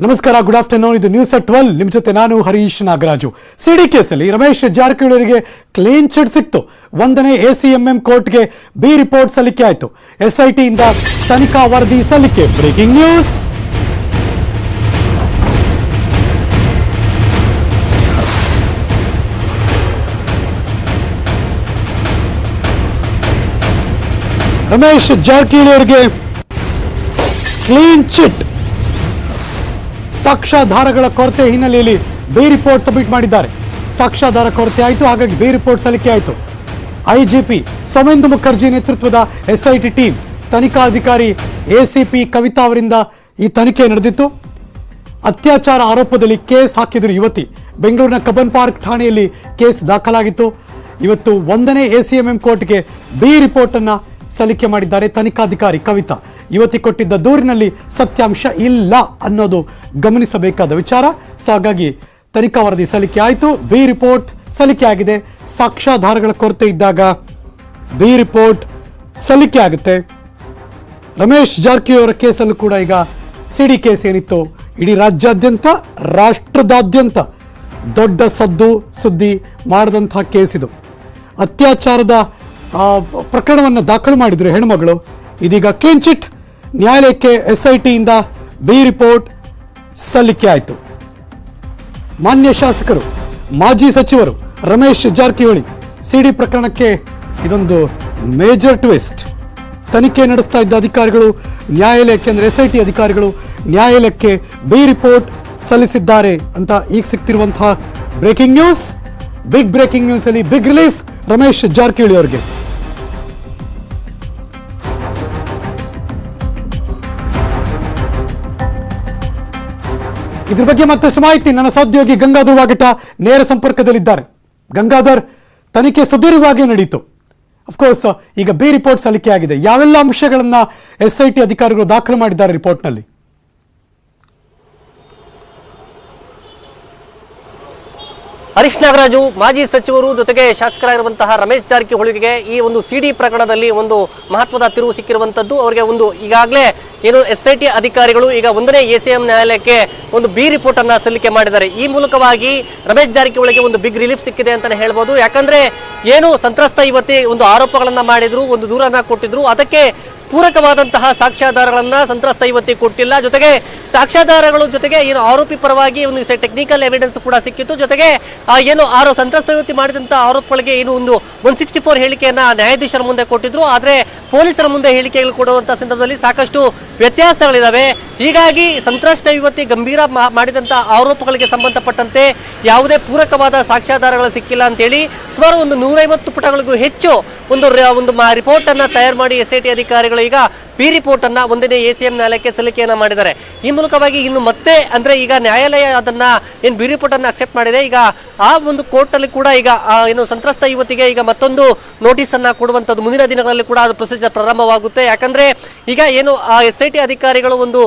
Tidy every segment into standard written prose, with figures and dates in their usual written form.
ನಮಸ್ಕಾರ, good afternoon. ಇದು news at 12. ನಿಮ್ಮ ಜೊತೆ ನಾನು ಹರೀಶ್ ನಾಗರಾಜು. ಸಿಡಿ ಕೇಸಲ್ಲಿ ರಮೇಶ್ ಜಾರಕಿಹೊಳಿಯವರಿಗೆ ಕ್ಲೀನ್ ಚಿಟ್ ಸಿಕ್ತು. 1ನೇ ACMM ಕೋರ್ಟ್ಗೆ ಬಿ ರಿಪೋರ್ಟ್ ಸಲ್ಲಿಕೆ ಆಯಿತು. SIT ಇಂದ ತನಿಖಾ ವರದಿ ಸಲ್ಲಿಕೆ. Breaking news. ರಮೇಶ್ ಜಾರಕಿಹೊಳಿಯವರಿಗೆ ಕ್ಲೀನ್ ಚಿಟ್. ಸಾಕ್ಷ್ಯಾಧಾರಗಳ ಕೊರತೆ ಹಿನ್ನೆಲೆಯಲ್ಲಿ ಬಿ ರಿಪೋರ್ಟ್ ಸಬ್ಮಿಟ್ ಮಾಡಿದ್ದಾರೆ. ಸಾಕ್ಷ್ಯಾಧಾರ ಕೊರತೆ ಆಯಿತು, ಹಾಗಾಗಿ ಬಿ ರಿಪೋರ್ಟ್ ಸಲ್ಲಿಕೆ ಆಯಿತು. IGP ಸೌಮೇಂದು ಮುಖರ್ಜಿ ನೇತೃತ್ವದ SIT ಟೀಮ್, ತನಿಖಾಧಿಕಾರಿ ACP ಕವಿತಾ ಅವರಿಂದ ಈ ತನಿಖೆ ನಡೆದಿತ್ತು. ಅತ್ಯಾಚಾರ ಆರೋಪದಲ್ಲಿ ಕೇಸ್ ಹಾಕಿದ್ರು ಯುವತಿ. ಬೆಂಗಳೂರಿನ ಕಬ್ಬನ್ ಪಾರ್ಕ್ ಠಾಣೆಯಲ್ಲಿ ಕೇಸ್ ದಾಖಲಾಗಿತ್ತು. ಇವತ್ತು 1ನೇ ACMM ಕೋರ್ಟ್ಗೆ ಬಿ ರಿಪೋರ್ಟ್ ಅನ್ನ ಸಲ್ಲಿಕೆ ಮಾಡಿದ್ದಾರೆ ತನಿಖಾಧಿಕಾರಿ ಕವಿತಾ. ಯುವತಿ ಕೊಟ್ಟಿದ್ದ ದೂರಿನಲ್ಲಿ ಸತ್ಯಾಂಶ ಇಲ್ಲ ಅನ್ನೋದು ಗಮನಿಸಬೇಕಾದ ವಿಚಾರ. ಸೊ ಹಾಗಾಗಿ ತನಿಖಾ ವರದಿ ಸಲ್ಲಿಕೆ ಆಯಿತು, ಬಿ ರಿಪೋರ್ಟ್ ಸಲ್ಲಿಕೆ ಆಗಿದೆ. ಸಾಕ್ಷ್ಯಾಧಾರಗಳ ಕೊರತೆ ಇದ್ದಾಗ ಬಿ ರಿಪೋರ್ಟ್ ಸಲ್ಲಿಕೆ ಆಗುತ್ತೆ. ರಮೇಶ್ ಜಾರಕಿಹೊಳಿ ಅವರ ಕೇಸಲ್ಲೂ ಕೂಡ ಈಗ ಸಿಡಿ ಕೇಸ್ ಏನಿತ್ತು, ಇಡೀ ರಾಜ್ಯಾದ್ಯಂತ ರಾಷ್ಟ್ರದಾದ್ಯಂತ ದೊಡ್ಡ ಸುದ್ದಿ ಮಾಡಿದಂತಹ ಕೇಸ್ ಇದು. ಅತ್ಯಾಚಾರದ ಪ್ರಕರಣವನ್ನು ದಾಖಲು ಮಾಡಿದ್ರು ಹೆಣ್ಮಗಳು. ಇದೀಗ ಕ್ಲೀನ್ ಚಿಟ್. ನ್ಯಾಯಾಲಯಕ್ಕೆ SIT ಇಂದ ಬಿ ರಿಪೋರ್ಟ್ ಸಲ್ಲಿಕೆ ಆಯಿತು. ಮಾನ್ಯ ಶಾಸಕರು, ಮಾಜಿ ಸಚಿವರು ರಮೇಶ್ ಜಾರಕಿಹೊಳಿ ಸಿಡಿ ಪ್ರಕರಣಕ್ಕೆ ಇದೊಂದು ಮೇಜರ್ ಟ್ವಿಸ್ಟ್. ತನಿಖೆ ನಡೆಸ್ತಾ ಇದ್ದ ಅಧಿಕಾರಿಗಳು ನ್ಯಾಯಾಲಯಕ್ಕೆ, ಅಂದರೆ SIT ಅಧಿಕಾರಿಗಳು ನ್ಯಾಯಾಲಯಕ್ಕೆ ಬಿ ರಿಪೋರ್ಟ್ ಸಲ್ಲಿಸಿದ್ದಾರೆ ಅಂತ ಈಗ ಸಿಗ್ತಿರುವಂತಹ breaking news. Big breaking news ಅಲ್ಲಿ ಬಿಗ್ ರಿಲೀಫ್ ರಮೇಶ್ ಜಾರಕಿಹೊಳಿ ಅವರಿಗೆ. ಇದ್ರ ಬಗ್ಗೆ ಮತ್ತಷ್ಟು ಮಾಹಿತಿ ನನ್ನ ಸಹೋದ್ಯೋಗಿ ಗಂಗಾಧರ್ ವಾಗಟ ನೇರ ಸಂಪರ್ಕದಲ್ಲಿದ್ದಾರೆ. ಗಂಗಾಧರ್, ತನಿಖೆ ಸುದೀರ್ಘವಾಗಿ ನಡೀತು. ಅಫ್ಕೋರ್ಸ್ ಈಗ ಬಿ ರಿಪೋರ್ಟ್ ಸಲ್ಲಿಕೆ ಆಗಿದೆ. ಯಾವೆಲ್ಲ ಅಂಶಗಳನ್ನ SIT ಅಧಿಕಾರಿಗಳು ದಾಖಲು ಮಾಡಿದ್ದಾರೆ ರಿಪೋರ್ಟ್ನಲ್ಲಿ? ಹರೀಶ್ ನಾಗರಾಜು, ಮಾಜಿ ಸಚಿವರು ಜೊತೆಗೆ ಶಾಸಕರಾಗಿರುವಂತಹ ರಮೇಶ್ ಜಾರಕಿಹೊಳಿಗೆ ಈ ಒಂದು ಸಿಡಿ ಪ್ರಕರಣದಲ್ಲಿ ಒಂದು ಮಹತ್ವದ ತಿರುವು ಸಿಕ್ಕಿರುವಂತದ್ದು. ಅವರಿಗೆ ಒಂದು ಈಗಾಗಲೇ ಏನು SIT ಅಧಿಕಾರಿಗಳು ಈಗ 1ನೇ ACM ನ್ಯಾಯಾಲಯಕ್ಕೆ ಒಂದು ಬಿ ರಿಪೋರ್ಟ್ ಅನ್ನ ಸಲ್ಲಿಕೆ ಮಾಡಿದ್ದಾರೆ. ಈ ಮೂಲಕವಾಗಿ ರಮೇಶ್ ಜಾರಕಿಹೊಳಿಗೆ ಒಂದು ಬಿಗ್ ರಿಲೀಫ್ ಸಿಕ್ಕಿದೆ ಅಂತಾನೆ ಹೇಳ್ಬೋದು. ಯಾಕಂದ್ರೆ ಏನು ಸಂತ್ರಸ್ತ ಯುವತಿ ಒಂದು ಆರೋಪಗಳನ್ನ ಮಾಡಿದ್ರು, ಒಂದು ದೂರನ್ನ ಕೊಟ್ಟಿದ್ರು, ಅದಕ್ಕೆ ಪೂರಕವಾದಂತಹ ಸಾಕ್ಷ್ಯಾಧಾರಗಳನ್ನ ಸಂತ್ರಸ್ತ ಯುವತಿ ಕೊಟ್ಟಿಲ್ಲ. ಜೊತೆಗೆ ಸಾಕ್ಷ್ಯಾಧಾರಗಳು ಜೊತೆಗೆ ಏನು ಆರೋಪಿ ಪರವಾಗಿ ಒಂದು ಟೆಕ್ನಿಕಲ್ ಎವಿಡೆನ್ಸ್ ಕೂಡ ಸಿಕ್ಕಿತ್ತು. ಜೊತೆಗೆ ಏನು ಸಂತ್ರಸ್ತ ಯುವತಿ ಮಾಡಿದಂತಹ ಆರೋಪಗಳಿಗೆ ಏನು ಒಂದು 164 ಹೇಳಿಕೆಯನ್ನ ನ್ಯಾಯಾಧೀಶರ ಮುಂದೆ ಕೊಟ್ಟಿದ್ರು. ಆದ್ರೆ ಪೊಲೀಸರ ಮುಂದೆ ಹೇಳಿಕೆಗಳು ಕೊಡುವಂತಹ ಸಂದರ್ಭದಲ್ಲಿ ಸಾಕಷ್ಟು ವ್ಯತ್ಯಾಸಗಳಿದಾವೆ. ಹೀಗಾಗಿ ಸಂತ್ರಸ್ತ ಯುವತಿ ಗಂಭೀರ ಮಾಡಿದಂತಹ ಆರೋಪಗಳಿಗೆ ಸಂಬಂಧಪಟ್ಟಂತೆ ಯಾವುದೇ ಪೂರಕವಾದ ಸಾಕ್ಷ್ಯಾಧಾರಗಳು ಸಿಕ್ಕಿಲ್ಲ ಅಂತೇಳಿ ಸುಮಾರು ಒಂದು 150 ಪುಟಗಳಿಗೂ ಹೆಚ್ಚು ಒಂದು ರಿಪೋರ್ಟ್ ಅನ್ನ ತಯಾರು ಮಾಡಿ SIT ಅಧಿಕಾರಿಗಳು ಈಗ ಬಿ ರಿಪೋರ್ಟ್ ಅನ್ನ 1ನೇ ACM ನ್ಯಾಯಾಲಯಕ್ಕೆ ಸಲ್ಲಿಕೆಯನ್ನ ಮಾಡಿದ್ದಾರೆ. ಈ ಮೂಲಕವಾಗಿ ಇನ್ನು ಮತ್ತೆ ಅಂದ್ರೆ ಈಗ ನ್ಯಾಯಾಲಯ ಅದನ್ನ ಏನು ಬಿ ರಿಪೋರ್ಟ್ ಅನ್ನ ಅಕ್ಸೆಪ್ಟ್ ಮಾಡಿದೆ. ಈಗ ಆ ಒಂದು ಕೋರ್ಟ್ ಅಲ್ಲಿ ಕೂಡ ಈಗ ಏನು ಸಂತ್ರಸ್ತ ಯುವತಿಗೆ ಈಗ ಮತ್ತೊಂದು ನೋಟಿಸ್ ಅನ್ನ ಕೊಡುವಂತದ್ದು ಮುಂದಿನ ದಿನಗಳಲ್ಲಿ ಕೂಡ ಅದು ಪ್ರೊಸೀಜರ್ ಪ್ರಾರಂಭವಾಗುತ್ತೆ. ಯಾಕಂದ್ರೆ ಈಗ ಏನು SIT ಅಧಿಕಾರಿಗಳು ಒಂದು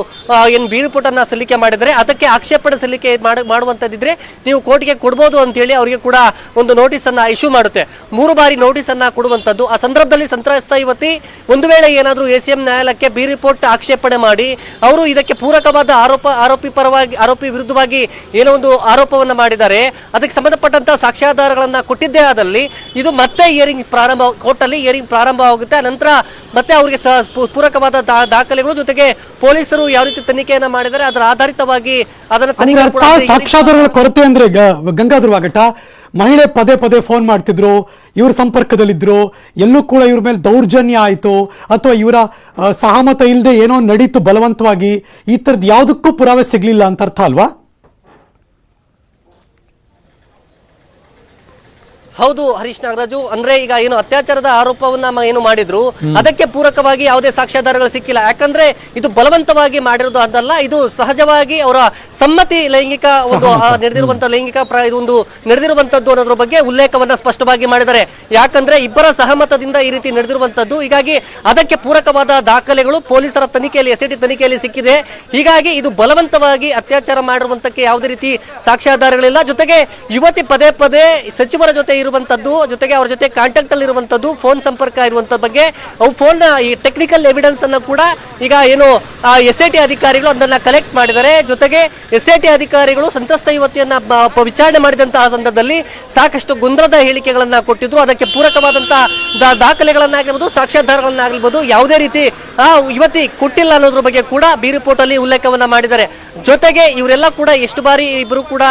ಏನು ಬಿ ರಿಪೋರ್ಟ್ ಅನ್ನ ಸಲ್ಲಿಕೆ ಮಾಡಿದರೆ ಅದಕ್ಕೆ ಆಕ್ಷೇಪಣೆ ಸಲ್ಲಿಕೆ ಮಾಡುವಂತದ್ದಿದ್ರೆ ನೀವು ಕೋರ್ಟ್ಗೆ ಕೊಡ್ಬೋದು ಅಂತ ಹೇಳಿ ಅವರಿಗೆ ಕೂಡ ಒಂದು ನೋಟಿಸ್ ಅನ್ನ ಇಶ್ಯೂ ಮಾಡುತ್ತೆ. 3 ಬಾರಿ ನೋಟಿಸ್ ಅನ್ನ ಕೊಡುವಂತದ್ದು. ಆ ಸಂದರ್ಭದಲ್ಲಿ ಸಂತ್ರಸ್ತ ಯುವತಿ ಒಂದು ವೇಳೆ ಏನಾದರೂ ACM ನ್ಯಾಯಾಲಯಕ್ಕೆ ಬಿ ರಿಪೋರ್ಟ್ ಆಕ್ಷೇಪಣೆ ಮಾಡಿ ಅವರು ಇದಕ್ಕೆ ಪೂರಕವಾದ ಆರೋಪಿ ವಿರುದ್ಧವಾಗಿ ಏನೋ ಒಂದು ಆರೋಪವನ್ನ ಮಾಡಿದ್ದಾರೆ, ಅದಕ್ಕೆ ಸಂಬಂಧಪಟ್ಟಂತಹ ಸಾಕ್ಷ್ಯಾಧಾರಗಳನ್ನ ಕೊಟ್ಟಿದ್ದೇ ಆದಲ್ಲಿ ಇದು ಮತ್ತೆ ಕೋರ್ಟ್ ಅಲ್ಲಿ ಹಿಯರಿಂಗ್ ಪ್ರಾರಂಭವಾಗುತ್ತೆ. ನಂತರ ಮತ್ತೆ ಅವರಿಗೆ ಪೂರಕವಾದ ದಾಖಲೆಗಳು ಜೊತೆಗೆ ಪೊಲೀಸರು ಯಾವ ರೀತಿ ತನಿಖೆಯನ್ನ ಮಾಡಿದರೆ ಅದರ ಆಧಾರಿತವಾಗಿ ಅದನ್ನ ಸಾಕ್ಷ್ಯಾಧಾರಗಳ ಕೊರತೆ ಅಂದ್ರೆ ಗಂಗಾಧರ್ ವಾಗಟ, ಮಹಿಳೆ ಪದೇ ಪದೇ ಫೋನ್ ಮಾಡ್ತಿದ್ರು, ಇವ್ರ ಸಂಪರ್ಕದಲ್ಲಿದ್ರು, ಎಲ್ಲೂ ಕೂಡ ಇವ್ರ ಮೇಲೆ ದೌರ್ಜನ್ಯ ಆಯಿತು ಅಥವಾ ಇವರ ಸಹಮತ ಇಲ್ಲದೆ ಏನೋ ನಡೀತು ಬಲವಂತವಾಗಿ, ಈ ಥರದ್ದು ಯಾವುದಕ್ಕೂ ಪುರಾವೆ ಸಿಗ್ಲಿಲ್ಲ ಅಂತ ಅರ್ಥ ಅಲ್ವಾ? ಹೌದು ಹರೀಶ್ ನಾಗರಾಜು, ಅಂದ್ರೆ ಈಗ ಏನು ಅತ್ಯಾಚಾರದ ಆರೋಪವನ್ನ ಏನು ಮಾಡಿದ್ರು ಅದಕ್ಕೆ ಪೂರಕವಾಗಿ ಯಾವುದೇ ಸಾಕ್ಷ್ಯಾಧಾರಗಳು ಸಿಕ್ಕಿಲ್ಲ. ಯಾಕಂದ್ರೆ ಇದು ಬಲವಂತವಾಗಿ ಮಾಡಿರೋದು ಅದಲ್ಲ, ಇದು ಸಹಜವಾಗಿ ಅವರ ಸಮ್ಮತಿ ಲೈಂಗಿಕ ಒಂದು ನಡೆದಿರುವಂತಹ ಒಂದು ನಡೆದಿರುವಂತದ್ದು ಅನ್ನೋದ್ರ ಬಗ್ಗೆ ಉಲ್ಲೇಖವನ್ನ ಸ್ಪಷ್ಟವಾಗಿ ಮಾಡಿದ್ದಾರೆ. ಯಾಕಂದ್ರೆ ಇಬ್ಬರ ಸಹಮತದಿಂದ ಈ ರೀತಿ ನಡೆದಿರುವಂತದ್ದು. ಹೀಗಾಗಿ ಅದಕ್ಕೆ ಪೂರಕವಾದ ದಾಖಲೆಗಳು ಪೊಲೀಸರ ತನಿಖೆಯಲ್ಲಿ SIT ತನಿಖೆಯಲ್ಲಿ ಸಿಕ್ಕಿದೆ. ಹೀಗಾಗಿ ಇದು ಬಲವಂತವಾಗಿ ಅತ್ಯಾಚಾರ ಮಾಡಿರುವಂತಕ್ಕೆ ಯಾವುದೇ ರೀತಿ ಸಾಕ್ಷ್ಯಾಧಾರಗಳಿಲ್ಲ. ಜೊತೆಗೆ ಯುವತಿ ಪದೇ ಪದೇ ಸಚಿವರ ಜೊತೆ ಇರುವಂತದ್ದು, ಜೊತೆಗೆ ಅವ್ರ ಜೊತೆ ಕಾಂಟ್ಯಾಕ್ಟ್ ಅಲ್ಲಿ ಇರುವಂತದ್ದು, ಫೋನ್ ಸಂಪರ್ಕ ಇರುವಂತ ಬಗ್ಗೆ ಅವು ಫೋನ್ ಈ ಟೆಕ್ನಿಕಲ್ ಎವಿಡೆನ್ಸ್ ಅನ್ನ ಕೂಡ ಈಗ ಏನು SIT ಅಧಿಕಾರಿಗಳು ಅದನ್ನ ಕಲೆಕ್ಟ್ ಮಾಡಿದ್ದಾರೆ. ಜೊತೆಗೆ SIT ಅಧಿಕಾರಿಗಳು ಸಂತ್ರಸ್ತ ಯುವತಿಯನ್ನ ವಿಚಾರಣೆ ಮಾಡಿದಂತಹ ಸಂದರ್ಭದಲ್ಲಿ ಸಾಕಷ್ಟು ಗೊಂದಲದ ಹೇಳಿಕೆಗಳನ್ನ ಕೊಟ್ಟಿದ್ರು. ಅದಕ್ಕೆ ಪೂರಕವಾದಂತಹ ದಾಖಲೆಗಳನ್ನಾಗಿರ್ಬೋದು, ಸಾಕ್ಷ್ಯಾಧಾರಗಳನ್ನಾಗಿರ್ಬೋದು ಯಾವುದೇ ರೀತಿ ಯುವತಿ ಕೊಟ್ಟಿಲ್ಲ ಅನ್ನೋದ್ರ ಬಗ್ಗೆ ಕೂಡ ಬಿ ರಿಪೋರ್ಟ್ ಅಲ್ಲಿ ಉಲ್ಲೇಖವನ್ನ ಮಾಡಿದ್ದಾರೆ. ಜೊತೆಗೆ ಇವರೆಲ್ಲ ಕೂಡ ಎಷ್ಟು ಬಾರಿ ಇಬ್ರು ಕೂಡ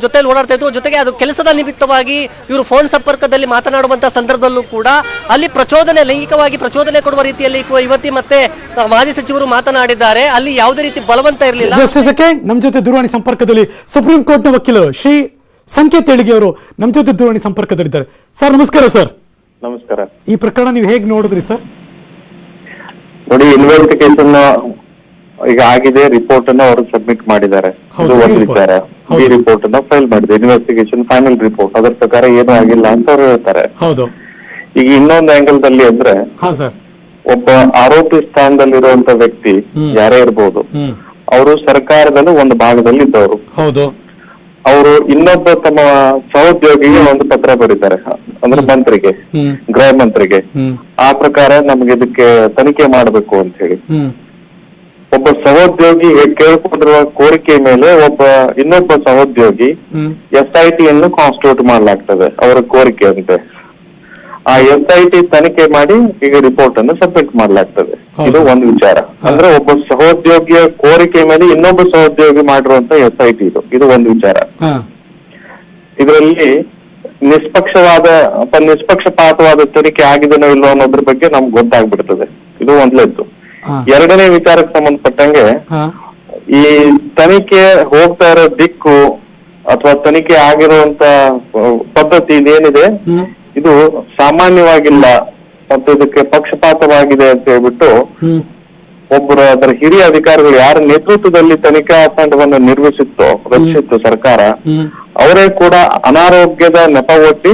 ಜೊತೆಲಿ ಓಡಾಡ್ತಾ ಇದ್ರು. ಜೊತೆಗೆ ಅದು ಕೆಲಸದ ನಿಮಿತ್ತವಾಗಿ ಇವರು ಫೋನ್ ಸಂಪರ್ಕದಲ್ಲಿ ಮಾತನಾಡುವಂತಹ ಸಂದರ್ಭದಲ್ಲೂ ಕೂಡ ಅಲ್ಲಿ ಲೈಂಗಿಕವಾಗಿ ಪ್ರಚೋದನೆ ಕೊಡುವ ರೀತಿಯಲ್ಲಿ ಯುವತಿ ಮತ್ತೆ ಮಾಜಿ ಸಚಿವರು ಮಾತನಾಡಿದ್ದಾರೆ. ಅಲ್ಲಿ ಯಾವುದೇ ರೀತಿ ಬಲವಂತ ಇರಲಿಲ್ಲ. ಜಸ್ಟ್ ಸೆಕೆಂಡ್, ನಮ್ಮ ಜೊತೆ ದೂರವಾಣಿ ಸಂಪರ್ಕದಲ್ಲಿ ಸುಪ್ರೀಂ ಕೋರ್ಟ್ನ ವಕೀಲರು ಶ್ರೀ ಸಂಕೇತ್ ಏಳಿಗೆ ಅವರು ನಮ್ಮ ಜೊತೆ ದೂರವಾಣಿ ಸಂಪರ್ಕದಲ್ಲಿದ್ದಾರೆ. ಸರ್ ನಮಸ್ಕಾರ. ಸರ್ ನಮಸ್ಕಾರ. ಈ ಪ್ರಕರಣ ನೀವು ಹೇಗೆ ನೋಡಿದ್ರಿ ಸರ್? ನೋಡಿ, ಇನ್ವೆಸ್ಟಿಗೇಷನ್ ಈಗ ಆಗಿದೆ, ರಿಪೋರ್ಟ್ ಅನ್ನ ಅವರು ಸಬ್ಮಿಟ್ ಮಾಡಿದ್ದಾರೆ. ಇದು ಒಂದು ವಿಚಾರ. ಈ ರಿಪೋರ್ಟ್ ಅನ್ನ ಫೈಲ್ ಮಾಡಿದೆ, ಇನ್ವೆಸ್ಟಿಗೇಷನ್ ಫೈನಲ್ ರಿಪೋರ್ಟ್. ಅದರ ಪ್ರಕಾರ ಏನೂ ಆಗಿಲ್ಲ ಅಂತ ಅವ್ರು ಹೇಳ್ತಾರೆ. ಹೌದು. ಈಗ ಇನ್ನೊಂದು ಆಂಗಲ್ ದಲ್ಲಿ ಅಂದ್ರೆ, ಒಬ್ಬ ಆರೋಪಿ ಸ್ಥಾನದಲ್ಲಿರುವಂತ ವ್ಯಕ್ತಿ ಯಾರೇ ಇರ್ಬೋದು, ಅವರು ಸರ್ಕಾರದಲ್ಲಿ ಒಂದು ಭಾಗದಲ್ಲಿ ಇದ್ದವರು. ಹೌದು. ಅವರು ಇನ್ನೊಬ್ಬ ತಮ್ಮ ಸಹೋದ್ಯೋಗಿಗೆ ಒಂದು ಪತ್ರ ಬರೀತಾರೆ, ಅಂದ್ರೆ ಮಂತ್ರಿಗೆ, ಗೃಹ ಮಂತ್ರಿಗೆ. ಆ ಪ್ರಕಾರ ನಮ್ಗೆ ಇದಕ್ಕೆ ತನಿಖೆ ಮಾಡಬೇಕು ಅಂತ ಹೇಳಿ ಒಬ್ಬ ಸಹೋದ್ಯೋಗಿ ಕೇಳ್ಕೊಂಡಿರುವ ಕೋರಿಕೆ ಮೇಲೆ ಇನ್ನೊಬ್ಬ ಸಹೋದ್ಯೋಗಿ SIT ಅನ್ನು ಕಾನ್ಸ್ಟಿಟ್ಯೂಟ್ ಮಾಡಲಾಗ್ತದೆ ಅವರ ಕೋರಿಕೆ ಅಂತೆ. ಆ SIT ತನಿಖೆ ಮಾಡಿ ಈಗ ರಿಪೋರ್ಟ್ ಅನ್ನು ಸಬ್ಮಿಟ್ ಮಾಡಲಾಗ್ತದೆ. ಇದು ಒಂದು ವಿಚಾರ. ಅಂದ್ರೆ ಒಬ್ಬ ಸಹೋದ್ಯೋಗಿಯ ಕೋರಿಕೆ ಮೇಲೆ ಇನ್ನೊಬ್ಬ ಸಹೋದ್ಯೋಗಿ ಮಾಡಿರುವಂತ SIT ಇದು ಒಂದು ವಿಚಾರ. ಇದರಲ್ಲಿ ನಿಷ್ಪಕ್ಷಪಾತವಾದ ತನಿಖೆ ಆಗಿದೆನೋ ಇಲ್ಲೋ ಅನ್ನೋದ್ರ ಬಗ್ಗೆ ನಮ್ಗೆ ಗೊತ್ತಾಗ್ಬಿಡ್ತದೆ. ಇದು ಒಂದ್ಲೇದ್ದು. ಎರಡನೇ ವಿಚಾರಕ್ಕೆ ಸಂಬಂಧಪಟ್ಟಂಗೆ, ಈ ತನಿಖೆ ಹೋಗ್ತಾ ಇರೋ ದಿಕ್ಕು ಅಥವಾ ತನಿಖೆ ಆಗಿರುವಂತ ಪದ್ಧತಿ ಇದೇನಿದೆ ಇದು ಸಾಮಾನ್ಯವಾಗಿಲ್ಲ ಮತ್ತು ಇದಕ್ಕೆ ಪಕ್ಷಪಾತವಾಗಿದೆ ಅಂತ ಹೇಳ್ಬಿಟ್ಟು ಒಬ್ಬರು ಅದರ ಹಿರಿಯ ಅಧಿಕಾರಿಗಳು ಯಾರ ನೇತೃತ್ವದಲ್ಲಿ ತನಿಖಾ ತಂಡವನ್ನು ರಚಿಸಿತ್ತು ಸರ್ಕಾರ, ಅವರೇ ಕೂಡ ಅನಾರೋಗ್ಯದ ನೆಪ ಒಡ್ಡಿ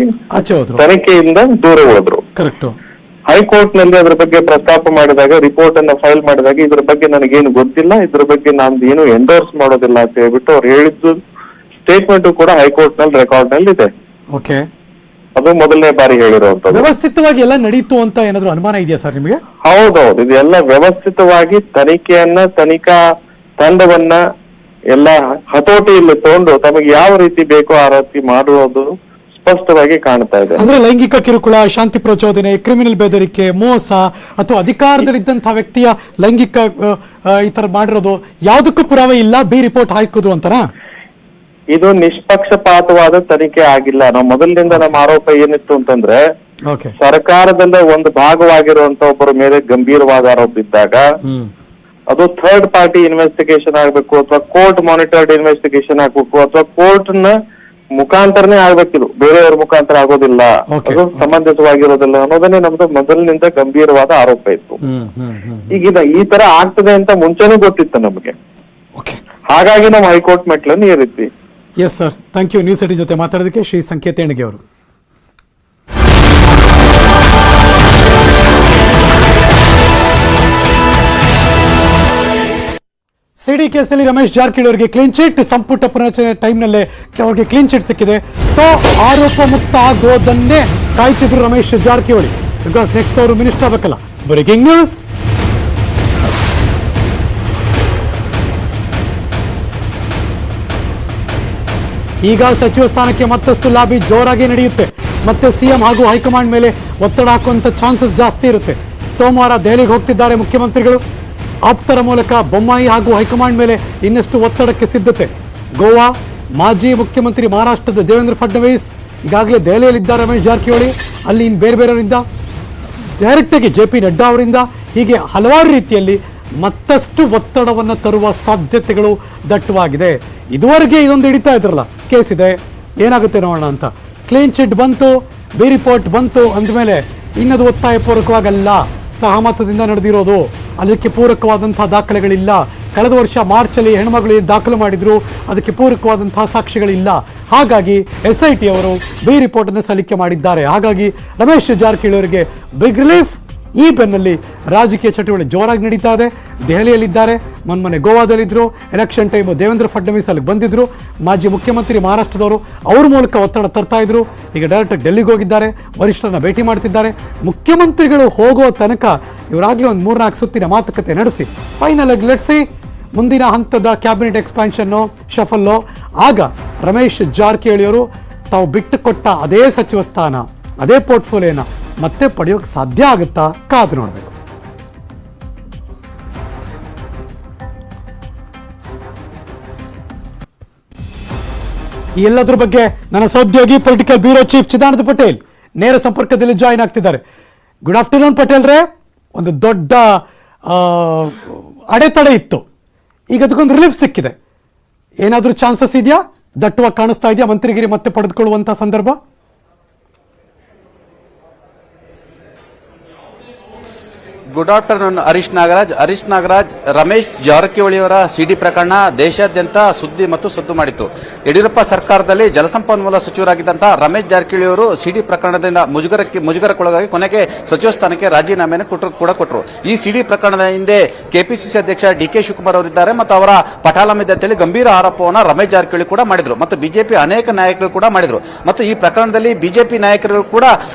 ತನಿಖೆಯಿಂದ ದೂರ ಉಳಿದ್ರು. ಹೈಕೋರ್ಟ್ ನಲ್ಲಿ ಅದ್ರ ಬಗ್ಗೆ ಪ್ರಸ್ತಾಪ ಮಾಡಿದಾಗ, ರಿಪೋರ್ಟ್ ಅನ್ನ ಫೈಲ್ ಮಾಡಿದಾಗ ಇದ್ರ ಬಗ್ಗೆ ನನಗೇನು ಗೊತ್ತಿಲ್ಲ, ಇದ್ರ ಬಗ್ಗೆ ನಾನು ಏನು ಎಂಡೋರ್ಸ್ ಮಾಡೋದಿಲ್ಲ ಅಂತ ಹೇಳ್ಬಿಟ್ಟು ಅವ್ರು ಹೇಳಿದ್ದು ಸ್ಟೇಟ್ಮೆಂಟ್ ಕೂಡ ಹೈಕೋರ್ಟ್ ನಲ್ಲಿ ರೆಕಾರ್ಡ್ ನಲ್ಲಿ ಇದೆ. ಅದು ಮೊದಲನೇ ಬಾರಿ ಹೇಳಿರುವಂತದ್ದು. ವ್ಯವಸ್ಥಿತವಾಗಿ ಎಲ್ಲ ನಡೀತು ಅಂತ ಏನಾದ್ರು ಅನುಮಾನ ಇದೆಯಾ ಸರ್ ನಿಮಗೆ? ಹೌದೌದು, ಇದೆಲ್ಲ ವ್ಯವಸ್ಥಿತವಾಗಿ ತನಿಖಾ ತಂಡವನ್ನ ಎಲ್ಲ ಹತೋಟಿಯಲ್ಲಿ ತಗೊಂಡು ತಮಗೆ ಯಾವ ರೀತಿ ಬೇಕೋ ಆ ರೀತಿ ಮಾಡುವುದು ಸ್ಪಷ್ಟವಾಗಿ ಕಾಣ್ತಾ ಇದೆ. ಅಂದ್ರೆ ಲೈಂಗಿಕ ಕಿರುಕುಳ, ಶಾಂತಿ ಪ್ರಚೋದನೆ, ಕ್ರಿಮಿನಲ್ ಬೆದರಿಕೆ, ಮೋಸ ಅಥವಾ ಅಧಿಕಾರದಲ್ಲಿದ್ದಂತಹ ವ್ಯಕ್ತಿಯ ಲೈಂಗಿಕ ಈ ತರ ಮಾಡಿರೋದು ಯಾವುದಕ್ಕೂ ಪುರಾವೆ ಇಲ್ಲ, ಬಿ ರಿಪೋರ್ಟ್ ಹಾಕಿದ್ರು ಅಂತನಾ? ಇದು ನಿಷ್ಪಕ್ಷಪಾತವಾದ ತನಿಖೆ ಆಗಿಲ್ಲ. ನಾವು ಮೊದಲಿನಿಂದ ನಮ್ಮ ಆರೋಪ ಏನಿತ್ತು ಅಂತಂದ್ರೆ, ಸರ್ಕಾರದಲ್ಲೇ ಒಂದು ಭಾಗವಾಗಿರುವಂತ ಒಬ್ಬರ ಮೇಲೆ ಗಂಭೀರವಾದ ಆರೋಪ ಇದ್ದಾಗ ಅದು ಥರ್ಡ್ ಪಾರ್ಟಿ ಇನ್ವೆಸ್ಟಿಗೇಷನ್ ಆಗ್ಬೇಕು ಅಥವಾ ಕೋರ್ಟ್ ಮಾನಿಟರ್ಡ್ ಇನ್ವೆಸ್ಟಿಗೇಷನ್ ಆಗ್ಬೇಕು ಅಥವಾ ಕೋರ್ಟ್ ನ ಮುಖಾಂತರನೇ ಆಗ್ಬೇಕಿದು, ಬೇರೆಯವ್ರ ಮುಖಾಂತರ ಆಗೋದಿಲ್ಲ, ಅದು ಸಮಂಜಸವಾಗಿರೋದಿಲ್ಲ ಅನ್ನೋದನ್ನೇ ನಮ್ದು ಮೊದಲಿನಿಂದ ಗಂಭೀರವಾದ ಆರೋಪ ಇತ್ತು. ಈಗ ಈ ತರ ಆಗ್ತದೆ ಅಂತ ಮುಂಚೆನೂ ಗೊತ್ತಿತ್ತು ನಮಗೆ, ಹಾಗಾಗಿ ನಾವು ಹೈಕೋರ್ಟ್ ಮೆಟ್ಲನ್ನು ಏರಿದ್ವಿ. Yes sir, thank you. News 18 ಜೊತೆ ಮಾತಾಡೋದಕ್ಕೆ ಶ್ರೀ ಸಂಕೇತ್ ಏಣಿಗೆ ಅವರು. ಸಿಡಿ ಕೇಸಲ್ಲಿ ರಮೇಶ್ ಜಾರಕಿಹೊಳಿ ಅವರಿಗೆ ಕ್ಲೀನ್ ಚಿಟ್, ಸಂಪುಟ ಪುನರಚನೆ ಟೈಮ್ನಲ್ಲೇ ಅವರಿಗೆ ಕ್ಲೀನ್ ಚಿಟ್ ಸಿಕ್ಕಿದೆ. ಸೊ ಆರೋಪ ಮುಕ್ತ ಆಗೋದನ್ನೇ ಕಾಯ್ತಿದ್ರು ರಮೇಶ್ ಜಾರಕಿಹೊಳಿ, ಬಿಕಾಸ್ ನೆಕ್ಸ್ಟ್ ಅವರು ಮಿನಿಸ್ಟರ್ ಆಗಬೇಕಲ್ಲ. Breaking news. ಈಗ ಸಚಿವ ಸ್ಥಾನಕ್ಕೆ ಮತ್ತಷ್ಟು ಲಾಬಿ ಜೋರಾಗಿ ನಡೆಯುತ್ತೆ. ಮತ್ತೆ ಸಿಎಂ ಹಾಗೂ ಹೈಕಮಾಂಡ್ ಮೇಲೆ ಒತ್ತಡ ಹಾಕುವಂತ ಚಾನ್ಸಸ್ ಜಾಸ್ತಿ ಇರುತ್ತೆ. ಸೋಮವಾರ ದೆಹಲಿಗೆ ಹೋಗ್ತಿದ್ದಾರೆ ಮುಖ್ಯಮಂತ್ರಿಗಳು. ಆಪ್ತರ ಮೂಲಕ ಬೊಮ್ಮಾಯಿ ಹಾಗೂ ಹೈಕಮಾಂಡ್ ಮೇಲೆ ಇನ್ನಷ್ಟು ಒತ್ತಡಕ್ಕೆ ಸಿದ್ಧತೆ. ಗೋವಾ ಮಾಜಿ ಮುಖ್ಯಮಂತ್ರಿ ಮಹಾರಾಷ್ಟ್ರದ ದೇವೇಂದ್ರ ಫಡ್ನವೀಸ್ ಈಗಾಗಲೇ ದೆಹಲಿಯಲ್ಲಿದ್ದಾರೆ. ರಮೇಶ್ ಜಾರಕಿಹೊಳಿ ಅಲ್ಲಿ ಇನ್ನು ಬೇರೆಯವರಿಂದ, ಡೈರೆಕ್ಟಾಗಿ JP ನಡ್ಡಾ ಅವರಿಂದ, ಹೀಗೆ ಹಲವಾರು ರೀತಿಯಲ್ಲಿ ಮತ್ತಷ್ಟು ಒತ್ತಡವನ್ನು ತರುವ ಸಾಧ್ಯತೆಗಳು ದಟ್ಟವಾಗಿದೆ. ಇದುವರೆಗೆ ಇದೊಂದು ಹಿಡಿತಾ ಇದ್ರಲ್ಲ, ಕೇಸ್ ಇದೆ, ಏನಾಗುತ್ತೆ ನೋಡೋಣ ಅಂತ. ಕ್ಲೀನ್ ಚಿಟ್ ಬಂತು, ಬಿ ರಿಪೋರ್ಟ್ ಬಂತು ಅಂದಮೇಲೆ ಇನ್ನದು ಒತ್ತಾಯಪೂರ್ವಕವಾಗಲ್ಲ, ಸಹಮತದಿಂದ ನಡೆದಿರೋದು, ಅದಕ್ಕೆ ಪೂರಕವಾದಂತಹ ದಾಖಲೆಗಳಿಲ್ಲ. ಕಳೆದ ವರ್ಷ ಮಾರ್ಚಲ್ಲಿ ಹೆಣ್ಮಗಳು ದಾಖಲು ಮಾಡಿದ್ರು, ಅದಕ್ಕೆ ಪೂರಕವಾದಂತಹ ಸಾಕ್ಷಿಗಳಿಲ್ಲ. ಹಾಗಾಗಿ SIT ಅವರು ಬಿ ರಿಪೋರ್ಟ್ ಅನ್ನು ಸಲ್ಲಿಕೆ ಮಾಡಿದ್ದಾರೆ. ಹಾಗಾಗಿ ರಮೇಶ್ ಜಾರಕಿಹೊಳಿ ಅವರಿಗೆ ಬಿಗ್ ರಿಲೀಫ್, ಈ ಬೆನ್ನಲ್ಲಿ ರಾಜಕೀಯ ಚಟುವಟಿಕೆ ಜೋರಾಗಿ ನಡೀತಾ ಇದೆ. ದೆಹಲಿಯಲ್ಲಿದ್ದಾರೆ, ಮೊನ್ನೆ ಗೋವಾದಲ್ಲಿದ್ದರು, ಎಲೆಕ್ಷನ್ ಟೈಮು ದೇವೇಂದ್ರ ಫಡ್ನವೀಸ್ ಅಲ್ಲಿಗೆ ಬಂದಿದ್ದರು, ಮಾಜಿ ಮುಖ್ಯಮಂತ್ರಿ ಮಹಾರಾಷ್ಟ್ರದವರು ಅವ್ರ ಮೂಲಕ ಒತ್ತಡ ತರ್ತಾ ಇದ್ರು. ಈಗ ಡೈರೆಕ್ಟಾಗಿ ಡೆಲ್ಲಿಗೆ ಹೋಗಿದ್ದಾರೆ, ವರಿಷ್ಠರನ್ನ ಭೇಟಿ ಮಾಡ್ತಿದ್ದಾರೆ. ಮುಖ್ಯಮಂತ್ರಿಗಳು ಹೋಗೋ ತನಕ ಇವರಾಗಲೇ ಒಂದು 3-4 ಸುತ್ತಿನ ಮಾತುಕತೆ ನಡೆಸಿ ಫೈನಲ್ ಆಗಿ ಲೆಟ್ಸಿ ಮುಂದಿನ ಹಂತದ ಕ್ಯಾಬಿನೆಟ್ ಎಕ್ಸ್ಪಾನ್ಷನ್ನು ಶಫಲ್ಲೋ ಆಗ ರಮೇಶ್ ಜಾರಕಿಹೊಳಿಯವರು ತಾವು ಬಿಟ್ಟು ಕೊಟ್ಟ ಅದೇ ಸಚಿವ ಸ್ಥಾನ, ಅದೇ ಪೋರ್ಟ್ಫೋಲಿಯೋನ ಮತ್ತೆ ಪಡೆಯೋಕೆ ಸಾಧ್ಯ ಆಗುತ್ತಾ ಕಾದು ನೋಡಬೇಕು. ಈ ಎಲ್ಲದರ ಬಗ್ಗೆ ನನ್ನ ಸಹೋದ್ಯೋಗಿ political bureau chief Chidananda Patel ನೇರ ಸಂಪರ್ಕದಲ್ಲಿ ಜಾಯಿನ್ ಆಗ್ತಿದ್ದಾರೆ. ಗುಡ್ ಆಫ್ಟರ್ನೂನ್ ಪಟೇಲ್ ರೇ. ಒಂದು ದೊಡ್ಡ ಅಡೆತಡೆ ಇತ್ತು, ಈಗ ಅದಕ್ಕೊಂದು ರಿಲೀಫ್ ಸಿಕ್ಕಿದೆ. ಏನಾದರೂ ಚಾನ್ಸಸ್ ಇದೆಯಾ? ದಟ್ಟವಾಗಿ ಕಾಣಿಸ್ತಾ ಇದೆಯಾ ಮಂತ್ರಿಗಿರಿ ಮತ್ತೆ ಪಡೆದುಕೊಳ್ಳುವಂಥ ಸಂದರ್ಭ? Good afternoon Harish Nagaraj. ರಮೇಶ್ ಜಾರಕಿಹೊಳಿಯವರ ಸಿಡಿ ಪ್ರಕರಣ ದೇಶಾದ್ಯಂತ ಸುದ್ದಿ ಮತ್ತು ಸದ್ದು ಮಾಡಿತ್ತು. ಯಡಿಯೂರಪ್ಪ ಸರ್ಕಾರದಲ್ಲಿ ಜಲಸಂಪನ್ಮೂಲ ಸಚಿವರಾಗಿದ್ದಂತಹ ರಮೇಶ್ ಜಾರಕಿಹೊಳಿಯವರು ಸಿಡಿ ಪ್ರಕರಣದಿಂದ ಮುಜುಗರಕ್ಕೊಳಗಾಗಿ ಕೊನೆಗೆ ಸಚಿವ ಸ್ಥಾನಕ್ಕೆ ರಾಜೀನಾಮೆಯನ್ನು ಕೊಟ್ಟರು. ಈ ಸಿಡಿ ಪ್ರಕರಣದ ಹಿಂದೆ ಕೆಪಿಸಿಸಿ ಅಧ್ಯಕ್ಷ ಡಿಕೆ ಶಿವಕುಮಾರ್ ಅವರಿದ್ದಾರೆ ಮತ್ತು ಅವರ ಪಟಾಲಮಿದೆ ಅಂತೇಳಿ ಗಂಭೀರ ಆರೋಪವನ್ನು ರಮೇಶ್ ಜಾರಕಿಹೊಳಿ ಕೂಡ ಮಾಡಿದ್ರು ಮತ್ತು ಬಿಜೆಪಿ ಅನೇಕ ನಾಯಕರು ಕೂಡ ಮಾಡಿದ್ರು. ಮತ್ತು ಈ ಪ್ರಕರಣದಲ್ಲಿ ಬಿಜೆಪಿ ನಾಯಕರು ಕೂಡ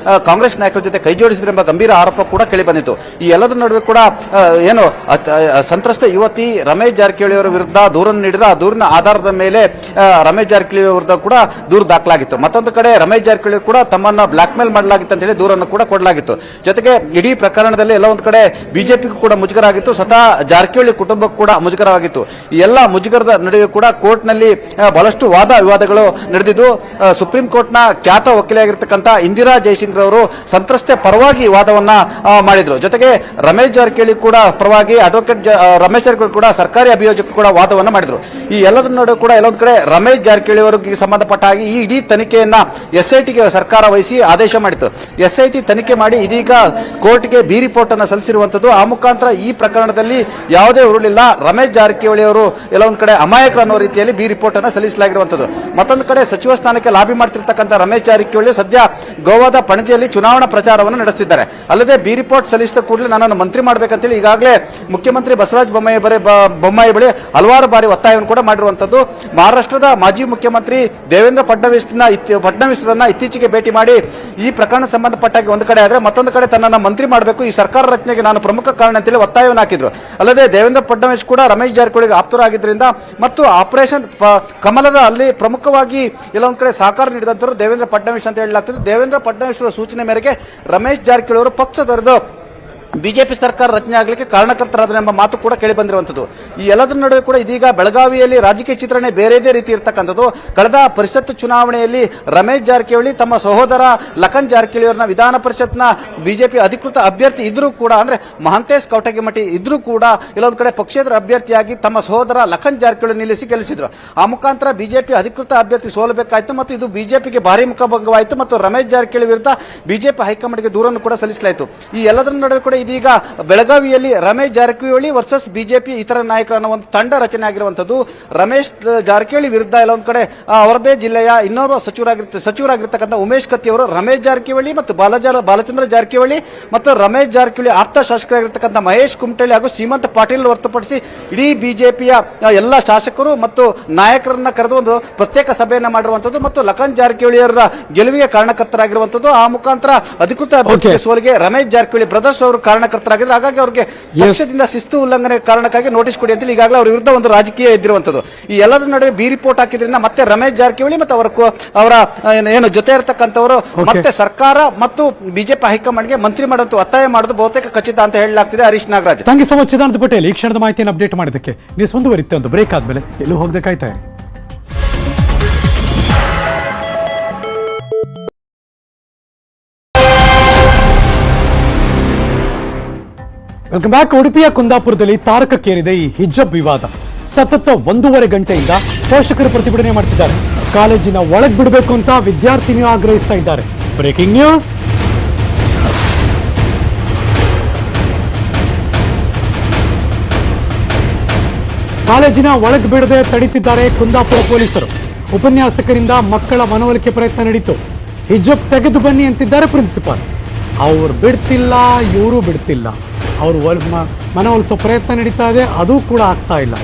ಕಾಂಗ್ರೆಸ್ ನಾಯಕರ ಜೊತೆ ಕೈ ಜೋಡಿಸಿದ್ರು ಎಂಬ ಗಂಭೀರ ಆರೋಪ ಕೂಡ ಕೇಳಿಬಂದಿತ್ತು. ಈ ಎಲ್ಲದರ ನಡುವೆ ಕೂಡ ಏನು ಸಂತ್ರಸ್ತ ಯುವತಿ ರಮೇಶ್ ಜಾರಕಿಹೊಳಿ ಅವರ ವಿರುದ್ಧ ದೂರನ್ನು ನೀಡಿದ್ರೆ ಆ ದೂರಿನ ಆಧಾರದ ಮೇಲೆ ರಮೇಶ್ ಜಾರಕಿಹೊಳಿ ವಿರುದ್ಧ ಕೂಡ ದೂರು ದಾಖಲಾಗಿತ್ತು. ಮತ್ತೊಂದು ಕಡೆ ರಮೇಶ್ ಜಾರಕಿಹೊಳಿ ಕೂಡ ತಮ್ಮನ್ನ ಬ್ಲಾಕ್ ಮೇಲ್ ಮಾಡಲಾಗಿತ್ತು ಅಂತ ಹೇಳಿ ದೂರನ್ನು ಕೂಡ ಕೊಡಲಾಗಿತ್ತು. ಜೊತೆಗೆ ಇಡೀ ಪ್ರಕರಣದಲ್ಲಿ ಎಲ್ಲ ಒಂದು ಕಡೆ ಬಿಜೆಪಿಗೂ ಕೂಡ ಮುಜುಗರ ಆಗಿತ್ತು, ಸ್ವತಃ ಜಾರಕಿಹೊಳಿ ಕುಟುಂಬಕ್ಕೂ ಕೂಡ ಮುಜುಗರವಾಗಿತ್ತು. ಈ ಎಲ್ಲ ಮುಜುಗರದ ನಡುವೆ ಕೂಡ ಕೋರ್ಟ್ ನಲ್ಲಿ ಬಹಳಷ್ಟು ವಾದ ವಿವಾದಗಳು ನಡೆದಿದ್ದು, ಸುಪ್ರೀಂ ಕೋರ್ಟ್ ನ ಖ್ಯಾತ ವಕೀಲರಾಗಿರ್ತಕ್ಕಂಥ ಇಂದಿರಾ ಜೈಸಿಂಗ್ ರವರು ಸಂತ್ರಸ್ತೆ ಪರವಾಗಿ ವಾದವನ್ನ ಮಾಡಿದ್ರು. ಜೊತೆಗೆ ರಮೇಶ್ ಜಾರಕಿಹೊಳಿ ಕೂಡ ಪರವಾಗಿ ಅಡ್ವೊಕೇಟ್ ರಮೇಶ್ ಜಾರಕಿಹೊಳಿ ಕೂಡ ಸರ್ಕಾರಿ ಅಭಿಯೋಜಕ ಕೂಡ ವಾದವನ್ನ ಮಾಡಿದ್ರು. ಈ ಎಲ್ಲದರ ನಡುವೆ ಕೂಡ ಎಲ್ಲೊಂದು ಕಡೆ ರಮೇಶ್ ಜಾರಕಿಹೊಳಿ ಅವರಿಗೆ ಸಂಬಂಧಪಟ್ಟ ಹಾಗೆ ಈ ಇಡೀ ತನಿಖೆಯನ್ನ ಎಸ್ಐಟಿಗೆ ಸರ್ಕಾರ ವಹಿಸಿ ಆದೇಶ ಮಾಡಿತ್ತು. ಎಸ್ಐಟಿ ತನಿಖೆ ಮಾಡಿ ಇದೀಗ ಕೋರ್ಟ್ಗೆ ಬಿ ರಿಪೋರ್ಟ್ ಅನ್ನು ಸಲ್ಲಿಸಿರುವಂತದ್ದು. ಆ ಮುಖಾಂತರ ಈ ಪ್ರಕರಣದಲ್ಲಿ ಯಾವುದೇ ಉರುಳಿಲ್ಲ, ರಮೇಶ್ ಜಾರಕಿಹೊಳಿ ಅವರು ಎಲ್ಲೊಂದು ಕಡೆ ಅಮಾಯಕರು ಅನ್ನೋ ರೀತಿಯಲ್ಲಿ ಬಿ ರಿಪೋರ್ಟ್ ಅನ್ನು ಸಲ್ಲಿಸಲಾಗಿರುವಂತದ್ದು. ಮತ್ತೊಂದು ಕಡೆ ಸಚಿವ ಸ್ಥಾನಕ್ಕೆ ಲಾಬಿ ಮಾಡ್ತಿರ್ತಕ್ಕಂಥ ರಮೇಶ್ ಜಾರಕಿಹೊಳಿ ಸದ್ಯ ಗೋವಾದ ಪಣಜಿಯಲ್ಲಿ ಚುನಾವಣಾ ಪ್ರಚಾರವನ್ನು ನಡೆಸಿದ್ದಾರೆ. ಅಲ್ಲದೆ ಬಿ ರಿಪೋರ್ಟ್ ಸಲ್ಲಿಸಿದ ಕೂಡಲೇ ನನ್ನನ್ನು ಮಂತ್ರಿ ಮಾಡಬೇಕಂತೇಳಿ ಈಗಾಗಲೇ ಮುಖ್ಯಮಂತ್ರಿ ಬಸವರಾಜ ಬೊಮ್ಮಾಯಿ ಬಳಿ ಹಲವಾರು ಬಾರಿ ಒತ್ತಾಯವನ್ನು ಕೂಡ ಮಾಡಿರುವಂತದ್ದು. ಮಹಾರಾಷ್ಟ್ರದ ಮಾಜಿ ಮುಖ್ಯಮಂತ್ರಿ ದೇವೇಂದ್ರ ಫಡ್ನವೀಸ್ರನ್ನ ಇತ್ತೀಚೆಗೆ ಭೇಟಿ ಮಾಡಿ ಈ ಪ್ರಕರಣ ಸಂಬಂಧಪಟ್ಟಾಗಿ ಒಂದು ಕಡೆ ಆದ್ರೆ ಮತ್ತೊಂದು ಕಡೆ ತನ್ನನ್ನು ಮಂತ್ರಿ ಮಾಡಬೇಕು, ಈ ಸರ್ಕಾರ ರಚನೆಗೆ ನಾನು ಪ್ರಮುಖ ಕಾರಣ ಅಂತೇಳಿ ಒತ್ತಾಯವನ್ನು ಹಾಕಿದ್ರು. ಅಲ್ಲದೆ ದೇವೇಂದ್ರ ಫಡ್ನವೀಸ್ ಕೂಡ ರಮೇಶ್ ಜಾರಕಿಹೊಳಿಗೆ ಆಪ್ತರಾಗಿದ್ದರಿಂದ ಮತ್ತು ಆಪರೇಷನ್ ಕಮಲದ ಅಲ್ಲಿ ಪ್ರಮುಖವಾಗಿ ಎಲ್ಲೊಂದು ಕಡೆ ಸಹಕಾರ ನೀಡಿದಂತರು ದೇವೇಂದ್ರ ಫಡ್ನವೀಸ್ ಅಂತ ಹೇಳಲಾಗ್ತದೆ. ದೇವೇಂದ್ರ ಫಡ್ನವೀಸ್ ಸೂಚನೆ ಮೇರೆಗೆ ರಮೇಶ್ ಜಾರಕಿಹೊಳಿ ಅವರು ಪಕ್ಷ ತೊರೆದು ಬಿಜೆಪಿ ಸರ್ಕಾರ ರಚನೆ ಆಗಲಿಕ್ಕೆ ಕಾರಣಕರ್ತರಾದ ಎಂಬ ಮಾತು ಕೂಡ ಕೇಳಿ ಬಂದಿರುವಂತದ್ದು. ಈ ಎಲ್ಲದರ ನಡುವೆ ಕೂಡ ಇದೀಗ ಬೆಳಗಾವಿಯಲ್ಲಿ ರಾಜಕೀಯ ಚಿತ್ರಣ ಬೇರೆದೇ ರೀತಿ ಇರತಕ್ಕಂಥದ್ದು. ಕಳೆದ ಪರಿಷತ್ ಚುನಾವಣೆಯಲ್ಲಿ ರಮೇಶ್ ಜಾರಕಿಹೊಳಿ ತಮ್ಮ ಸಹೋದರ ಲಖನ್ ಜಾರಕಿಹೊಳಿ ಅವರನ್ನ ವಿಧಾನ ಪರಿಷತ್ನ ಬಿಜೆಪಿ ಅಧಿಕೃತ ಅಭ್ಯರ್ಥಿ ಇದ್ರೂ ಕೂಡ, ಅಂದ್ರೆ ಮಹಂತೇಶ್ ಕವಟಗಿಮಠಿ ಇದ್ರೂ ಕೂಡ ಇಲ್ಲೊಂದು ಕಡೆ ಪಕ್ಷೇತರ ಅಭ್ಯರ್ಥಿಯಾಗಿ ತಮ್ಮ ಸಹೋದರ ಲಖನ್ ಜಾರಕಿಹೊಳಿ ನಿಲ್ಲಿಸಿ ಗೆಲ್ಲಿಸಿದ್ರು. ಆ ಮುಖಾಂತರ ಬಿಜೆಪಿ ಅಧಿಕೃತ ಅಭ್ಯರ್ಥಿ ಸೋಲಬೇಕಾಯಿತು ಮತ್ತು ಇದು ಬಿಜೆಪಿಗೆ ಭಾರಿ ಮುಖಭಂಗವಾಯಿತು ಮತ್ತು ರಮೇಶ್ ಜಾರಕಿಹೊಳಿ ವಿರುದ್ಧ ಬಿಜೆಪಿ ಹೈಕಮಾಂಡ್ಗೆ ದೂರನ್ನು ಕೂಡ ಸಲ್ಲಿಸಲಾಯಿತು. ಈ ಎಲ್ಲದರ ನಡುವೆ ಕೂಡ ಇದೀಗ ಬೆಳಗಾವಿಯಲ್ಲಿ ರಮೇಶ್ ಜಾರಕಿಹೊಳಿ ವರ್ಸಸ್ ಬಿಜೆಪಿ ಇತರ ನಾಯಕರನ್ನ ಒಂದು ತಂಡ ರಚನೆ ಆಗಿರುವಂತದ್ದು. ರಮೇಶ್ ಜಾರಕಿಹೊಳಿ ವಿರುದ್ಧ ಎಲ್ಲ ಒಂದು ಕಡೆ ಅವರದೇ ಜಿಲ್ಲೆಯ ಇನ್ನೋರ್ವ ಸಚಿವರಾಗಿರ್ತಕ್ಕಂಥ ಉಮೇಶ್ ಕತ್ತಿ ಅವರು ರಮೇಶ್ ಜಾರಕಿಹೊಳಿ ಮತ್ತು ಬಾಲಚಂದ್ರ ಜಾರಕಿಹೊಳಿ ಮತ್ತು ರಮೇಶ್ ಜಾರಕಿಹೊಳಿ ಆಪ್ತ ಶಾಸಕರಾಗಿರ್ತಕ್ಕಂಥ ಮಹೇಶ್ ಕುಮಟಳ್ಳಿ ಹಾಗೂ ಶ್ರೀಮಂತ್ ಪಾಟೀಲ್ ಹೊರತುಪಡಿಸಿ ಇಡೀ ಬಿಜೆಪಿಯ ಎಲ್ಲ ಶಾಸಕರು ಮತ್ತು ನಾಯಕರನ್ನ ಕರೆದು ಒಂದು ಪ್ರತ್ಯೇಕ ಸಭೆಯನ್ನ ಮಾಡಿರುವಂತದ್ದು ಮತ್ತು ಲಖನ್ ಜಾರಕಿಹೊಳಿ ಅವರ ಗೆಲುವಿಗೆ ಕಾರಣಕರ್ತರಾಗಿರುವಂತದ್ದು. ಆ ಮುಖಾಂತರ ಅಧಿಕೃತ ಅಭ್ಯರ್ಥಿ ಸೋಲಿಗೆ ರಮೇಶ್ ಜಾರಕಿಹೊಳಿ ಬ್ರದರ್ಸ್ ಅವರು ಕಾರಣಕರ್ತರಾಗಿದ್ರು. ಹಾಗಾಗಿ ಅವರಿಗೆ ಪಕ್ಷದಿಂದ ಶಿಸ್ತು ಉಲ್ಲಂಘನೆ ಕಾರಣಕ್ಕಾಗಿ ನೋಟಿಸ್ ಕೊಡಿ ಅಂತ ಈಗಾಗಲೇ ಅವರ ವಿರುದ್ಧ ಒಂದು ರಾಜಕೀಯ ಎದ್ದಿರುವಂತದ್ದು. ಈ ಎಲ್ಲದರ ನಡುವೆ ಬಿ ರಿಪೋರ್ಟ್ ಹಾಕಿದ್ರಿಂದ ಮತ್ತೆ ರಮೇಶ್ ಜಾರಕಿಹೊಳಿ ಮತ್ತು ಅವರ ಏನು ಜೊತೆ ಇರತಕ್ಕಂಥವರು ಮತ್ತೆ ಸರ್ಕಾರ ಮತ್ತು ಬಿಜೆಪಿ ಹೈಕಮಾಂಡ್ಗೆ ಮಂತ್ರಿ ಮಾಡುವಂತ ಒತ್ತಾಯ ಮಾಡೋದು ಬಹುತೇಕ ಖಚಿತ ಅಂತ ಹೇಳಲಾಗ್ತಿದೆ. Harish Nagaraj, thank you so much Chidananda Patel. ಈ ಕ್ಷಣದ ಮಾಹಿತಿಯನ್ನು ಅಪ್ಡೇಟ್ ಮಾಡೋದಕ್ಕೆ ನೀವು ಮುಂದುವರಿತೆ. ಒಂದು ಬ್ರೇಕ್ ಆದ್ಮೇಲೆ ಎಲ್ಲೂ ಹೋಗದೆ ಕಾಯ್ತಾ ಇರಿ. Welcome back. ಉಡುಪಿಯ ಕುಂದಾಪುರದಲ್ಲಿ ತಾರಕಕ್ಕೇರಿದೆ ಈ ಹಿಜಬ್ ವಿವಾದ. ಸತತ 1.5 ಗಂಟೆಯಿಂದ ಪೋಷಕರು ಪ್ರತಿಭಟನೆ ಮಾಡ್ತಿದ್ದಾರೆ. ಕಾಲೇಜಿನ ಒಳಗೆ ಬಿಡಬೇಕು ಅಂತ ವಿದ್ಯಾರ್ಥಿನಿಯು ಆಗ್ರಹಿಸ್ತಾ ಇದ್ದಾರೆ. Breaking news. ಕಾಲೇಜಿನ ಒಳಗೆ ಬಿಡದೆ ತಡೀತಿದ್ದಾರೆ ಕುಂದಾಪುರ ಪೊಲೀಸರು. ಉಪನ್ಯಾಸಕರಿಂದ ಮಕ್ಕಳ ಮನವೊಲಿಕೆ ಪ್ರಯತ್ನ ನಡೀತು. ಹಿಜಬ್ ತೆಗೆದು ಬನ್ನಿ ಅಂತಿದ್ದಾರೆ ಪ್ರಿನ್ಸಿಪಾಲ್. ಅವ್ರು ಬಿಡ್ತಿಲ್ಲ, ಇವರು ಬಿಡ್ತಿಲ್ಲ. ಅವರು ಮನವೊಲಿಸೋ ಪ್ರಯತ್ನ ನಡೀತಾ ಇದೆ, ಅದು ಕೂಡ ಆಗ್ತಾ ಇಲ್ಲ.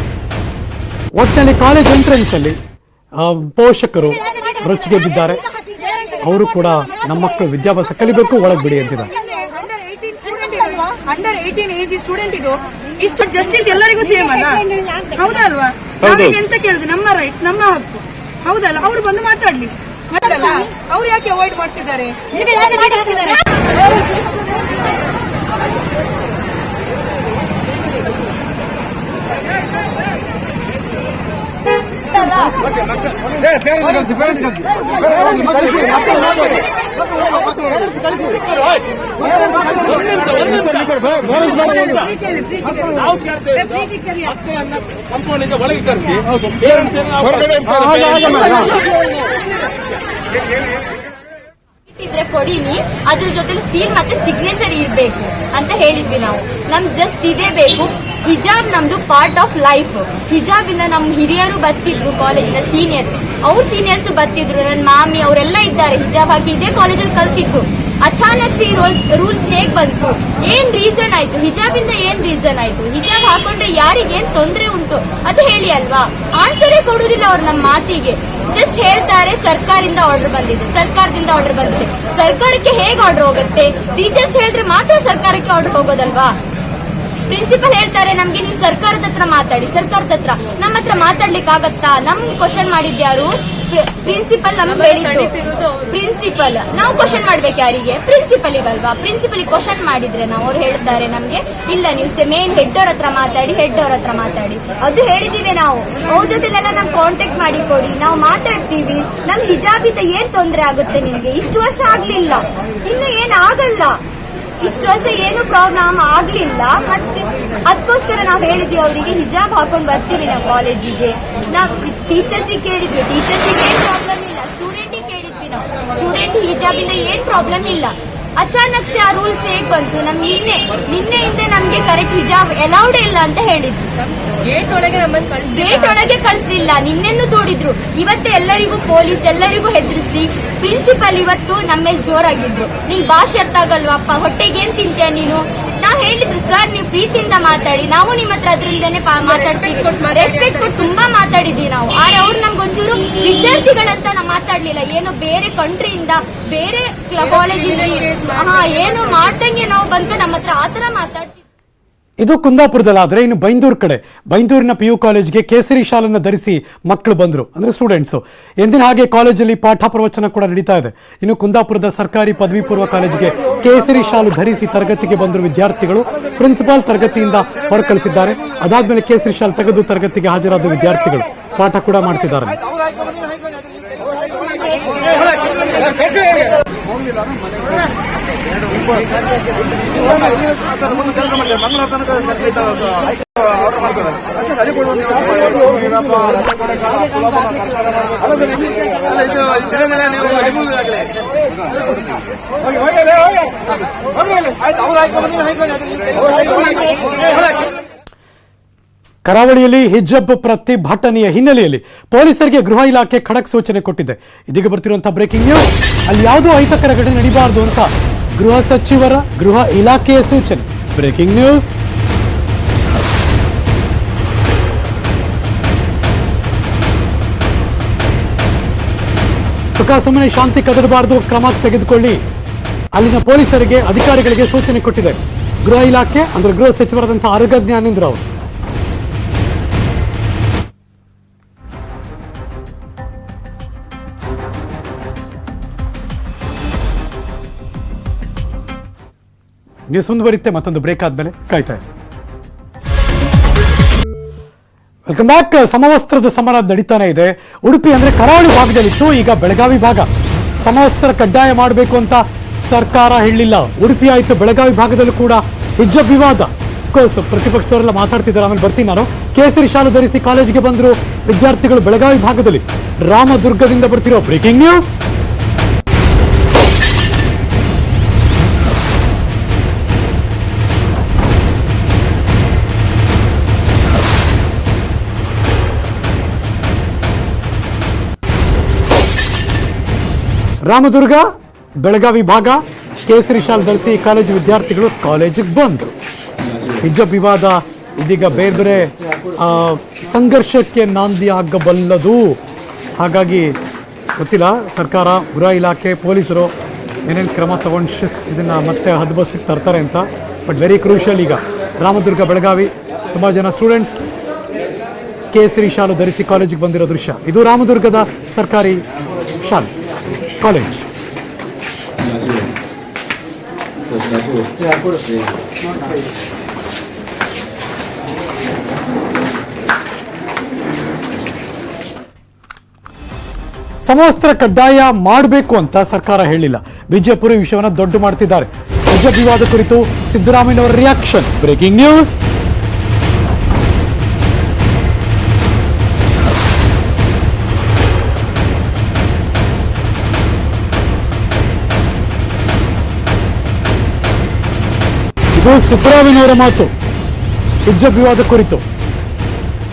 ಒಟ್ಟಿನಲ್ಲಿ ಕಾಲೇಜ್ ಎಂಟ್ರೆನ್ಸಲ್ಲಿ ಪೋಷಕರು ರೊಚ್ಚಿಗೆದ್ದಿದ್ದಾರೆ. ಅವರು ಕೂಡ ನಮ್ಮ ಮಕ್ಕಳು ವಿದ್ಯಾಭ್ಯಾಸ ಕಲಿಬೇಕು, ಒಳಗೆ ಬಿಡಿ ಅಂತಿದ್ದಾರೆ. ಅಂಡರ್ 18 ಏಜ್ ಸ್ಟೂಡೆಂಟಿಗೂ ಇಷ್ಟು ಜಸ್ಟಿಸ್ ಎಲ್ಲರಿಗೂ ಸೇಮ್ ಅಲ್ಲ, ಹೌದಲ್ವಾ? ನಾವೀಗ ಎಂತ ಕೇಳುದು, ನಮ್ಮ ರೈಟ್ಸ್, ನಮ್ಮ ಹಕ್ಕು, ಹೌದಲ್ಲ? ಅವ್ರು ಬಂದು ಮಾತಾಡ್ಲಿ, ಅವ್ರು ಯಾಕೆ ಅವಾಯ್ಡ್ ಮಾಡ್ತಿದ್ದಾರೆ? ಕಂಪೌಂಡ್ ಒಳಗೆ ಕರೆಸಿ ಇದ್ರೆ ಕೊಡಿನಿ, ಅದ್ರ ಜೊತೆ ಸೀಲ್ ಮತ್ತೆ ಸಿಗ್ನೇಚರ್ ಇರ್ಬೇಕು ಅಂತ ಹೇಳಿದ್ವಿ ನಾವು. ನಮ್ ಜಸ್ಟ್ ಇದೇ ಬೇಕು. ಹಿಜಾಬ್ ನಮ್ದು ಪಾರ್ಟ್ ಆಫ್ ಲೈಫ್. ಹಿಜಾಬ್ ಇಂದ ನಮ್ ಹಿರಿಯರು ಬತ್ತಿದ್ರು, ಕಾಲೇಜಿನ ಸೀನಿಯರ್ಸ್, ಅವ್ರ ಸೀನಿಯರ್ಸ್ ಬತ್ತಿದ್ರು, ನನ್ನ ಮಾಮಿ ಅವರೆಲ್ಲ ಇದ್ದಾರೆ ಹಿಜಾಬ್ ಹಾಕಿ ಇದೇ ಕಾಲೇಜಲ್ಲಿ ಕಲ್ತಿದ್ದು. ಅಚಾನಕ್ ಈ ರೂಲ್ಸ್ ಹೇಗ್ ಬಂತು? ಏನ್ ರೀಸನ್ ಆಯ್ತು? ಹಿಜಾಬ್ ಇಂದ ಏನ್ ರೀಸನ್ ಆಯ್ತು? ಹಿಜಾಬ್ ಹಾಕೊಂಡ್ರೆ ಯಾರಿಗೇನ್ ತೊಂದ್ರೆ ಉಂಟು ಅದು ಹೇಳಿ ಅಲ್ವಾ? ಆನ್ಸರೇ ಕೊಡುದಿಲ್ಲ ಅವ್ರು ನಮ್ಮ ಮಾತಿಗೆ. ಜಸ್ಟ್ ಹೇಳ್ತಾರೆ ಸರ್ಕಾರದಿಂದ ಆರ್ಡರ್ ಬಂದಿದೆ, ಸರ್ಕಾರದಿಂದ ಆರ್ಡರ್ ಬಂದಿದೆ. ಸರ್ಕಾರಕ್ಕೆ ಹೇಗ್ ಆರ್ಡರ್ ಹೋಗುತ್ತೆ? ಟೀಚರ್ಸ್ ಹೇಳಿದ್ರೆ ಮಾತ್ರ ಸರ್ಕಾರಕ್ಕೆ ಆರ್ಡರ್ ಹೋಗೋದಲ್ವಾ? ಪ್ರಿನ್ಸಿಪಲ್ ಹೇಳ್ತಾರೆ ನಮ್ಗೆ ನೀವು ಸರ್ಕಾರದ ಹತ್ರ ಮಾತಾಡಿ, ಸರ್ಕಾರದ ಹತ್ರ. ನಮ್ಮ ಹತ್ರ ಮಾತಾಡ್ಲಿಕ್ಕೆ ಆಗತ್ತಾ? ನಮ್ ಕ್ವಶನ್ ಮಾಡಿದ್ಯಾರು? ಪ್ರಿನ್ಸಿಪಲ್ ನಮ್ಗೆ ಹೇಳಿದ್ದು ಪ್ರಿನ್ಸಿಪಲ್. ನಾವು ಕ್ವಶನ್ ಮಾಡ್ಬೇಕು ಯಾರಿಗೆ? ಪ್ರಿನ್ಸಿಪಲ್ ಇಗಲ್ವಾ? ಪ್ರಿನ್ಸಿಪಲ್ ಕ್ವಶನ್ ಮಾಡಿದ್ರೆ ನಾವು ಅವ್ರು ಹೇಳ್ತಾರೆ ನಮ್ಗೆ ಇಲ್ಲ ನೀವು ಮೇನ್ ಹೆಡ್ ಅವ್ರ ಹತ್ರ ಮಾತಾಡಿ, ಹೆಡ್ ಅವ್ರ ಹತ್ರ ಮಾತಾಡಿ. ಅದು ಹೇಳಿದೀವಿ ನಾವು. ಅವ್ರ ಜೊತೆಲೆಲ್ಲ ನಮ್ ಕಾಂಟ್ಯಾಕ್ಟ್ ಮಾಡಿ ಕೊಡಿ, ನಾವು ಮಾತಾಡ್ತೀವಿ. ನಮ್ ಹಿಜಾಬಿಂದ ಏನ್ ತೊಂದ್ರೆ ಆಗುತ್ತೆ ನಿಮ್ಗೆ? ಇಷ್ಟು ವರ್ಷ ಆಗ್ಲಿಲ್ಲ, ಇನ್ನು ಏನ್ ಆಗಲ್ಲ. ಇಷ್ಟು ವರ್ಷ ಏನು ಪ್ರಾಬ್ಲಮ್ ಆಗ್ಲಿಲ್ಲ. ಮತ್ತೆ ಅದಕ್ಕೋಸ್ಕರ ನಾವು ಹೇಳಿದ್ವಿ ಅವರಿಗೆ ಹಿಜಾಬ್ ಹಾಕೊಂಡ್ ಬರ್ತೀವಿ ನಾವು ಕಾಲೇಜಿಗೆ. ನಾವು ಟೀಚರ್ಸಿಗೆ ಕೇಳಿದ್ವಿ, ಟೀಚರ್ಸಿಗೆ ಏನ್ ಪ್ರಾಬ್ಲಮ್ ಇಲ್ಲ. ಸ್ಟೂಡೆಂಟಿಗೆ ಕೇಳಿದ್ವಿ ನಾವು, ಸ್ಟೂಡೆಂಟ್ ಹಿಜಾಬ್ ಇಂದ ಏನ್ ಪ್ರಾಬ್ಲಮ್ ಇಲ್ಲ. ಅಚಾನಕ್ ಆ ರೂಲ್ಸ್ ಹೇಗ್ ಬಂತು? ನಿನ್ನೆಯಿಂದ ನಮ್ಗೆ ಕರೆಕ್ಟ್ ಹಿಜಾಬ್ ಅಲೌಡ್ ಇಲ್ಲ ಅಂತ ಹೇಳಿದ್ವಿ. ಗೇಟ್ ಒಳಗೆ ಕಳಿಸ್ಲಿಲ್ಲ. ನಿನ್ನೆನ್ನು ದೂಡಿದ್ರು. ಇವತ್ತು ಎಲ್ಲರಿಗೂ ಪೊಲೀಸ್ ಎಲ್ಲರಿಗೂ ಹೆದರಿಸಿ ಪ್ರಿನ್ಸಿಪಲ್ ಇವತ್ತು ನಮ್ಮ ಮೇಲೆ ಜೋರಾಗಿದ್ರು. ನಿನ್ ಭಾಷೆ ಅರ್ಥ ಆಗಲ್ವಪ್ಪ, ಹೊಟ್ಟೆಗೆ ಏನ್ ತಿಂತೀಯ ನೀನು? ನಾವ್ ಹೇಳಿದ್ರು ಸರ್ ನೀವು ಪ್ರೀತಿಯಿಂದ ಮಾತಾಡಿ, ನಾವು ನಿಮ್ಮ ಹತ್ರ ಅದರಿಂದಾನೆ ಮಾತಾಡ್ತೀವಿ, ರೆಸ್ಪೆಕ್ಟ್ ಕೊಟ್ಟು ತುಂಬಾ ಮಾತಾಡಿದ್ವಿ ನಾವು. ಆದ್ರೆ ಅವ್ರು ನಮ್ಗೊಂಚೂರು ವಿದ್ಯಾರ್ಥಿಗಳಂತ ನಾವು ಮಾತಾಡ್ಲಿಲ್ಲ. ಏನೋ ಬೇರೆ ಕಂಟ್ರಿಯಿಂದ ಬೇರೆ ಕಾಲೇಜಿಂದ ಏನು ಮಾಡ್ದಂಗೆ ನಾವು ಬಂದು ನಮ್ಮ ಹತ್ರ ಆತರ ಮಾತಾಡ್ತೀವಿ. ಇದು ಕುಂದಾಪುರದಲ್ಲಾದ್ರೆ ಇನ್ನು ಬೈಂದೂರು ಕಡೆ, ಬೈಂದೂರಿನ PU ಕಾಲೇಜ್ಗೆ ಕೇಸರಿ ಶಾಲನ್ನು ಧರಿಸಿ ಮಕ್ಕಳು ಬಂದರು, ಅಂದ್ರೆ ಸ್ಟೂಡೆಂಟ್ಸು. ಎಂದಿನ ಹಾಗೆ ಕಾಲೇಜಲ್ಲಿ ಪಾಠ ಪ್ರವಚನ ಕೂಡ ನಡೀತಾ ಇದೆ. ಇನ್ನು ಕುಂದಾಪುರದ ಸರ್ಕಾರಿ ಪದವಿ ಪೂರ್ವ ಕಾಲೇಜಿಗೆ ಕೇಸರಿ ಶಾಲು ಧರಿಸಿ ತರಗತಿಗೆ ಬಂದರು ವಿದ್ಯಾರ್ಥಿಗಳು. ಪ್ರಿನ್ಸಿಪಾಲ್ ತರಗತಿಯಿಂದ ಹೊರಕಳಿಸಿದ್ದಾರೆ. ಅದಾದ್ಮೇಲೆ ಕೇಸರಿ ಶಾಲು ತೆಗೆದು ತರಗತಿಗೆ ಹಾಜರಾದ ವಿದ್ಯಾರ್ಥಿಗಳು ಪಾಠ ಕೂಡ ಮಾಡ್ತಿದ್ದಾರೆ. ಕರಾವಳಿಯಲ್ಲಿ ಹಿಜಾಬ್ ಪ್ರತಿಭಟನೆಯ ಹಿನ್ನೆಲೆಯಲ್ಲಿ ಪೊಲೀಸರಿಗೆ ಗೃಹ ಇಲಾಖೆ ಖಡಕ್ ಸೂಚನೆ ಕೊಟ್ಟಿದೆ. ಇದೀಗ ಬರ್ತಿರುವಂತಹ ಬ್ರೇಕಿಂಗ್ ನ್ಯೂಸ್. ಅಲ್ಲಿ ಯಾವುದೋ ಅಹಿತಕರ ಘಟನೆ ನಡೀಬಾರದು ಅಂತ ಗೃಹ ಸಚಿವರ ಗೃಹ ಇಲಾಖೆಯ ಸೂಚನೆ. Breaking news. ಸುಖ ಸುಮ್ಮನೆ ಶಾಂತಿ ಕದಡಬಾರದು, ಕ್ರಮ ತೆಗೆದುಕೊಳ್ಳಿ ಅಲ್ಲಿನ ಪೊಲೀಸರಿಗೆ ಅಧಿಕಾರಿಗಳಿಗೆ ಸೂಚನೆ ಕೊಟ್ಟಿದೆ ಗೃಹ ಇಲಾಖೆ, ಅಂದ್ರೆ ಗೃಹ ಸಚಿವರಾದಂತಹ ಆರೋಗ್ಯ ಜ್ಞಾನೇಂದ್ರ ಅವರು. ನ್ಯೂಸ್ ಮುಂದುವರಿಯುತ್ತೆ ಮತ್ತೊಂದು ಬ್ರೇಕ್ ಆದ್ಮೇಲೆ, ಕಾಯ್ತಾ ಇದೆ. Welcome back. ಸಮವಸ್ತ್ರದ ಸಮರ ನಡೀತಾನೆ ಇದೆ. ಉಡುಪಿ ಅಂದ್ರೆ ಕರಾವಳಿ ಭಾಗದಲ್ಲಿತ್ತು, ಈಗ ಬೆಳಗಾವಿ ಭಾಗ. ಸಮವಸ್ತ್ರ ಕಡ್ಡಾಯ ಮಾಡಬೇಕು ಅಂತ ಸರ್ಕಾರ ಹೇಳಿಲ್ಲ. ಉಡುಪಿ ಆಯ್ತು, ಬೆಳಗಾವಿ ಭಾಗದಲ್ಲೂ ಕೂಡ ಹಿಜಾಬ್ ವಿವಾದ. ಅಫ್ಕೋರ್ಸ್ ಪ್ರತಿಪಕ್ಷದವರೆಲ್ಲ ಮಾತಾಡ್ತಿದ್ದಾರೆ, ಆಮೇಲೆ ಬರ್ತೀನಿ ನಾನು. ಕೇಸರಿ ಶಾಲು ಧರಿಸಿ ಕಾಲೇಜಿಗೆ ಬಂದರು ವಿದ್ಯಾರ್ಥಿಗಳು ಬೆಳಗಾವಿ ಭಾಗದಲ್ಲಿ. ರಾಮದುರ್ಗದಿಂದ ಬರ್ತಿರೋ ಬ್ರೇಕಿಂಗ್ ನ್ಯೂಸ್. ರಾಮದುರ್ಗ ಬೆಳಗಾವಿ ಭಾಗ ಕೇಸರಿ ಶಾಲ್ ಧರಿಸಿ ಕಾಲೇಜು ವಿದ್ಯಾರ್ಥಿಗಳು ಕಾಲೇಜಿಗೆ ಬಂದರು. ಹಿಜಾಬ್ ವಿವಾದ ಇದೀಗ ಬೇರೆ ಬೇರೆ ಸಂಘರ್ಷಕ್ಕೆ ನಾಂದಿ ಆಗಬಲ್ಲದು. ಹಾಗಾಗಿ ಗೊತ್ತಿಲ್ಲ, ಸರ್ಕಾರ, ಗೃಹ ಇಲಾಖೆ, ಪೊಲೀಸರು ಏನೇನು ಕ್ರಮ ತಗೊಂಡು ಇದನ್ನು ಮತ್ತೆ ಹದ್ಬಸ್ತಿಗೆ ತರ್ತಾರೆ ಅಂತ. ಬಟ್ ವೆರಿ ಕ್ರೂಷಿಯಲ್, ಈಗ ರಾಮದುರ್ಗ, ಬೆಳಗಾವಿ ತುಂಬ ಜನ ಸ್ಟೂಡೆಂಟ್ಸ್ ಕೇಸರಿ ಶಾಲು ಧರಿಸಿ ಕಾಲೇಜಿಗೆ ಬಂದಿರೋ ದೃಶ್ಯ. ಇದು ರಾಮದುರ್ಗದ ಸರ್ಕಾರಿ ಶಾಲೆ ಕಾಲೇಜ್. ಸಮವಸ್ತ್ರ ಕಡ್ಡಾಯ ಮಾಡಬೇಕು ಅಂತ ಸರ್ಕಾರ ಹೇಳಿಲ್ಲ. ಬಿಜೆಪಿ ವಿಷಯವನ್ನು ದೊಡ್ಡ ಮಾಡ್ತಿದ್ದಾರೆ. ಹಿಜಾಬ್ ವಿವಾದ ಕುರಿತು ಸಿದ್ದರಾಮಯ್ಯ ಅವರ ರಿಯಾಕ್ಷನ್. Breaking news. ಇದು ಸಿದ್ದರಾಮಯ್ಯನವರ ಮಾತು ಹಿಜಾಬ್ ವಿವಾದ ಕುರಿತು.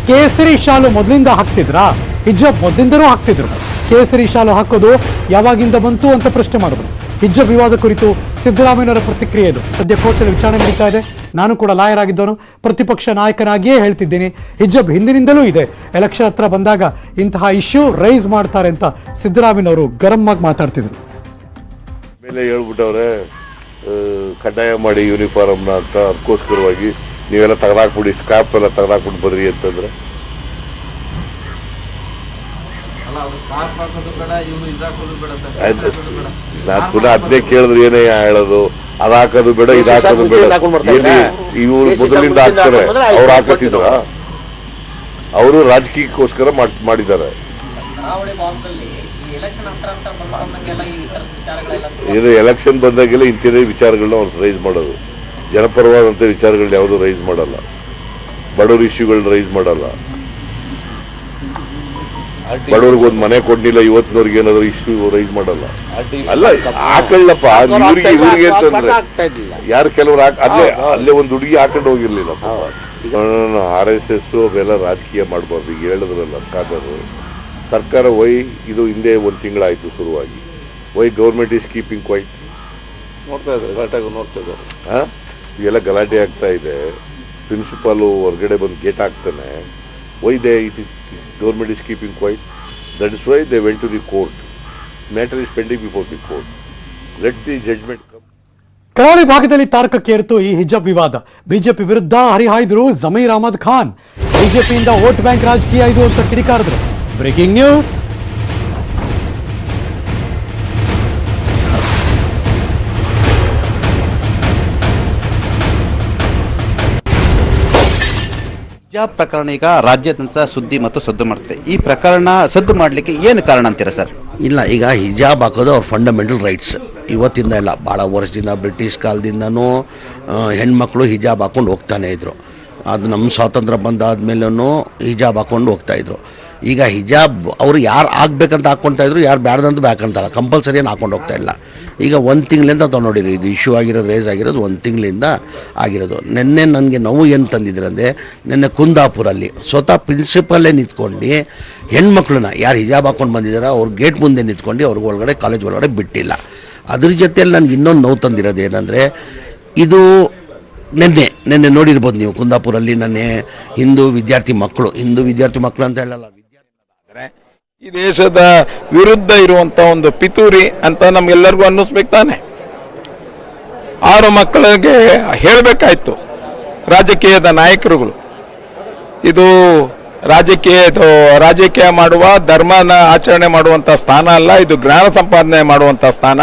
ಕೇಸರಿ ಶಾಲು ಮೊದಲಿಂದ ಹಾಕ್ತಿದ್ರಾ? ಹಿಜಾಬ್ ಮೊದಲಿಂದನೂ ಹಾಕ್ತಿದ್ರು. ಕೇಸರಿ ಶಾಲು ಹಾಕೋದು ಯಾವಾಗಿಂದ ಬಂತು ಅಂತ ಪ್ರಶ್ನೆ ಮಾಡಿದ್ರು. ಹಿಜಾಬ್ ವಿವಾದ ಕುರಿತು ಸಿದ್ದರಾಮಯ್ಯನವರ ಪ್ರತಿಕ್ರಿಯೆ ಇದು. ಸದ್ಯ ಕೋರ್ಟಲ್ಲಿ ವಿಚಾರಣೆ ನಡೀತಾ ಇದೆ. ನಾನು ಕೂಡ ಲಾಯರ್ ಆಗಿದ್ದವನು, ಪ್ರತಿಪಕ್ಷ ನಾಯಕನಾಗಿಯೇ ಹೇಳ್ತಿದ್ದೀನಿ, ಹಿಜಾಬ್ ಹಿಂದಿನಿಂದಲೂ ಇದೆ. ಎಲೆಕ್ಷನ್ ಹತ್ರ ಬಂದಾಗ ಇಂತಹ ಇಶ್ಯೂ ರೈಸ್ ಮಾಡ್ತಾರೆ ಅಂತ ಸಿದ್ದರಾಮಯ್ಯನವರು ಗರಂ ಆಗಿ ಮಾತಾಡ್ತಿದ್ರು. ಮೇಲೆ ಹೇಳ್ಬಿಟ್ಟವ್ರೆ ಕಡ್ಡಾಯ ಮಾಡಿ ಯೂನಿಫಾರ್ಮ್ನ ಅಂತ. ಅದಕ್ಕೋಸ್ಕರವಾಗಿ ನೀವೆಲ್ಲ ತೆಗೆದಾಕ್ಬಿಡಿ, ಸ್ಕ್ರಾಪ್ ಎಲ್ಲ ತೆಗೆದಾಕ್ಬಿಟ್ಟು ಬರ್ರಿ ಅಂತಂದ್ರೆ ನಾನು ಪುನಃ ಅದನ್ನೇ ಕೇಳಿದ್ರೆ ಏನೇ ಹೇಳೋದು, ಅದ್ ಹಾಕೋದು ಬೇಡ, ಇದು ಹಾಕೋದು ಬೇಡ. ಇವ್ರು ಮೊದಲಿಂದ ಹಾಕ್ತಾರೆ, ಅವ್ರು ಹಾಕತ್ತಿದ್ರ? ಅವರು ರಾಜಕೀಯಕ್ಕೋಸ್ಕರ ಮಾಡಿದ್ದಾರೆ. ಇದು ಎಲೆಕ್ಷನ್ ಬಂದಾಗೆಲ್ಲ ಇಂಥದೇ ವಿಚಾರಗಳನ್ನ ಅವ್ರು ರೈಸ್ ಮಾಡೋದು. ಜನಪರವಾದಂಥ ವಿಚಾರಗಳನ್ನ ಯಾವುದು ರೈಸ್ ಮಾಡಲ್ಲ, ಬಡವ್ರ ಇಶ್ಯೂಗಳನ್ನ ರೈಸ್ ಮಾಡಲ್ಲ. ಬಡವ್ರಿಗೆ ಒಂದು ಮನೆ ಕೊಡ್ಲಿಲ್ಲ ಇವತ್ತಿನವ್ರಿಗೆ ಏನಾದ್ರು ಇಶ್ಯೂ ರೈಸ್ ಮಾಡಲ್ಲ. ಅಲ್ಲ ಹಾಕೊಳ್ಳಪ್ಪ, ಇವ್ರಿಗೆ ಅಂತಂದ್ರೆ ಯಾರು ಕೆಲವ್ರು ಅಲ್ಲೇ ಒಂದು ಹುಡುಗಿ ಹಾಕೊಂಡು ಹೋಗಿರ್ಲಿಲ್ಲ. RSS ಅವೆಲ್ಲ ರಾಜಕೀಯ ಮಾಡಬಾರ್ದು. ಈಗ ಹೇಳಿದ್ರಲ್ಲ ಸರ್ಕಾರ ವೈ ಇದು ಹಿಂದೆ ಒಂದು ತಿಂಗಳಾಯ್ತು ಶುರುವಾಗಿ. Why government is keeping quiet? ನೋಡ್ತಾ ಇದ್ದಾರೆ, ಗಲಾಟೆ ನೋಡ್ತಾ ಇದ್ದಾರೆ. ಇವೆಲ್ಲ ಗಲಾಟೆ ಆಗ್ತಾ ಇದೆ. ಪ್ರಿನ್ಸಿಪಾಲು ಹೊರಗಡೆ ಬಂದು ಗೇಟ್ ಹಾಕ್ತಾನೆ. Why they it is government is keeping quiet? That is why they went to the court. Matter is pending before the court. Let the judgment come. ಕರಾವಳಿ ಭಾಗದಲ್ಲಿ ತಾರಕಕ್ಕೇರಿತು ಈ ಹಿಜಾಬ್ ವಿವಾದ. ಬಿಜೆಪಿ ವಿರುದ್ಧ ಹರಿಹಾಯ್ದರು ಜಮೀರ್ ಅಹಮದ್ ಖಾನ್. ಬಿಜೆಪಿಯಿಂದ ವೋಟ್ ಬ್ಯಾಂಕ್ ರಾಜಕೀಯ ಇದು ಅಂತ ಕಿಡಿಕಾರಿದ್ರು. Breaking news. ಹಿಜಾಬ್ ಪ್ರಕರಣ ಈಗ ರಾಜ್ಯಾದ್ಯಂತ ಸುದ್ದಿ ಮತ್ತು ಸದ್ದು ಮಾಡ್ತಿದೆ. ಈ ಪ್ರಕರಣ ಸದ್ದು ಮಾಡಲಿಕ್ಕೆ ಏನು ಕಾರಣ ಅಂತೀರಾ ಸರ್? ಇಲ್ಲ, ಈಗ ಹಿಜಾಬ್ ಹಾಕೋದು ಅವ್ರ ಫಂಡಮೆಂಟಲ್ ರೈಟ್ಸ್. ಇವತ್ತಿಂದ ಇಲ್ಲ, ಭಾಳ ವರ್ಷದಿಂದ ಬ್ರಿಟಿಷ್ ಕಾಲದಿಂದನೂ ಹೆಣ್ಮಕ್ಳು ಹಿಜಾಬ್ ಹಾಕೊಂಡು ಹೋಗ್ತಾನೆ ಇದ್ರು. ಅದು ನಮ್ಮ ಸ್ವಾತಂತ್ರ್ಯ ಬಂದಾದ್ಮೇಲೂ ಹಿಜಾಬ್ ಹಾಕೊಂಡು ಹೋಗ್ತಾಯಿದ್ರು. ಈಗ ಹಿಜಾಬ್ ಅವರು ಯಾರು ಆಗ್ಬೇಕಂತ ಹಾಕ್ಕೊಳ್ತಾ ಇದ್ರು, ಯಾರು ಬ್ಯಾಡ್ದಂತ ಬೇಕಂತಾರ, ಕಂಪಲ್ಸರಿ ಏನು ಹಾಕೊಂಡು ಹೋಗ್ತಾ ಇಲ್ಲ. ಈಗ ಒಂದು ತಿಂಗಳಿಂದ ನೋಡಿರಿ, ಇದು ಇಶ್ಯೂ ಆಗಿರೋದು, ರೇಸ್ ಆಗಿರೋದು ಒಂದು ತಿಂಗಳಿಂದ ಆಗಿರೋದು. ನಿನ್ನೆ ನನಗೆ ನೋವು ಏನು ತಂದಿದ್ರಂದರೆ, ನಿನ್ನೆ ಕುಂದಾಪುರಲ್ಲಿ ಸ್ವತಃ ಪ್ರಿನ್ಸಿಪಲ್ಲೇ ನಿಂತ್ಕೊಂಡು ಹೆಣ್ಮಕ್ಳನ್ನ ಯಾರು ಹಿಜಾಬ್ ಹಾಕೊಂಡು ಬಂದಿದ್ದಾರೋ ಅವ್ರ ಗೇಟ್ ಮುಂದೆ ನಿಂತ್ಕೊಂಡು ಅವ್ರಿಗೆ ಒಳಗಡೆ, ಕಾಲೇಜ್ ಒಳಗಡೆ ಬಿಟ್ಟಿಲ್ಲ. ಅದ್ರ ಜೊತೆಯಲ್ಲಿ ನನಗೆ ಇನ್ನೊಂದು ನೋವು ತಂದಿರೋದು ಏನಂದರೆ, ಇದು ನಿನ್ನೆ ನೋಡಿರ್ಬೋದು ನೀವು, ಕುಂದಾಪುರಲ್ಲಿ ನನ್ನ ಹಿಂದೂ ವಿದ್ಯಾರ್ಥಿ ಮಕ್ಕಳು ಅಂತ ಹೇಳಲ್ಲ, ಈ ದೇಶದ ವಿರುದ್ಧ ಇರುವಂತ ಒಂದು ಪಿತೂರಿ ಅಂತ ನಮ್ಗೆಲ್ಲರಿಗೂ ಅನ್ನಿಸ್ಬೇಕು ತಾನೆ. 6 ಮಕ್ಕಳಿಗೆ ಹೇಳಬೇಕಾಯ್ತು ರಾಜಕೀಯದ ನಾಯಕರುಗಳು, ಇದು ರಾಜಕೀಯ ಮಾಡುವ, ಧರ್ಮನ ಆಚರಣೆ ಮಾಡುವಂತ ಸ್ಥಾನ ಅಲ್ಲ, ಇದು ಜ್ಞಾನ ಸಂಪಾದನೆ ಮಾಡುವಂತ ಸ್ಥಾನ.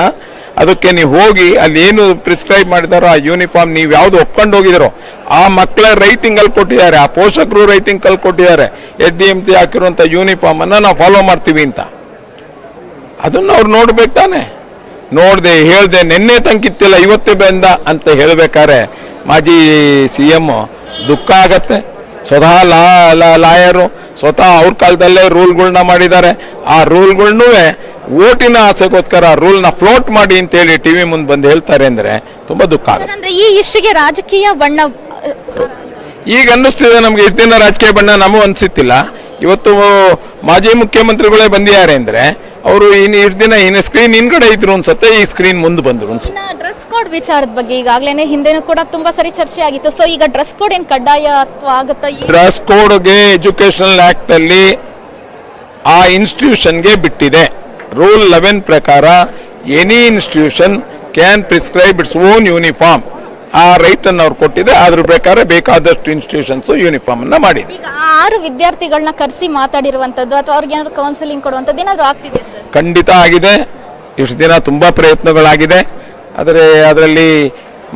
ಅದಕ್ಕೆ ನೀವು ಹೋಗಿ ಅಲ್ಲಿ ಏನು ಪ್ರಿಸ್ಕ್ರೈಬ್ ಮಾಡಿದಾರೋ ಆ ಯೂನಿಫಾರ್ಮ್ ನೀವು ಯಾವ್ದು ಒಪ್ಕೊಂಡು ಹೋಗಿದಾರೋ ಆ ಮಕ್ಕಳ ರೈಟಿಂಗ್ ಅಲ್ಲಿ ಕೊಟ್ಟಿದ್ದಾರೆ, ಆ ಪೋಷಕರು ರೈಟಿಂಗ್ ಅಲ್ಲಿ ಕೊಟ್ಟಿದ್ದಾರೆ, SDMC ಹಾಕಿರುವಂತ ಯೂನಿಫಾರ್ಮ್ ಅನ್ನ ನಾವು ಫಾಲೋ ಮಾಡ್ತೀವಿ ಅಂತ. ಅದನ್ನ ಅವ್ರು ನೋಡ್ಬೇಕು ತಾನೆ. ನೋಡ್ದೆ ಹೇಳ್ದೆ, ನಿನ್ನೆ ತಂಕಿತ್ತಿಲ್ಲ ಇವತ್ತೇ ಬಂದ ಅಂತ ಹೇಳ್ಬೇಕಾದ್ರೆ ಮಾಜಿ CM ದುಃಖ ಆಗತ್ತೆ. ಸ್ವತಃ ಲಾಯರು ಸ್ವತಃ ಅವ್ರ ಕಾಲದಲ್ಲೇ ರೂಲ್ಗಳನ್ನ ಮಾಡಿದ್ದಾರೆ. ಆ ರೂಲ್ಗಳನ್ನೂ ಓಟಿನ ಆಸೆಗೋಸ್ಕರ ರೂಲ್ನ ಫ್ಲೋಟ್ ಮಾಡಿ ಅಂತ ಹೇಳಿ ಟಿವಿ ಮುಂದೆ ಬಂದು ಹೇಳ್ತಾರೆ ಅಂದ್ರೆ ತುಂಬಾ ದುಃಖ ಆಗುತ್ತೆ. ಈ ಇಷ್ಟಿಗೆ ರಾಜಕೀಯ ಬಣ್ಣ ಈಗ ಅನ್ನಿಸ್ತಿದೆ ನಮ್ಗೆ. ಇಷ್ಟಿನ ರಾಜಕೀಯ ಬಣ್ಣ ನಮಗೂ ಅನ್ಸಿತ್ತಿಲ್ಲ. ಇವತ್ತು ಮಾಜಿ ಮುಖ್ಯಮಂತ್ರಿಗಳೇ ಬಂದಿದ್ದಾರೆ ಅಂದ್ರೆ ಅವರು ಇನ್ನು ಇಷ್ಟು ದಿನ ಇನ್ನು ಸ್ಕ್ರೀನ್ ಹಿಂದ್ಗಡೆ ಇದ್ರು ಅನ್ಸುತ್ತೆ, ಈ ಸ್ಕ್ರೀನ್ ಮುಂದೆ ಬಂದ್ರು ಅನ್ಸುತ್ತೆ. ಡ್ರೆಸ್ ಕೋಡ್ ವಿಚಾರದ ಬಗ್ಗೆ ಈಗಾಗಲೇ ಹಿಂದೆನೂ ಕೂಡ ತುಂಬಾ ಸರಿ ಚರ್ಚೆ ಆಗಿತ್ತು. ಸೊ ಈಗ ಡ್ರೆಸ್ ಕೋಡ್ ಏನ್ ಕಡ್ಡಾಯ ಅಥವಾ ಆಗುತ್ತಾ? ಡ್ರೆಸ್ ಕೋಡ್ಗೆ ಎಜುಕೇಶನಲ್ ಆಕ್ಟ್ ಅಲ್ಲಿ ಆ ಇನ್ಸ್ಟಿಟ್ಯೂಷನ್ಗೆ ಬಿಟ್ಟಿದೆ. ರೂಲ್ 11 ಪ್ರಕಾರ any institution can prescribe its own uniform. ಆ ರೈಟ್ ಅನ್ನು ಅವ್ರು ಕೊಟ್ಟಿದೆ. ಅದ್ರ ಪ್ರಕಾರ ಬೇಕಾದಷ್ಟು ಇನ್ಸ್ಟಿಟ್ಯೂಷನ್ಸ್ ಯೂನಿಫಾರ್ಮ್ ಅನ್ನ ಮಾಡಿದೆ. ಈಗ 6 ವಿದ್ಯಾರ್ಥಿಗಳನ್ನ ಕರೆಸಿ ಮಾತಾಡಿರುವಂತದ್ದು ಅಥವಾ ಅವ್ರಿಗೆ ಏನಾದ್ರು ಕೌನ್ಸಿಲಿಂಗ್ ಕೊಡುವಂತದ್ದು ಏನಾದ್ರು ಆಗ್ತಿದೆ ಸರ್? ಖಂಡಿತ ಆಗಿದೆ. ಇಷ್ಟು ದಿನ ತುಂಬಾ ಪ್ರಯತ್ನಗಳಾಗಿದೆ. ಆದರೆ ಅದರಲ್ಲಿ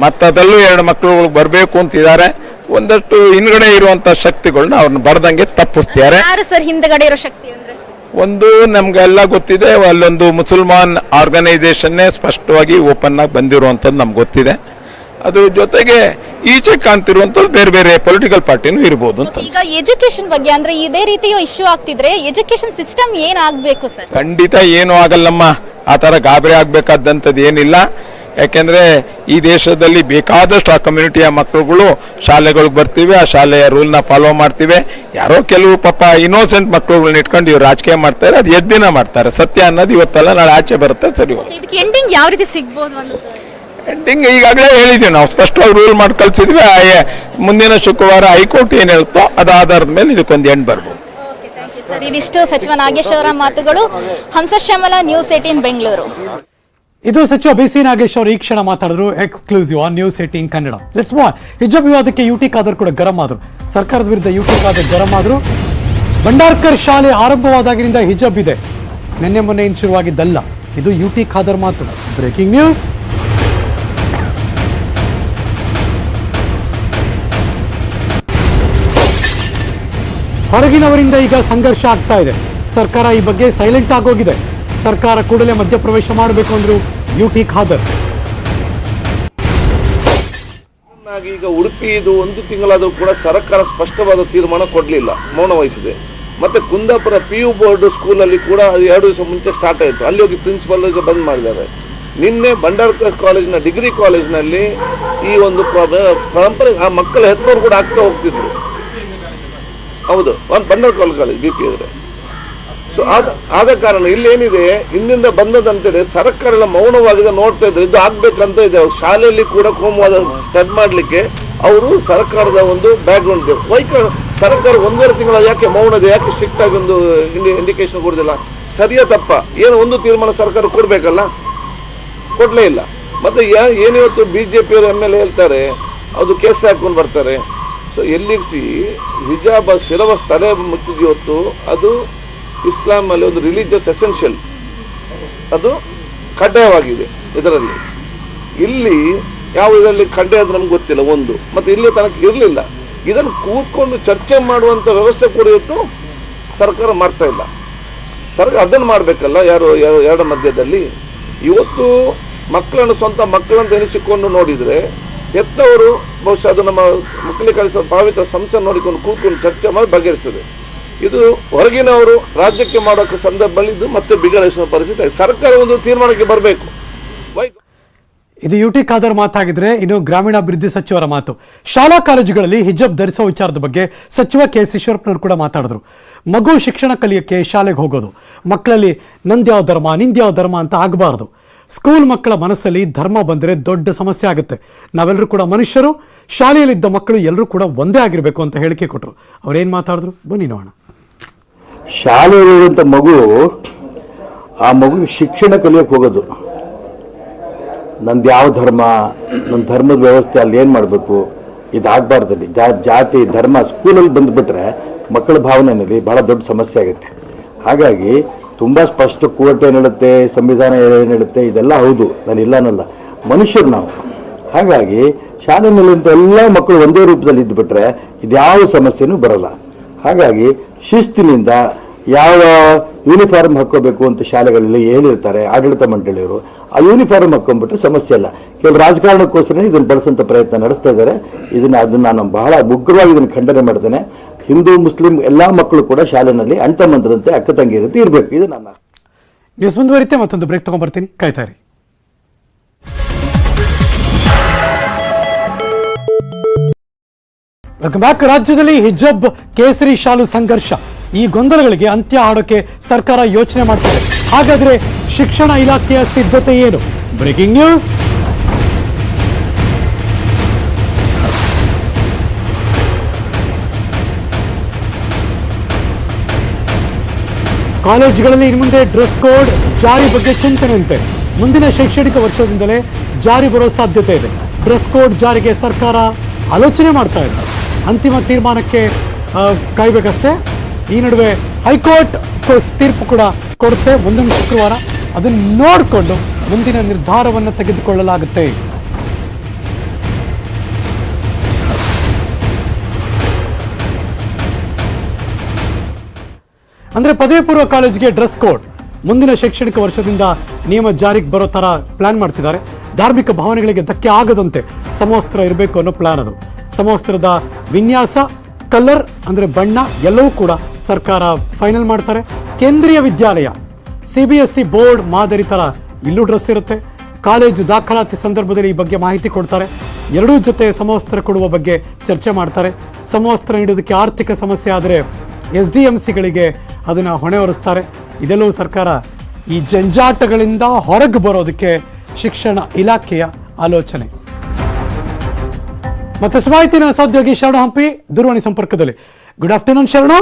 ಮತ್ತದಲ್ಲೂ 2 ಮಕ್ಕಳು ಬರಬೇಕು ಅಂತಿದ್ದಾರೆ. ಒಂದಷ್ಟು ಹಿಂದ್ಗಡೆ ಇರುವಂತ ಶಕ್ತಿಗಳನ್ನ ಅವ್ರನ್ನ ಬರ್ದಂಗೆ ತಪ್ಪಿಸ್ತಾರೆ. ಯಾರು ಸರ್ ಹಿಂದಗಡೆ ಇರೋ ಶಕ್ತಿ ಅಂದ್ರೆ? ಒಂದು ನಮ್ಗೆಲ್ಲ ಗೊತ್ತಿದೆ, ಅಲ್ಲೊಂದು ಮುಸಲ್ಮಾನ್ ಆರ್ಗನೈಸೇಷನ್ನೇ ಸ್ಪಷ್ಟವಾಗಿ ಓಪನ್ ಆಗಿ ಬಂದಿರುವಂತದ್ದು ನಮ್ಗೆ ಗೊತ್ತಿದೆ. ಅದ್ರ ಜೊತೆಗೆ ಈಚೆ ಕಾಣ್ತಿರುವಂತದ್ದು ಬೇರೆ ಬೇರೆ ಪೊಲಿಟಿಕಲ್ ಪಾರ್ಟಿನೂ ಇರ್ಬೋದು ಅಂತ. ಈಗ ಎಜುಕೇಶನ್ ಬಗ್ಗೆ ಅಂದ್ರೆ ಇದೇ ರೀತಿಯ ಇಶ್ಯೂ ಆಗ್ತಿದ್ರೆ ಎಜುಕೇಶನ್ ಸಿಸ್ಟಮ್ ಏನಾಗಬೇಕು ಸರ್? ಖಂಡಿತ ಏನು ಆಗಲ್ಲಮ್ಮ. ಆ ತರ ಗಾಬರಿ ಆಗ್ಬೇಕಾದಂಥದ್ದು ಏನಿಲ್ಲ. ಯಾಕೆಂದ್ರೆ ಈ ದೇಶದಲ್ಲಿ ಬೇಕಾದಷ್ಟು ಆ ಕಮ್ಯುನಿಟಿಯ ಮಕ್ಕಳುಗಳು ಶಾಲೆಗಳಿಗೆ ಬರ್ತೀವಿ, ಆ ಶಾಲೆಯ ರೂಲ್ನ ಫಾಲೋ ಮಾಡ್ತೀವಿ. ಯಾರೋ ಕೆಲವು ಪಾಪ ಇನ್ನೋಸೆಂಟ್ ಮಕ್ಕಳುಗಳನ್ನ ಇಟ್ಕೊಂಡು ಇವ್ರು ರಾಜಕೀಯ ಮಾಡ್ತಾರೆ. ಅದು ಎದ್ದಿನ ಮಾಡ್ತಾರೆ. ಸತ್ಯ ಅನ್ನೋದು ಇವತ್ತೆಲ್ಲ ನಾಳೆ ಆಚೆ ಬರುತ್ತೆ. ಸರಿ, ಇದಕ್ಕೆ ಎಂಡಿಂಗ್ ಯಾವ ರೀತಿ ಸಿಗ್ಬೋದು ಅಂತ? ಎಂಡಿಂಗ್ ಈಗಾಗಲೇ ಹೇಳಿದ್ವಿ, ನಾವು ಸ್ಪಷ್ಟವಾಗಿ ರೂಲ್ ಮಾಡಿ ಕಳ್ಸಿದ್ವಿ. ಮುಂದಿನ ಶುಕ್ರವಾರ ಹೈಕೋರ್ಟ್ ಏನ್ ಹೇಳುತ್ತೋ ಅದ ಆಧಾರದ ಮೇಲೆ ಇದಕ್ಕೊಂದು ಎಂಡ್ ಬರ್ಬೋದು. ಸರ್, ಇದಿಷ್ಟು ಸಚಿವ ನಾಗೇಶ್ ಅವರ ಮಾತುಗಳು. ಹಂಸಶ್ಯಾಮಲ, ನ್ಯೂಸ್ 18 ಬೆಂಗಳೂರು. ಇದು ಸಚಿವ ಬಿಸಿ ನಾಗೇಶ್ ಅವರು ಈ ಕ್ಷಣ ಮಾತಾಡಿದ್ರು. Exclusive on news 18 Kannada. Let's move. ಹಿಜಾಬ್ ವಿವಾದಕ್ಕೆ ಯುಟಿ ಖಾದರ್ ಕೂಡ ಗರಂ ಆದ್ರು. ಸರ್ಕಾರದ ವಿರುದ್ಧ ಯುಟಿ ಖಾದರ್ ಗರಂ ಆದ್ರು. ಭಂಡಾರ್ಕರ್ ಶಾಲೆ ಆರಂಭವಾದಾಗಿನಿಂದ ಹಿಜಾಬ್ ಇದೆ, ನಿನ್ನೆ ಮೊನ್ನೆ ಶುರುವಾಗಿದ್ದಲ್ಲ. ಇದು ಯುಟಿ ಖಾದರ್ ಮಾತು. Breaking news. ಹೊರಗಿನವರಿಂದ ಈಗ ಸಂಘರ್ಷ ಆಗ್ತಾ ಇದೆ. ಸರ್ಕಾರ ಈ ಬಗ್ಗೆ ಸೈಲೆಂಟ್ ಆಗೋಗಿದೆ. ಸರ್ಕಾರ ಕೂಡಲೇ ಮಧ್ಯಪ್ರವೇಶ ಮಾಡಬೇಕು ಅಂದ್ರು ಯುಟಿ ಖಾದರ್. ಈಗ ಉಡುಪಿ ಇದು 1 ತಿಂಗಳಾದರೂ ಕೂಡ ಸರ್ಕಾರ ಸ್ಪಷ್ಟವಾದ ತೀರ್ಮಾನ ಕೊಡಲಿಲ್ಲ, ಮೌನ ವಹಿಸಿದೆ. ಮತ್ತೆ ಕುಂದಾಪುರ PU ಬೋರ್ಡ್ ಸ್ಕೂಲಲ್ಲಿ ಕೂಡ 2 ದಿವಸ ಮುಂಚೆ ಸ್ಟಾರ್ಟ್ ಆಯಿತು. ಅಲ್ಲಿ ಹೋಗಿ ಪ್ರಿನ್ಸಿಪಲ್ ಬಂದ್ ಮಾಡಿದ್ದಾರೆ. ನಿನ್ನೆ ಭಂಡಾರ್ಕರ್ ಕಾಲೇಜಿನ ಡಿಗ್ರಿ ಕಾಲೇಜಿನಲ್ಲಿ ಈ ಒಂದು ಪರಂಪರೆ ಆ ಮಕ್ಕಳ ಹೆತ್ತವರು ಕೂಡ ಆಗ್ತಾ ಹೋಗ್ತಿದ್ರು. ಹೌದು, ಒಂದು ಭಂಡಾರ್ಕರ್ ಕಾಲೇಜ್ BP ಆದರೆ. ಸೊ ಆದ ಕಾರಣ ಇಲ್ಲೇನಿದೆ, ಹಿಂದಿಂದ ಬಂದದಂತೆ ಸರ್ಕಾರ ಎಲ್ಲ ಮೌನವಾಗಿದೆ, ನೋಡ್ತಾ ಇದ್ದಾರೆ. ಇದು ಆಗ್ಬೇಕಂತ ಇದೆ. ಶಾಲೆಯಲ್ಲಿ ಕೂಡ ಕೋಮುವಾದ ಸ್ಟಾರ್ಟ್ ಮಾಡ್ಲಿಕ್ಕೆ ಅವರು ಸರ್ಕಾರದ ಒಂದು ಬ್ಯಾಕ್ಗ್ರೌಂಡ್ ಇದೆ. ಸರ್ಕಾರ 1.5 ತಿಂಗಳ ಯಾಕೆ ಮೌನ ಇದೆ? ಯಾಕೆ ಸ್ಟ್ರಿಕ್ಟ್ ಆಗಿ ಒಂದು ಇಂಡಿಕೇಶನ್ ಕೊಡುದಿಲ್ಲ? ಸರಿಯಾ ತಪ್ಪ? ಏನು ಒಂದು ತೀರ್ಮಾನ ಸರ್ಕಾರ ಕೊಡ್ಬೇಕಲ್ಲ, ಕೊಡ್ಲೇ ಇಲ್ಲ. ಮತ್ತೆ ಏನಿವತ್ತು BJP ಅವರು MLA ಹೇಳ್ತಾರೆ, ಅದು ಕೇಸ್ ಹಾಕೊಂಡು ಬರ್ತಾರೆ. ಸೊ ಎಲ್ಲಿಸಿ ಹಿಜಾಬ್ ಶಿರವ ತಲೆ ಮುಚ್ಚಿದೆಯೊತ್ತು ಅದು ಇಸ್ಲಾಂ ಅಲ್ಲಿ ಒಂದು ರಿಲಿಜಿಯಸ್ ಎಸೆನ್ಷಿಯಲ್, ಅದು ಕಡ್ಡಾಯವಾಗಿದೆ ಇದರಲ್ಲಿ. ಇಲ್ಲಿ ಯಾವ ಇದರಲ್ಲಿ ಕಡ್ಡಾಯ ಅದು ನಮ್ಗೆ ಗೊತ್ತಿಲ್ಲ ಒಂದು. ಮತ್ತೆ ಇಲ್ಲಿ ತನಕ ಇರಲಿಲ್ಲ. ಇದನ್ನು ಕೂತ್ಕೊಂಡು ಚರ್ಚೆ ಮಾಡುವಂತ ವ್ಯವಸ್ಥೆ ಕೂಡ ಇವತ್ತು ಸರ್ಕಾರ ಮಾಡ್ತಾ ಇಲ್ಲ. ಸರ್ಕಾರ ಅದನ್ನು ಮಾಡಬೇಕಲ್ಲ. ಎರಡ ಮಧ್ಯದಲ್ಲಿ ಇವತ್ತು ಮಕ್ಕಳನ್ನು ಸ್ವಂತ ಮಕ್ಕಳಂತ ಎನಿಸಿಕೊಂಡು ನೋಡಿದ್ರೆ ಹೆತ್ತವರು ಬಹುಶಃ ಅದು ನಮ್ಮ ಮಕ್ಕಳಿಗೆ ಕಳಿಸುವ ಭಾವಿತ ಸಂಸ್ಥೆ ನೋಡಿಕೊಂಡು ಕೂತ್ಕೊಂಡು ಚರ್ಚೆ ಮಾಡಿ ಬಗೆಹರಿಸ್ತದೆ. ಇದು ಹೊರಗಿನವರು ರಾಜ್ಯಕ್ಕೆ ಮಾಡೋಕೆ ಸಂದರ್ಭದಲ್ಲಿ ಇದು ಮತ್ತೆ ಬಿಗಡಿಸುವ ಪರಿಸ್ಥಿತಿ. ಸರ್ಕಾರ ಒಂದು ತೀರ್ಮಾನಕ್ಕೆ ಬರಬೇಕು. ಇದು ಯುಟಿ ಖಾದರ್ ಮಾತಾಗಿದ್ರೆ. ಇನ್ನು ಗ್ರಾಮೀಣಾಭಿವೃದ್ಧಿ ಸಚಿವರ ಮಾತು. ಶಾಲಾ ಕಾಲೇಜುಗಳಲ್ಲಿ ಹಿಜಾಬ್ ಧರಿಸೋ ವಿಚಾರದ ಬಗ್ಗೆ ಸಚಿವ KS ಈಶ್ವರಪ್ಪನವರು ಕೂಡ ಮಾತಾಡಿದ್ರು. ಮಗು ಶಿಕ್ಷಣ ಕಲಿಯಕ್ಕೆ ಶಾಲೆಗೆ ಹೋಗೋದು, ಮಕ್ಕಳಲ್ಲಿ ನಂದ್ಯಾವ ಧರ್ಮ ನಿಂದ್ಯಾವ ಧರ್ಮ ಅಂತ ಆಗಬಾರ್ದು. ಸ್ಕೂಲ್ ಮಕ್ಕಳ ಮನಸ್ಸಲ್ಲಿ ಧರ್ಮ ಬಂದರೆ ದೊಡ್ಡ ಸಮಸ್ಯೆ ಆಗುತ್ತೆ. ನಾವೆಲ್ಲರೂ ಕೂಡ ಮನುಷ್ಯರು, ಶಾಲೆಯಲ್ಲಿದ್ದ ಮಕ್ಕಳು ಎಲ್ಲರೂ ಕೂಡ ಒಂದೇ ಆಗಿರಬೇಕು ಅಂತ ಹೇಳಿಕೆ ಕೊಟ್ಟರು. ಅವ್ರೇನು ಮಾತಾಡಿದ್ರು ಬನ್ನಿ ನೋಡೋಣ. ಶಾಲೆಯಲ್ಲಿರುವಂಥ ಮಗು, ಆ ಮಗು ಶಿಕ್ಷಣ ಕಲಿಯಕ್ಕೆ ಹೋಗೋದು, ನಂದು ಯಾವ ಧರ್ಮ, ನನ್ನ ಧರ್ಮದ ವ್ಯವಸ್ಥೆ ಅಲ್ಲಿ ಏನು ಮಾಡಬೇಕು, ಇದಾಗಬಾರ್ದಲ್ಲಿ. ಜಾತಿ ಧರ್ಮ ಸ್ಕೂಲಲ್ಲಿ ಬಂದುಬಿಟ್ರೆ ಮಕ್ಕಳ ಭಾವನೆಯಲ್ಲಿ ಭಾಳ ದೊಡ್ಡ ಸಮಸ್ಯೆ ಆಗುತ್ತೆ. ಹಾಗಾಗಿ ತುಂಬ ಸ್ಪಷ್ಟ ಕೋರ್ಟ್ ಏನು ಹೇಳುತ್ತೆ, ಸಂವಿಧಾನ ಏನು ಹೇಳುತ್ತೆ, ಇದೆಲ್ಲ ಹೌದು, ನಾನು ಇಲ್ಲ ಅನ್ನಲ್ಲ, ಮನುಷ್ಯರು ನಾವು. ಹಾಗಾಗಿ ಶಾಲೆಯಲ್ಲಿಂತ ಎಲ್ಲ ಮಕ್ಕಳು ಒಂದೇ ರೂಪದಲ್ಲಿ ಇದ್ದುಬಿಟ್ರೆ ಇದ್ಯಾವ ಸಮಸ್ಯೆನೂ ಬರಲ್ಲ. ಹಾಗಾಗಿ ಶಿಸ್ತಿನಿಂದ ಯಾವ ಯೂನಿಫಾರ್ಮ್ ಹಾಕ್ಕೋಬೇಕು ಅಂತ ಶಾಲೆಗಳಲ್ಲಿ ಹೇಳಿರ್ತಾರೆ ಆಡಳಿತ ಮಂಡಳಿಯವರು, ಆ ಯೂನಿಫಾರ್ಮ್ ಹಾಕ್ಕೊಂಡ್ಬಿಟ್ರೆ ಸಮಸ್ಯೆ ಇಲ್ಲ. ಕೆಲವು ರಾಜಕಾರಣಕ್ಕೋಸ್ಕರ ಇದನ್ನು ಬಳಸುವಂಥ ಪ್ರಯತ್ನ ನಡೆಸ್ತಾ ಇದ್ದಾರೆ. ಅದನ್ನು ನಾನು ಬಹಳ ಉಗ್ರವಾಗಿ ಇದನ್ನು ಖಂಡನೆ ಮಾಡ್ತೇನೆ. ಹಿಂದೂ ಮುಸ್ಲಿಂ ಎಲ್ಲ ಮಕ್ಕಳು ಕೂಡ ಶಾಲೆಯಲ್ಲಿ ಅಣ್ಣ ತಮ್ಮಂದಿರಂತೆ ಅಕ್ಕ ತಂಗಿರಂತೆ ಇರಬೇಕು. ಇದು ನನ್ನ ನ್ಯೂಸ್ ಮುಂದುವರಿತೆ. ಮತ್ತೊಂದು ಬ್ರೇಕ್ ತಗೊಂಡ್ಬರ್ತೀನಿ, ಕಾಯ್ತಾ ಇರಿ. Welcome back. ರಾಜ್ಯದಲ್ಲಿ ಹಿಜಾಬ್ ಕೇಸರಿ ಶಾಲು ಸಂಘರ್ಷ ಈ ಗೊಂದಲಗಳಿಗೆ ಅಂತ್ಯ ಹಾಡೋಕೆ ಸರ್ಕಾರ ಯೋಚನೆ ಮಾಡ್ತಿದೆ. ಹಾಗಾದ್ರೆ ಶಿಕ್ಷಣ ಇಲಾಖೆಯ ಸಿದ್ಧತೆ ಏನು? Breaking news. ಕಾಲೇಜುಗಳಲ್ಲಿ ಇನ್ನು ಮುಂದೆ ಡ್ರೆಸ್ ಕೋಡ್ ಜಾರಿ ಬಗ್ಗೆ ಚಿಂತನೆಯಂತೆ ಮುಂದಿನ ಶೈಕ್ಷಣಿಕ ವರ್ಷದಿಂದಲೇ ಜಾರಿ ಬರೋ ಸಾಧ್ಯತೆ ಇದೆ. ಡ್ರೆಸ್ ಕೋಡ್ ಜಾರಿಗೆ ಸರ್ಕಾರ ಆಲೋಚನೆ ಮಾಡ್ತಾ ಇದೆ. ಅಂತಿಮ ತೀರ್ಮಾನಕ್ಕೆ ಕಾಯ್ಬೇಕಷ್ಟೇ. ಈ ನಡುವೆ ಹೈಕೋರ್ಟ್ ತೀರ್ಪು ಕೂಡ ಕೊಡುತ್ತೆ ಮುಂದಿನ ಶುಕ್ರವಾರ. ಅದನ್ನು ನೋಡಿಕೊಂಡು ಮುಂದಿನ ನಿರ್ಧಾರವನ್ನು ತೆಗೆದುಕೊಳ್ಳಲಾಗುತ್ತೆ. ಅಂದರೆ ಪದವಿ ಪೂರ್ವ ಕಾಲೇಜಿಗೆ ಡ್ರೆಸ್ ಕೋಡ್ ಮುಂದಿನ ಶೈಕ್ಷಣಿಕ ವರ್ಷದಿಂದ ನಿಯಮ ಜಾರಿಗೆ ಬರೋ ಥರ ಪ್ಲಾನ್ ಮಾಡ್ತಿದ್ದಾರೆ. ಧಾರ್ಮಿಕ ಭಾವನೆಗಳಿಗೆ ಧಕ್ಕೆ ಆಗದಂತೆ ಸಮವಸ್ತ್ರ ಇರಬೇಕು ಅನ್ನೋ ಪ್ಲಾನ್ ಅದು. ಸಮವಸ್ತ್ರದ ವಿನ್ಯಾಸ, ಕಲರ್ ಅಂದರೆ ಬಣ್ಣ ಎಲ್ಲವೂ ಕೂಡ ಸರ್ಕಾರ ಫೈನಲ್ ಮಾಡ್ತಾರೆ. ಕೇಂದ್ರೀಯ ವಿದ್ಯಾಲಯ CBSE ಬೋರ್ಡ್ ಮಾದರಿ ಥರ ಇಲ್ಲೂ ಡ್ರೆಸ್ ಇರುತ್ತೆ. ಕಾಲೇಜು ದಾಖಲಾತಿ ಸಂದರ್ಭದಲ್ಲಿ ಈ ಬಗ್ಗೆ ಮಾಹಿತಿ ಕೊಡ್ತಾರೆ. ಎರಡೂ ಜೊತೆ ಸಮವಸ್ತ್ರ ಕೊಡುವ ಬಗ್ಗೆ ಚರ್ಚೆ ಮಾಡ್ತಾರೆ. ಸಮವಸ್ತ್ರ ನೀಡೋದಕ್ಕೆ ಆರ್ಥಿಕ ಸಮಸ್ಯೆ ಆದರೆ SDMCಗಳಿಗೆ ಅದನ್ನು ಹೊಣೆ ಹೊರಿಸ್ತಾರೆ. ಇದೆಲ್ಲವೂ ಸರ್ಕಾರ ಈ ಜಂಜಾಟಗಳಿಂದ ಹೊರಗೆ ಬರೋದಕ್ಕೆ ಶಿಕ್ಷಣ ಇಲಾಖೆಯ ಆಲೋಚನೆ. ಮತ್ತಷ್ಟು ಮಾಹಿತಿ ನನ್ನ ಸಹೋದ್ಯೋಗಿ ಶರಣ ಹಂಪಿ ದೂರವಾಣಿ ಸಂಪರ್ಕದಲ್ಲಿ. ಗುಡ್ ಆಫ್ಟರ್ನೂನ್ ಶರಣ.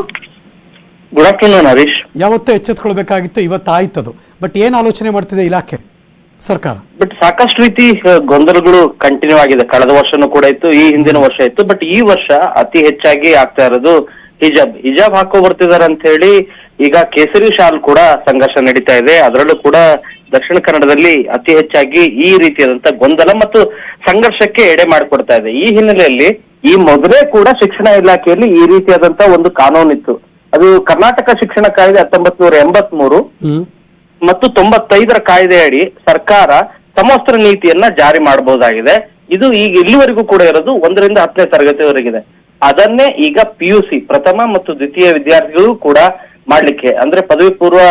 Good afternoon Harish. ಯಾವತ್ತೂ ಎಚ್ಚೆತ್ಕೊಳ್ಬೇಕಾಗಿತ್ತು, ಇವತ್ತು ಆಯ್ತದು. ಬಟ್ ಏನ್ ಆಲೋಚನೆ ಮಾಡ್ತಿದೆ ಇಲಾಖೆ, ಸರ್ಕಾರ? ಬಟ್ ಸಾಕಷ್ಟು ರೀತಿ ಗೊಂದಲಗಳು ಕಂಟಿನ್ಯೂ ಆಗಿದೆ. ಕಳೆದ ವರ್ಷನೂ ಕೂಡ ಇತ್ತು, ಈ ಹಿಂದಿನ ವರ್ಷ ಇತ್ತು. ಬಟ್ ಈ ವರ್ಷ ಅತಿ ಹೆಚ್ಚಾಗಿ ಆಗ್ತಾ ಇರೋದು ಹಿಜಾಬ್ ಹಾಕೋ ಬರ್ತಿದಾರೆ ಅಂತ ಹೇಳಿ ಈಗ ಕೇಸರಿ ಶಾಲ್ ಕೂಡ ಸಂಘರ್ಷ ನಡೀತಾ ಇದೆ. ಅದರಲ್ಲೂ ಕೂಡ ದಕ್ಷಿಣ ಕನ್ನಡದಲ್ಲಿ ಅತಿ ಹೆಚ್ಚಾಗಿ ಈ ರೀತಿಯಾದಂತ ಗೊಂದಲ ಮತ್ತು ಸಂಘರ್ಷಕ್ಕೆ ಎಡೆ ಮಾಡಿಕೊಡ್ತಾ ಇದೆ. ಈ ಹಿನ್ನೆಲೆಯಲ್ಲಿ ಈ ಮೊದಲೇ ಕೂಡ ಶಿಕ್ಷಣ ಇಲಾಖೆಯಲ್ಲಿ ಈ ರೀತಿಯಾದಂತ ಒಂದು ಕಾನೂನಿತ್ತು. ಅದು ಕರ್ನಾಟಕ ಶಿಕ್ಷಣ ಕಾಯ್ದೆ 1983 ಮತ್ತು 95ರ ಕಾಯ್ದೆಯಡಿ ಸರ್ಕಾರ ಸಮವಸ್ತ್ರ ನೀತಿಯನ್ನ ಜಾರಿ ಮಾಡಬಹುದಾಗಿದೆ. ಇದು ಈಗ ಇಲ್ಲಿವರೆಗೂ ಕೂಡ ಇರೋದು 1ರಿಂದ 10ನೇ ತರಗತಿವರೆಗಿದೆ. ಅದನ್ನೇ ಈಗ PUC ಪ್ರಥಮ ಮತ್ತು ದ್ವಿತೀಯ ವಿದ್ಯಾರ್ಥಿಗಳು ಕೂಡ ಮಾಡ್ಲಿಕ್ಕೆ, ಅಂದ್ರೆ ಪದವಿ ಪೂರ್ವ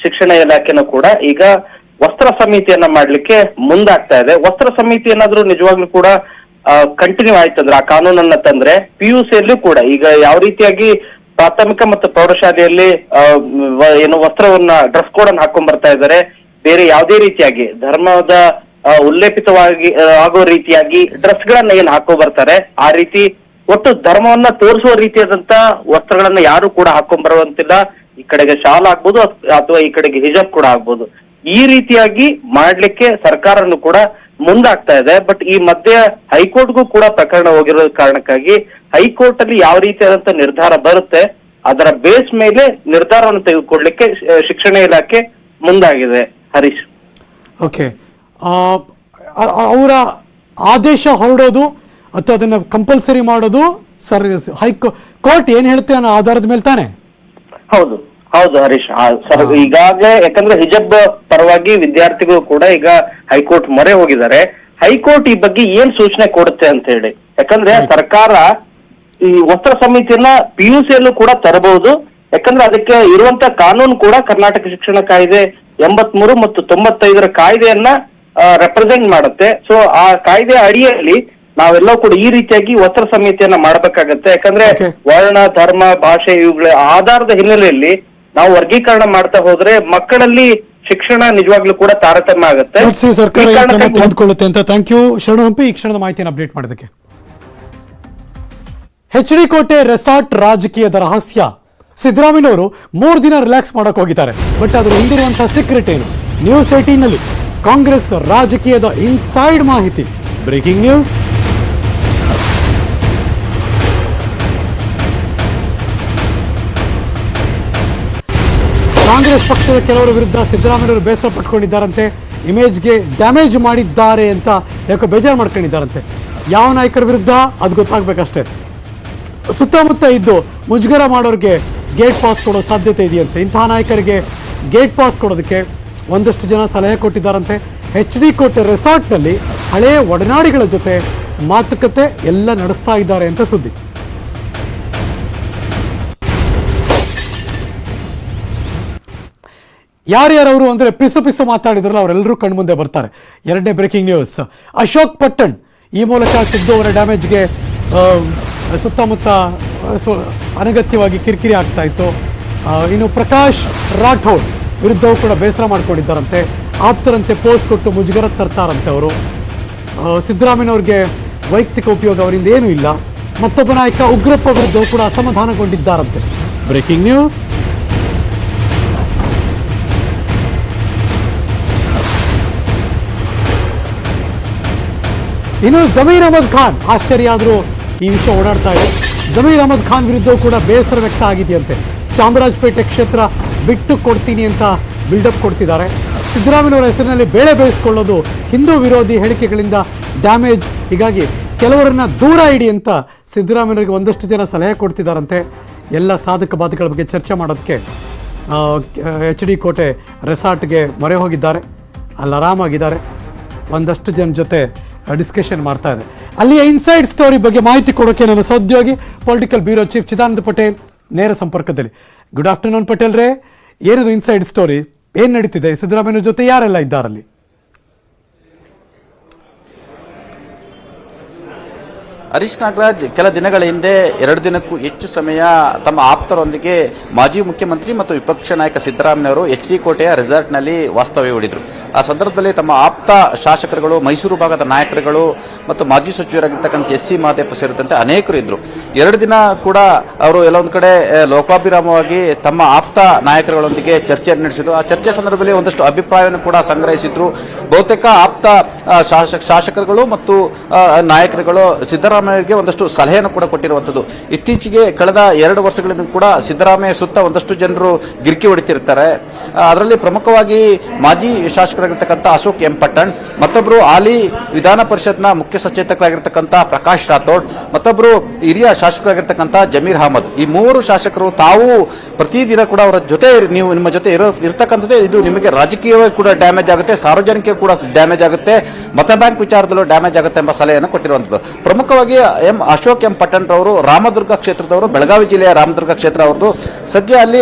ಶಿಕ್ಷಣ ಇಲಾಖೆನೂ ಕೂಡ ಈಗ ವಸ್ತ್ರ ಸಮಿತಿಯನ್ನ ಮಾಡ್ಲಿಕ್ಕೆ ಮುಂದಾಗ್ತಾ ಇದೆ. ವಸ್ತ್ರ ಸಮಿತಿ ಏನಾದ್ರೂ ನಿಜವಾಗ್ಲೂ ಕೂಡ ಕಂಟಿನ್ಯೂ ಆಯ್ತಂದ್ರೆ, ಆ ಕಾನೂನನ್ನ ತಂದ್ರೆ PUCಯಲ್ಲೂ ಕೂಡ ಈಗ ಯಾವ ರೀತಿಯಾಗಿ ಪ್ರಾಥಮಿಕ ಮತ್ತು ಪ್ರೌಢಶಾಲೆಯಲ್ಲಿ ಏನು ವಸ್ತ್ರವನ್ನ ಡ್ರೆಸ್ ಕೋಡ್ ಅನ್ನು ಹಾಕೊಂಡ್ ಬರ್ತಾ ಇದ್ದಾರೆ, ಬೇರೆ ಯಾವುದೇ ರೀತಿಯಾಗಿ ಧರ್ಮದ ಉಲ್ಲೇಖಿತವಾಗಿ ಆಗೋ ರೀತಿಯಾಗಿ ಡ್ರೆಸ್ ಗಳನ್ನ ಏನ್ ಹಾಕೋ ಬರ್ತಾರೆ, ಆ ರೀತಿ ಒಟ್ಟು ಧರ್ಮವನ್ನ ತೋರಿಸುವ ರೀತಿಯಾದಂತ ವಸ್ತ್ರಗಳನ್ನ ಯಾರು ಕೂಡ ಹಾಕೊಂಡ್ ಬರುವಂತಿಲ್ಲ. ಈ ಕಡೆಗೆ ಶಾಲ್ ಆಗ್ಬೋದು ಅಥವಾ ಈ ಕಡೆಗೆ ಹಿಜಾಬ್ ಕೂಡ ಆಗ್ಬೋದು. ಈ ರೀತಿಯಾಗಿ ಮಾಡ್ಲಿಕ್ಕೆ ಸರ್ಕಾರನು ಕೂಡ ಮುಂದಾಗ್ತಾ ಇದೆ. ಬಟ್ ಈ ಮಧ್ಯೆ ಹೈಕೋರ್ಟ್ಗೂ ಕೂಡ ಪ್ರಕರಣ ಹೋಗಿರೋ ಕಾರಣಕ್ಕಾಗಿ ಹೈಕೋರ್ಟ್ ಅಲ್ಲಿ ಯಾವ ರೀತಿಯಾದಂತ ನಿರ್ಧಾರ ಬರುತ್ತೆ ಅದರ ಬೇಸ್ ಮೇಲೆ ನಿರ್ಧಾರವನ್ನು ತೆಗೆದುಕೊಳ್ಳಲಿಕ್ಕೆ ಶಿಕ್ಷಣ ಇಲಾಖೆ ಮುಂದಾಗಿದೆ ಹರೀಶ್. ಓಕೆ, ಅವರ ಆದೇಶ ಹೊರಡೋದು ಅಥವಾ ಅದನ್ನ ಕಂಪಲ್ಸರಿ ಮಾಡೋದು ಕೋರ್ಟ್ ಏನ್ ಹೇಳುತ್ತೆ ಅನ್ನೋ ಆಧಾರದ ಮೇಲೆ ತಾನೆ? ಹೌದು ಹರೀಶ್ ಸರ್. ಈಗಾಗಲೇ ಯಾಕಂದ್ರೆ ಹಿಜಾಬ್ ಪರವಾಗಿ ವಿದ್ಯಾರ್ಥಿಗಳು ಕೂಡ ಈಗ ಹೈಕೋರ್ಟ್ ಮೊರೆ ಹೋಗಿದ್ದಾರೆ. ಹೈಕೋರ್ಟ್ ಈ ಬಗ್ಗೆ ಏನ್ ಸೂಚನೆ ಕೊಡುತ್ತೆ ಅಂತ ಹೇಳಿ, ಯಾಕಂದ್ರೆ ಸರ್ಕಾರ ಈ ವಸ್ತ್ರ ಸಮಿತಿಯನ್ನ PUCಯಲ್ಲೂ ಕೂಡ ತರಬಹುದು. ಯಾಕಂದ್ರೆ ಅದಕ್ಕೆ ಇರುವಂತ ಕಾನೂನು ಕೂಡ ಕರ್ನಾಟಕ ಶಿಕ್ಷಣ ಕಾಯ್ದೆ 83 ಮತ್ತು 95ರ ಕಾಯ್ದೆಯನ್ನ ರೆಪ್ರೆಸೆಂಟ್ ಮಾಡುತ್ತೆ. ಸೊ ಆ ಕಾಯ್ದೆ ಅಡಿಯಲ್ಲಿ ನಾವೆಲ್ಲವೂ ಕೂಡ ಈ ರೀತಿಯಾಗಿ ವಸ್ತ್ರ ಸಮಿತಿಯನ್ನ ಮಾಡಬೇಕಾಗತ್ತೆ. ಯಾಕಂದ್ರೆ ವರ್ಣ, ಧರ್ಮ, ಭಾಷೆ ಇವುಗಳ ಆಧಾರದ ಹಿನ್ನೆಲೆಯಲ್ಲಿ ನಾವು ವರ್ಗೀಕರಣ ಮಾಡ್ತಾ ಹೋದ್ರೆ ಮಕ್ಕಳಲ್ಲಿ ಶಿಕ್ಷಣ ನಿಜವಾಗ್ಲೂ ಕೂಡ ತಾರತಮ್ಯ ಆಗುತ್ತೆ. ಸರ್ಕಾರ ತೆಗೆದುಕೊಳ್ಳುತ್ತೆ ಅಂತ. ಥ್ಯಾಂಕ್ ಯು ಶರಣ ಹಂಪಿ, ಈ ಕ್ಷಣದ ಮಾಹಿತಿಯನ್ನು ಅಪ್ಡೇಟ್ ಮಾಡೋದಕ್ಕೆ. HD ಕೋಟೆ ರೆಸಾರ್ಟ್ ರಾಜಕೀಯದ ರಹಸ್ಯ. ಸಿದ್ದರಾಮಯ್ಯನವರು 3 ದಿನ ರಿಲ್ಯಾಕ್ಸ್ ಮಾಡಕ್ ಹೋಗಿದ್ದಾರೆ. ಬಟ್ ಅದ್ರ ಹಿಂದಿರುವಂತಹ ಸೀಕ್ರೆಟ್ ಏನು? ನ್ಯೂಸ್ 18 ನಲ್ಲಿ ಕಾಂಗ್ರೆಸ್ ರಾಜಕೀಯದ ಇನ್ಸೈಡ್ ಮಾಹಿತಿ. Breaking news. ಕಾಂಗ್ರೆಸ್ ಪಕ್ಷದ ಕೆಲವರ ವಿರುದ್ಧ ಸಿದ್ದರಾಮಯ್ಯವರು ಬೇಸರ ಪಟ್ಕೊಂಡಿದ್ದಾರಂತೆ. ಇಮೇಜ್ಗೆ ಡ್ಯಾಮೇಜ್ ಮಾಡಿದ್ದಾರೆ ಅಂತ ಯಾಕೋ ಬೇಜಾರು ಮಾಡ್ಕೊಂಡಿದ್ದಾರಂತೆ. ಯಾವ ನಾಯಕರ ವಿರುದ್ಧ ಅದು ಗೊತ್ತಾಗಬೇಕಷ್ಟೇ. ಸುತ್ತಮುತ್ತ ಇದ್ದು ಮುಜುಗರ ಮಾಡೋರಿಗೆ ಗೇಟ್ ಪಾಸ್ ಕೊಡೋ ಸಾಧ್ಯತೆ ಇದೆಯಂತೆ. ಇಂತಹ ನಾಯಕರಿಗೆ ಗೇಟ್ ಪಾಸ್ ಕೊಡೋದಕ್ಕೆ ಒಂದಷ್ಟು ಜನ ಸಲಹೆ ಕೊಟ್ಟಿದ್ದಾರಂತೆ. HD ಕೋಟೆ ರೆಸಾರ್ಟ್ನಲ್ಲಿ ಹಳೆಯ ಒಡನಾಡಿಗಳ ಜೊತೆ ಮಾತುಕತೆ ಎಲ್ಲ ನಡೆಸ್ತಾ ಇದ್ದಾರೆ ಅಂತ ಸುದ್ದಿ. ಯಾರ್ಯಾರವರು ಅಂದರೆ ಪಿಸು ಮಾತಾಡಿದ್ರಲ್ಲ ಅವರೆಲ್ಲರೂ ಕಣ್ಮುಂದೆ ಬರ್ತಾರೆ. ಎರಡನೇ ಬ್ರೇಕಿಂಗ್ ನ್ಯೂಸ್. ಅಶೋಕ್ ಪಟ್ಟಣ್ ಈ ಮೂಲಕ ಸಿದ್ದು ಅವರ ಡ್ಯಾಮೇಜ್ಗೆ ಸುತ್ತಮುತ್ತ ಅನಗತ್ಯವಾಗಿ ಕಿರಿಕಿರಿ ಆಗ್ತಾ ಇತ್ತು. ಇನ್ನು ಪ್ರಕಾಶ್ ರಾಠೋಡ್ ವಿರುದ್ಧವೂ ಕೂಡ ಬೇಸರ ಮಾಡ್ಕೊಂಡಿದ್ದಾರಂತೆ. ಆಪ್ತರಂತೆ ಪೋಸ್ಟ್ ಕೊಟ್ಟು ಮುಜುಗರ ತರ್ತಾರಂತೆ ಅವರು. ಸಿದ್ದರಾಮಯ್ಯನವ್ರಿಗೆ ವೈಯಕ್ತಿಕ ಉಪಯೋಗ ಅವರಿಂದ ಏನೂ ಇಲ್ಲ. ಮತ್ತೊಬ್ಬ ನಾಯಕ ಉಗ್ರಪ್ಪ ವಿರುದ್ಧವೂ ಕೂಡ ಅಸಮಾಧಾನಗೊಂಡಿದ್ದಾರಂತೆ. Breaking news. ಇನ್ನು ಜಮೀರ್ ಅಹಮದ್ ಖಾನ್, ಆಶ್ಚರ್ಯ ಆದರೂ ಈ ವಿಷಯ ಓಡಾಡ್ತಾ ಇದೆ. ಜಮೀರ್ ಅಹಮದ್ ಖಾನ್ ವಿರುದ್ಧವೂ ಕೂಡ ಬೇಸರ ವ್ಯಕ್ತ ಆಗಿದೆಯಂತೆ. ಚಾಮರಾಜಪೇಟೆ ಕ್ಷೇತ್ರ ಬಿಟ್ಟು ಕೊಡ್ತೀನಿ ಅಂತ ಬಿಲ್ಡಪ್ ಕೊಡ್ತಿದ್ದಾರೆ. ಸಿದ್ದರಾಮಯ್ಯವರ ಹೆಸರಿನಲ್ಲಿ ಬೇಳೆ ಬೇಯಿಸ್ಕೊಳ್ಳೋದು ಹಿಂದೂ ವಿರೋಧಿ ಹೇಳಿಕೆಗಳಿಂದ ಡ್ಯಾಮೇಜ್, ಹೀಗಾಗಿ ಕೆಲವರನ್ನ ದೂರ ಇಡಿ ಅಂತ ಸಿದ್ದರಾಮಯ್ಯರಿಗೆ ಒಂದಷ್ಟು ಜನ ಸಲಹೆ ಕೊಡ್ತಿದ್ದಾರಂತೆ. ಎಲ್ಲ ಸಾಧಕ ಬಾಧಕಗಳ ಬಗ್ಗೆ ಚರ್ಚೆ ಮಾಡೋದಕ್ಕೆ HD ಕೋಟೆ ರೆಸಾರ್ಟ್ಗೆ ಮೊರೆ ಹೋಗಿದ್ದಾರೆ. ಅಲ್ಲಿ ಆರಾಮಾಗಿದ್ದಾರೆ. ಒಂದಷ್ಟು ಜನ ಜೊತೆ ಡಿಸ್ಕಷನ್ ಮಾಡ್ತಾ ಇದೆ. ಅಲ್ಲಿಯ ಇನ್ಸೈಡ್ ಸ್ಟೋರಿ ಬಗ್ಗೆ ಮಾಹಿತಿ ಕೊಡೋಕೆ ನನ್ನ ಸಹೋದ್ಯೋಗಿ political bureau chief Chidananda Patel ನೇರ ಸಂಪರ್ಕದಲ್ಲಿ. ಗುಡ್ ಆಫ್ಟರ್ನೂನ್ ಪಟೇಲ್ ರೇ, ಏನಿದು ಇನ್ಸೈಡ್ ಸ್ಟೋರಿ? ಏನು ನಡೀತಿದೆ? ಸಿದ್ದರಾಮಯ್ಯ ಜೊತೆ ಯಾರೆಲ್ಲ ಇದ್ದಾರಲ್ಲಿ? ಹರೀಶ್ ನಾಗರಾಜ್ ಕೆಲ ದಿನಗಳ ಹಿಂದೆ 2 ದಿನಕ್ಕೂ ಹೆಚ್ಚು ಸಮಯ ತಮ್ಮ ಆಪ್ತರೊಂದಿಗೆ ಮಾಜಿ ಮುಖ್ಯಮಂತ್ರಿ ಮತ್ತು ವಿಪಕ್ಷ ನಾಯಕ ಸಿದ್ದರಾಮಯ್ಯವರು HD ಕೋಟೆಯ ರೆಸಾರ್ಟ್ನಲ್ಲಿ ವಾಸ್ತವ್ಯ ಹೂಡಿದ್ರು. ಆ ಸಂದರ್ಭದಲ್ಲಿ ತಮ್ಮ ಆಪ್ತ ಶಾಸಕರುಗಳು, ಮೈಸೂರು ಭಾಗದ ನಾಯಕರುಗಳು ಮತ್ತು ಮಾಜಿ ಸಚಿವರಾಗಿರ್ತಕ್ಕಂಥ SC ಮಹದೇವಪ್ಪ ಸೇರಿದಂತೆ ಅನೇಕರು ಇದ್ರು. 2 ದಿನ ಕೂಡ ಅವರು ಎಲ್ಲೊಂದು ಕಡೆ ಲೋಕಾಭಿರಾಮವಾಗಿ ತಮ್ಮ ಆಪ್ತ ನಾಯಕರುಗಳೊಂದಿಗೆ ಚರ್ಚೆ ನಡೆಸಿದ್ರು. ಆ ಚರ್ಚೆ ಸಂದರ್ಭದಲ್ಲಿ ಒಂದಷ್ಟು ಅಭಿಪ್ರಾಯವನ್ನು ಕೂಡ ಸಂಗ್ರಹಿಸಿದ್ರು. ಬಹುತೇಕ ಆಪ್ತ ಶಾಸಕರುಗಳು ಮತ್ತು ನಾಯಕರುಗಳು ಸಿದ್ದರಾಮಯ್ಯಗೆ ಒಂದಷ್ಟು ಸಲಹೆಯನ್ನು ಕೂಡ ಕೊಟ್ಟಿರುವಂಥದ್ದು. ಇತ್ತೀಚೆಗೆ ಕಳೆದ 2 ವರ್ಷಗಳಿಂದ ಕೂಡ ಸಿದ್ದರಾಮಯ್ಯ ಸುತ್ತ ಒಂದಷ್ಟು ಜನರು ಗಿರ್ಕಿ ಹೊಡಿತಿರ್ತಾರೆ. ಅದರಲ್ಲಿ ಪ್ರಮುಖವಾಗಿ ಮಾಜಿ ಶಾಸಕರಾಗಿರ್ತಕ್ಕಂಥ ಅಶೋಕ್ ಎಂ ಪಟ್ಟಣ್, ಮತ್ತೊಬ್ಬರು ಹಾಲಿ ವಿಧಾನ ಪರಿಷತ್ನ ಮುಖ್ಯ ಸಚೇತಕರಾಗಿರ್ತಕ್ಕಂಥ ಪ್ರಕಾಶ್ ರಾಥೋಡ್, ಮತ್ತೊಬ್ಬರು ಹಿರಿಯ ಶಾಸಕರಾಗಿರ್ತಕ್ಕಂಥ ಜಮೀರ್ ಅಹಮದ್. ಈ 3 ಶಾಸಕರು ತಾವು ಪ್ರತಿದಿನ ಕೂಡ ಅವರ ಜೊತೆ ನಿಮ್ಮ ಜೊತೆ ಇರತಕ್ಕಂಥದ್ದೇ ಇದು ನಿಮಗೆ ರಾಜಕೀಯವಾಗಿ ಕೂಡ ಡ್ಯಾಮೇಜ್ ಆಗುತ್ತೆ, ಸಾರ್ವಜನಿಕ ಕೂಡ ಡ್ಯಾಮೇಜ್ ಆಗುತ್ತೆ, ಮತ ಬ್ಯಾಂಕ್ ವಿಚಾರದಲ್ಲೂ ಡ್ಯಾಮೇಜ್ ಆಗುತ್ತೆ ಎಂಬ ಸಲಹೆಯನ್ನು ಕೊಟ್ಟಿರುವಂಥದ್ದು. ಪ್ರಮುಖವಾಗಿ ಅಶೋಕ್ ಎಂ ಪಟ್ಟಣ್ ರವರು ರಾಮದುರ್ಗ ಕ್ಷೇತ್ರದವರು, ಬೆಳಗಾವಿ ಜಿಲ್ಲೆಯ ರಾಮದುರ್ಗ ಕ್ಷೇತ್ರ ಅವರದು. ಸದ್ಯ ಅಲ್ಲಿ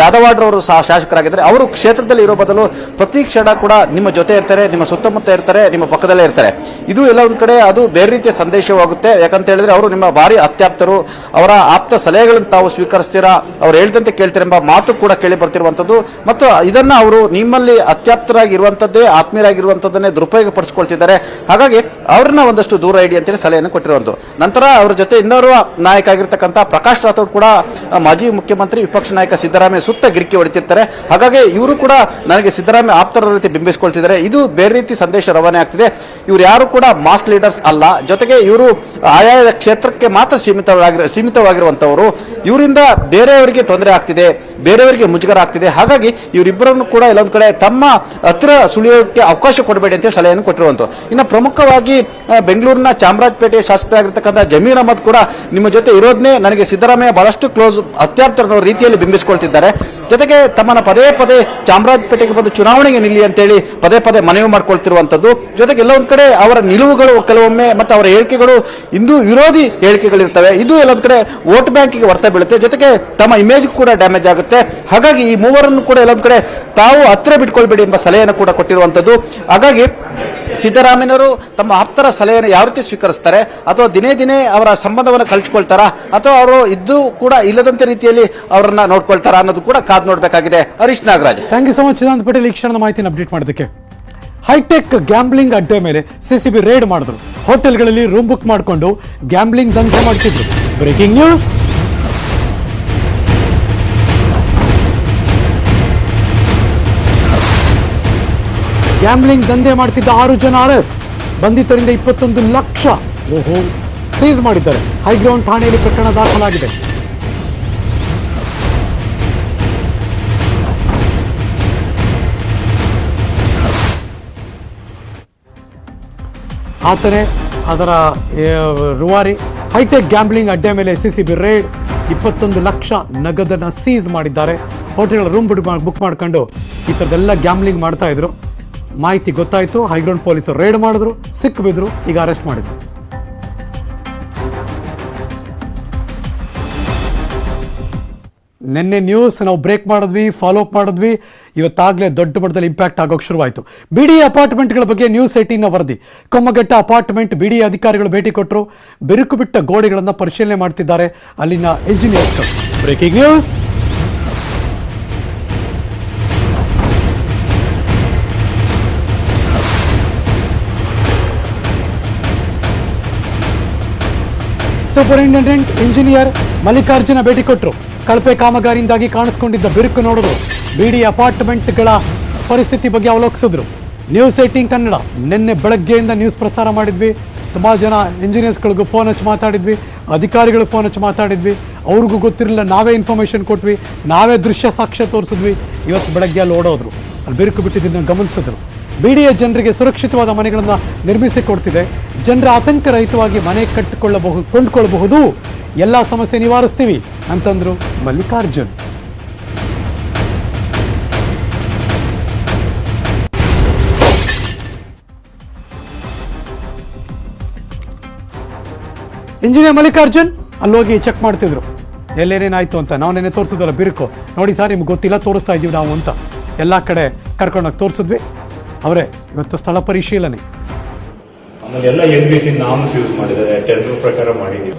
ಯಾದವಾಡ್ರವರು ಶಾಸಕರಾಗಿದ್ದಾರೆ. ಅವರು ಕ್ಷೇತ್ರದಲ್ಲಿ ಇರೋ ಬದಲು ಪ್ರತಿ ಕ್ಷಣ ಕೂಡ ನಿಮ್ಮ ಜೊತೆ ಇರ್ತಾರೆ, ನಿಮ್ಮ ಸುತ್ತಮುತ್ತ ಇರ್ತಾರೆ, ನಿಮ್ಮ ಪಕ್ಕದಲ್ಲೇ ಇರ್ತಾರೆ. ಇದು ಎಲ್ಲ ಒಂದು ಕಡೆ ಅದು ಬೇರೆ ರೀತಿಯ ಸಂದೇಶವಾಗುತ್ತೆ. ಯಾಕಂತ ಹೇಳಿದ್ರೆ ಅವರು ನಿಮ್ಮ ಭಾರಿ ಅತ್ಯಾಪ್ತರು, ಅವರ ಆಪ್ತ ಸಲಹೆಗಳನ್ನು ತಾವು ಸ್ವೀಕರಿಸ್ತೀರಾ, ಅವ್ರು ಹೇಳ್ದಂತೆ ಕೇಳ್ತೀರ ಎಂಬ ಮಾತು ಕೂಡ ಕೇಳಿ ಬರ್ತಿರುವಂತದ್ದು. ಮತ್ತು ಇದನ್ನ ಅವರು ನಿಮ್ಮಲ್ಲಿ ಅತ್ಯಾಪ್ತರಾಗಿರುವಂತದ್ದೇ, ಆತ್ಮೀಯರಾಗಿರುವಂತದ್ದನ್ನೇ ದುರುಪಯೋಗ ಪಡಿಸಿಕೊಳ್ತಿದ್ದಾರೆ. ಹಾಗಾಗಿ ಅವ್ರನ್ನ ಒಂದಷ್ಟು ದೂರ ಇಡಿ ಅಂತೇಳಿ ಸಲಹೆಯನ್ನು ಕೊಟ್ಟಿರುವಂತದ್ದು. ನಂತರ ಅವರ ಜೊತೆ ಇನ್ನೋರ್ವ ನಾಯಕ ಆಗಿರ್ತಕ್ಕಂಥ ಪ್ರಕಾಶ್ ರಾಥೋಡ್ ಕೂಡ ಮಾಜಿ ಮುಖ್ಯಮಂತ್ರಿ ವಿಪಕ್ಷ ನಾಯಕ ಸಿದ್ದರಾಮಯ್ಯ ಸುತ್ತ ಗಿರಿಕಿ ಹೊಡಿತಿರ್ತಾರೆ. ಹಾಗಾಗಿ ಇವರು ಕೂಡ ನನಗೆ ಸಿದ್ದರಾಮಯ್ಯ ಆಪ್ತರ ರೀತಿ ಬಿಂಬಿಸಿಕೊಳ್ತಿದ್ದಾರೆ. ಇದು ಬೇರೆ ರೀತಿ ಸಂದೇಶ ರವಾನೆ ಆಗ್ತಿದೆ. ಇವರು ಯಾರು ಕೂಡ ಮಾಸ್ ಲೀಡರ್ಸ್ ಅಲ್ಲ. ಜೊತೆಗೆ ಇವರು ಆಯಾಯ ಕ್ಷೇತ್ರಕ್ಕೆ ಮಾತ್ರ ಸೀಮಿತವಾಗಿರುವಂತವರು. ಇವರಿಂದ ಬೇರೆಯವರಿಗೆ ತೊಂದರೆ ಆಗ್ತಿದೆ, ಬೇರೆಯವರಿಗೆ ಮುಜುಗರ ಆಗ್ತಿದೆ. ಹಾಗಾಗಿ ಇವರಿಬ್ಬರನ್ನು ಕೂಡ ಎಲ್ಲೊಂದು ಕಡೆ ತಮ್ಮ ಹತ್ತಿರ ಸುಳಿಯೋಕೆ ಅವಕಾಶ ಕೊಡಬೇಡಿ ಅಂತ ಸಲಹೆಯನ್ನು ಕೊಟ್ಟಿರುವಂತ. ಇನ್ನು ಪ್ರಮುಖವಾಗಿ ಬೆಂಗಳೂರಿನ ಚಾಮರಾಜಪೇಟೆ ಶಾಸಕರಾಗಿರ್ತಕ್ಕಂಥ ಜಮೀರ್ ಅಹಮದ್ ಕೂಡ ನಿಮ್ಮ ಜೊತೆ ಇರೋದನ್ನೇ ನನಗೆ ಸಿದ್ದರಾಮಯ್ಯ ಬಹಳಷ್ಟು ಕ್ಲೋಸ್ ಅತ್ಯಾಪ್ತರ ರೀತಿಯಲ್ಲಿ ಬಿಂಬಿಸಿಕೊಳ್ತಿದ್ದಾರೆ. ಜೊತೆಗೆ ತಮ್ಮನ್ನ ಪದೇ ಪದೇ ಚಾಮರಾಜಪೇಟೆಗೆ ಬಂದು ಚುನಾವಣೆಗೆ ನಿಲ್ಲಿ ಅಂತೇಳಿ ಪದೇ ಪದೇ ಮನವಿ ಮಾಡ್ಕೊಳ್ತಿರುವಂತದ್ದು. ಜೊತೆಗೆ ಎಲ್ಲ ಒಂದ್ ಕಡೆ ಅವರ ನಿಲುವುಗಳು ಕೆಲವೊಮ್ಮೆ ಮತ್ತು ಅವರ ಹೇಳಿಕೆಗಳು ಹಿಂದೂ ವಿರೋಧಿ ಹೇಳಿಕೆಗಳಿರ್ತವೆ. ಇದು ಎಲ್ಲೊಂದ್ ಕಡೆ ವೋಟ್ ಬ್ಯಾಂಕಿಗೆ ಹೊರತ ಬೀಳುತ್ತೆ. ಜೊತೆಗೆ ತಮ್ಮ ಇಮೇಜ್ ಕೂಡ ಡ್ಯಾಮೇಜ್ ಆಗುತ್ತೆ. ಹಾಗಾಗಿ ಈ ಮೂವರನ್ನು ಕೂಡ ಎಲ್ಲೊಂದ್ ಕಡೆ ತಾವು ಹತ್ತಿರ ಬಿಟ್ಕೊಳ್ಬೇಡಿ ಎಂಬ ಸಲಹೆಯನ್ನು ಕೂಡ ಕೊಟ್ಟಿರುವಂತದ್ದು. ಹಾಗಾಗಿ ಸಿದ್ದರಾಮಯ್ಯನವರು ತಮ್ಮ ಆಪ್ತರ ಸಲಹೆಯನ್ನು ಯಾವ ರೀತಿ ಸ್ವೀಕರಿಸ್ತಾರೆ, ಅಥವಾ ದಿನೇ ದಿನೇ ಅವರ ಸಂಬಂಧವನ್ನು ಕಳ್ಸಿಕೊಳ್ತಾರಾ, ಅಥವಾ ಅವರು ಇದ್ದು ಕೂಡ ಇಲ್ಲದಂತೆ ರೀತಿಯಲ್ಲಿ ಅವರನ್ನ ನೋಡ್ಕೊಳ್ತಾರಾ ಅನ್ನೋದು ಕೂಡ ಕಾದು ನೋಡಬೇಕಾಗಿದೆ. Harish Nagaraj, thank you so much Chidananda Patel ಈ ಕ್ಷಣದ ಮಾಹಿತಿಯನ್ನು ಅಪ್ಡೇಟ್ ಮಾಡೋದಕ್ಕೆ. ಹೈಟೆಕ್ ಗ್ಯಾಂಬ್ಲಿಂಗ್ ಅಡ್ಡೆ ಮೇಲೆ CCB ರೇಡ್ ಮಾಡಿದ್ರು. ಹೋಟೆಲ್ಗಳಲ್ಲಿ ರೂಮ್ ಬುಕ್ ಮಾಡಿಕೊಂಡು ಗ್ಯಾಂಬ್ಲಿಂಗ್ ದಂಧೆ ಮಾಡ್ತಿದ್ರು. Breaking news. ಗ್ಯಾಂಬ್ಲಿಂಗ್ ದಂಧೆ ಮಾಡ್ತಿದ್ದ 6 ಜನ ಅರೆಸ್ಟ್, ಬಂಧಿತರಿಂದ 21 ಲಕ್ಷ ಸೀಸ್ ಮಾಡಿದ್ದಾರೆ. ಹೈಗ್ರೌಂಡ್ ಠಾಣೆಯಲ್ಲಿ ಪ್ರಕರಣ ದಾಖಲಾಗಿದೆ. ಆತನೇ ಅದರ ರೂವಾರಿ. ಹೈಟೆಕ್ ಗ್ಯಾಂಬ್ಲಿಂಗ್ ಅಡ್ಡೆ ಮೇಲೆ CCB ರೇಡ್, 21 ಲಕ್ಷ ನಗದನ್ನು ಸೀಸ್ ಮಾಡಿದ್ದಾರೆ. ಹೋಟೆಲ್ ರೂಮ್ ಬುಕ್ ಮಾಡ್ಕೊಂಡು ಈ ಥರದ್ದೆಲ್ಲ ಗ್ಯಾಂಬ್ಲಿಂಗ್ ಮಾಡ್ತಾ ಇದ್ರು. ಮಾಹಿತಿ ಗೊತ್ತಾಯಿತು, ಹೈಗ್ರೌಂಡ್ ಪೊಲೀಸರು ರೇಡ್ ಮಾಡಿದ್ರು, ಸಿಕ್ಕಿಬಿದ್ರು, ಈಗ ಅರೆಸ್ಟ್ ಮಾಡಿದ್ರು. ನಿನ್ನೆ ನ್ಯೂಸ್ ನಾವು ಬ್ರೇಕ್ ಮಾಡಿದ್ವಿ, ಫಾಲೋ ಅಪ್ ಮಾಡಿದ್ವಿ. ಇವತ್ತಾಗಲೇ ದೊಡ್ಡ ಮಟ್ಟದಲ್ಲಿ ಇಂಪ್ಯಾಕ್ಟ್ ಆಗೋಕೆ ಶುರುವಾಯಿತು. BDA ಅಪಾರ್ಟ್ಮೆಂಟ್ಗಳ ಬಗ್ಗೆ ನ್ಯೂಸ್ 18ನ ವರದಿ. ಕೊಮ್ಮಘಟ್ಟ ಅಪಾರ್ಟ್ಮೆಂಟ್ BDA ಅಧಿಕಾರಿಗಳು ಭೇಟಿ ಕೊಟ್ಟರು. ಬಿರುಕು ಬಿಟ್ಟ ಗೋಡೆಗಳನ್ನು ಪರಿಶೀಲನೆ ಮಾಡ್ತಿದ್ದಾರೆ ಅಲ್ಲಿನ engineers. Breaking news. Superintendent engineer Mallikarjuna ಭೇಟಿ ಕೊಟ್ಟರು. ಕಳಪೆ ಕಾಮಗಾರಿಯಿಂದಾಗಿ ಕಾಣಿಸ್ಕೊಂಡಿದ್ದ ಬಿರುಕು ನೋಡಿದ್ರು. ಬಿಡಿ ಅಪಾರ್ಟ್ಮೆಂಟ್ಗಳ ಪರಿಸ್ಥಿತಿ ಬಗ್ಗೆ ಅವಲೋಕಿಸಿದ್ರು. ನ್ಯೂಸ್ 18 ಕನ್ನಡ ನಿನ್ನೆ ಬೆಳಗ್ಗೆಯಿಂದ ನ್ಯೂಸ್ ಪ್ರಸಾರ ಮಾಡಿದ್ವಿ. ತುಂಬ ಜನ ಇಂಜಿನಿಯರ್ಸ್ಗಳಿಗೂ ಫೋನ್ ಹಚ್ಚಿ ಮಾತಾಡಿದ್ವಿ, ಅಧಿಕಾರಿಗಳು ಫೋನ್ ಹಚ್ಚಿ ಮಾತಾಡಿದ್ವಿ. ಅವ್ರಿಗೂ ಗೊತ್ತಿರಲಿಲ್ಲ, ನಾವೇ ಇನ್ಫಾರ್ಮೇಷನ್ ಕೊಟ್ವಿ, ನಾವೇ ದೃಶ್ಯ ಸಾಕ್ಷ್ಯ ತೋರಿಸಿದ್ವಿ. ಇವತ್ತು ಬೆಳಗ್ಗೆ ಅಲ್ಲಿ ಓಡೋದ್ರು, ಅಲ್ಲಿ ಬಿರುಕು ಬಿಟ್ಟಿದ್ದನ್ನು ಗಮನಿಸಿದ್ರು. ಬಿಡಿಎ ಜನರಿಗೆ ಸುರಕ್ಷಿತವಾದ ಮನೆಗಳನ್ನು ನಿರ್ಮಿಸಿಕೊಡ್ತಿದೆ. ಜನರ ಆತಂಕರಹಿತವಾಗಿ ಮನೆ ಕೊಂಡ್ಕೊಳ್ಬಹುದು, ಎಲ್ಲ ಸಮಸ್ಯೆ ನಿವಾರಿಸ್ತೀವಿ ಅಂತಂದ್ರು ಮಲ್ಲಿಕಾರ್ಜುನ್. ಇಂಜಿನಿಯರ್ ಮಲ್ಲಿಕಾರ್ಜುನ್ ಅಲ್ಲೋಗಿ ಚೆಕ್ ಮಾಡ್ತಿದ್ರು ಎಲ್ಲೇನೇನಾಯ್ತು ಅಂತ. ನಾವು ನೆನ್ನೆ ತೋರಿಸಿದ್ವಲ್ಲ ಬಿರುಕು, ನೋಡಿ ಸರ್ ನಿಮ್ಗೆ ಗೊತ್ತಿಲ್ಲ, ತೋರಿಸ್ತಾ ಇದ್ದೀವಿ ನಾವು ಅಂತ ಎಲ್ಲ ಕಡೆ ಕರ್ಕೊಂಡೋಗಿ ತೋರಿಸಿದ್ವಿ. ಅವರೇ ಇವತ್ತು ಸ್ಥಳ ಪರಿಶೀಲನೆ. ಎಲ್ಲ NBC ನಾಮ್ಸ್ ಯೂಸ್ ಮಾಡಿದ್ದಾರೆ, ಟೆಂಡರ್ ಪ್ರಕಾರ ಮಾಡಿದ್ದೀವಿ.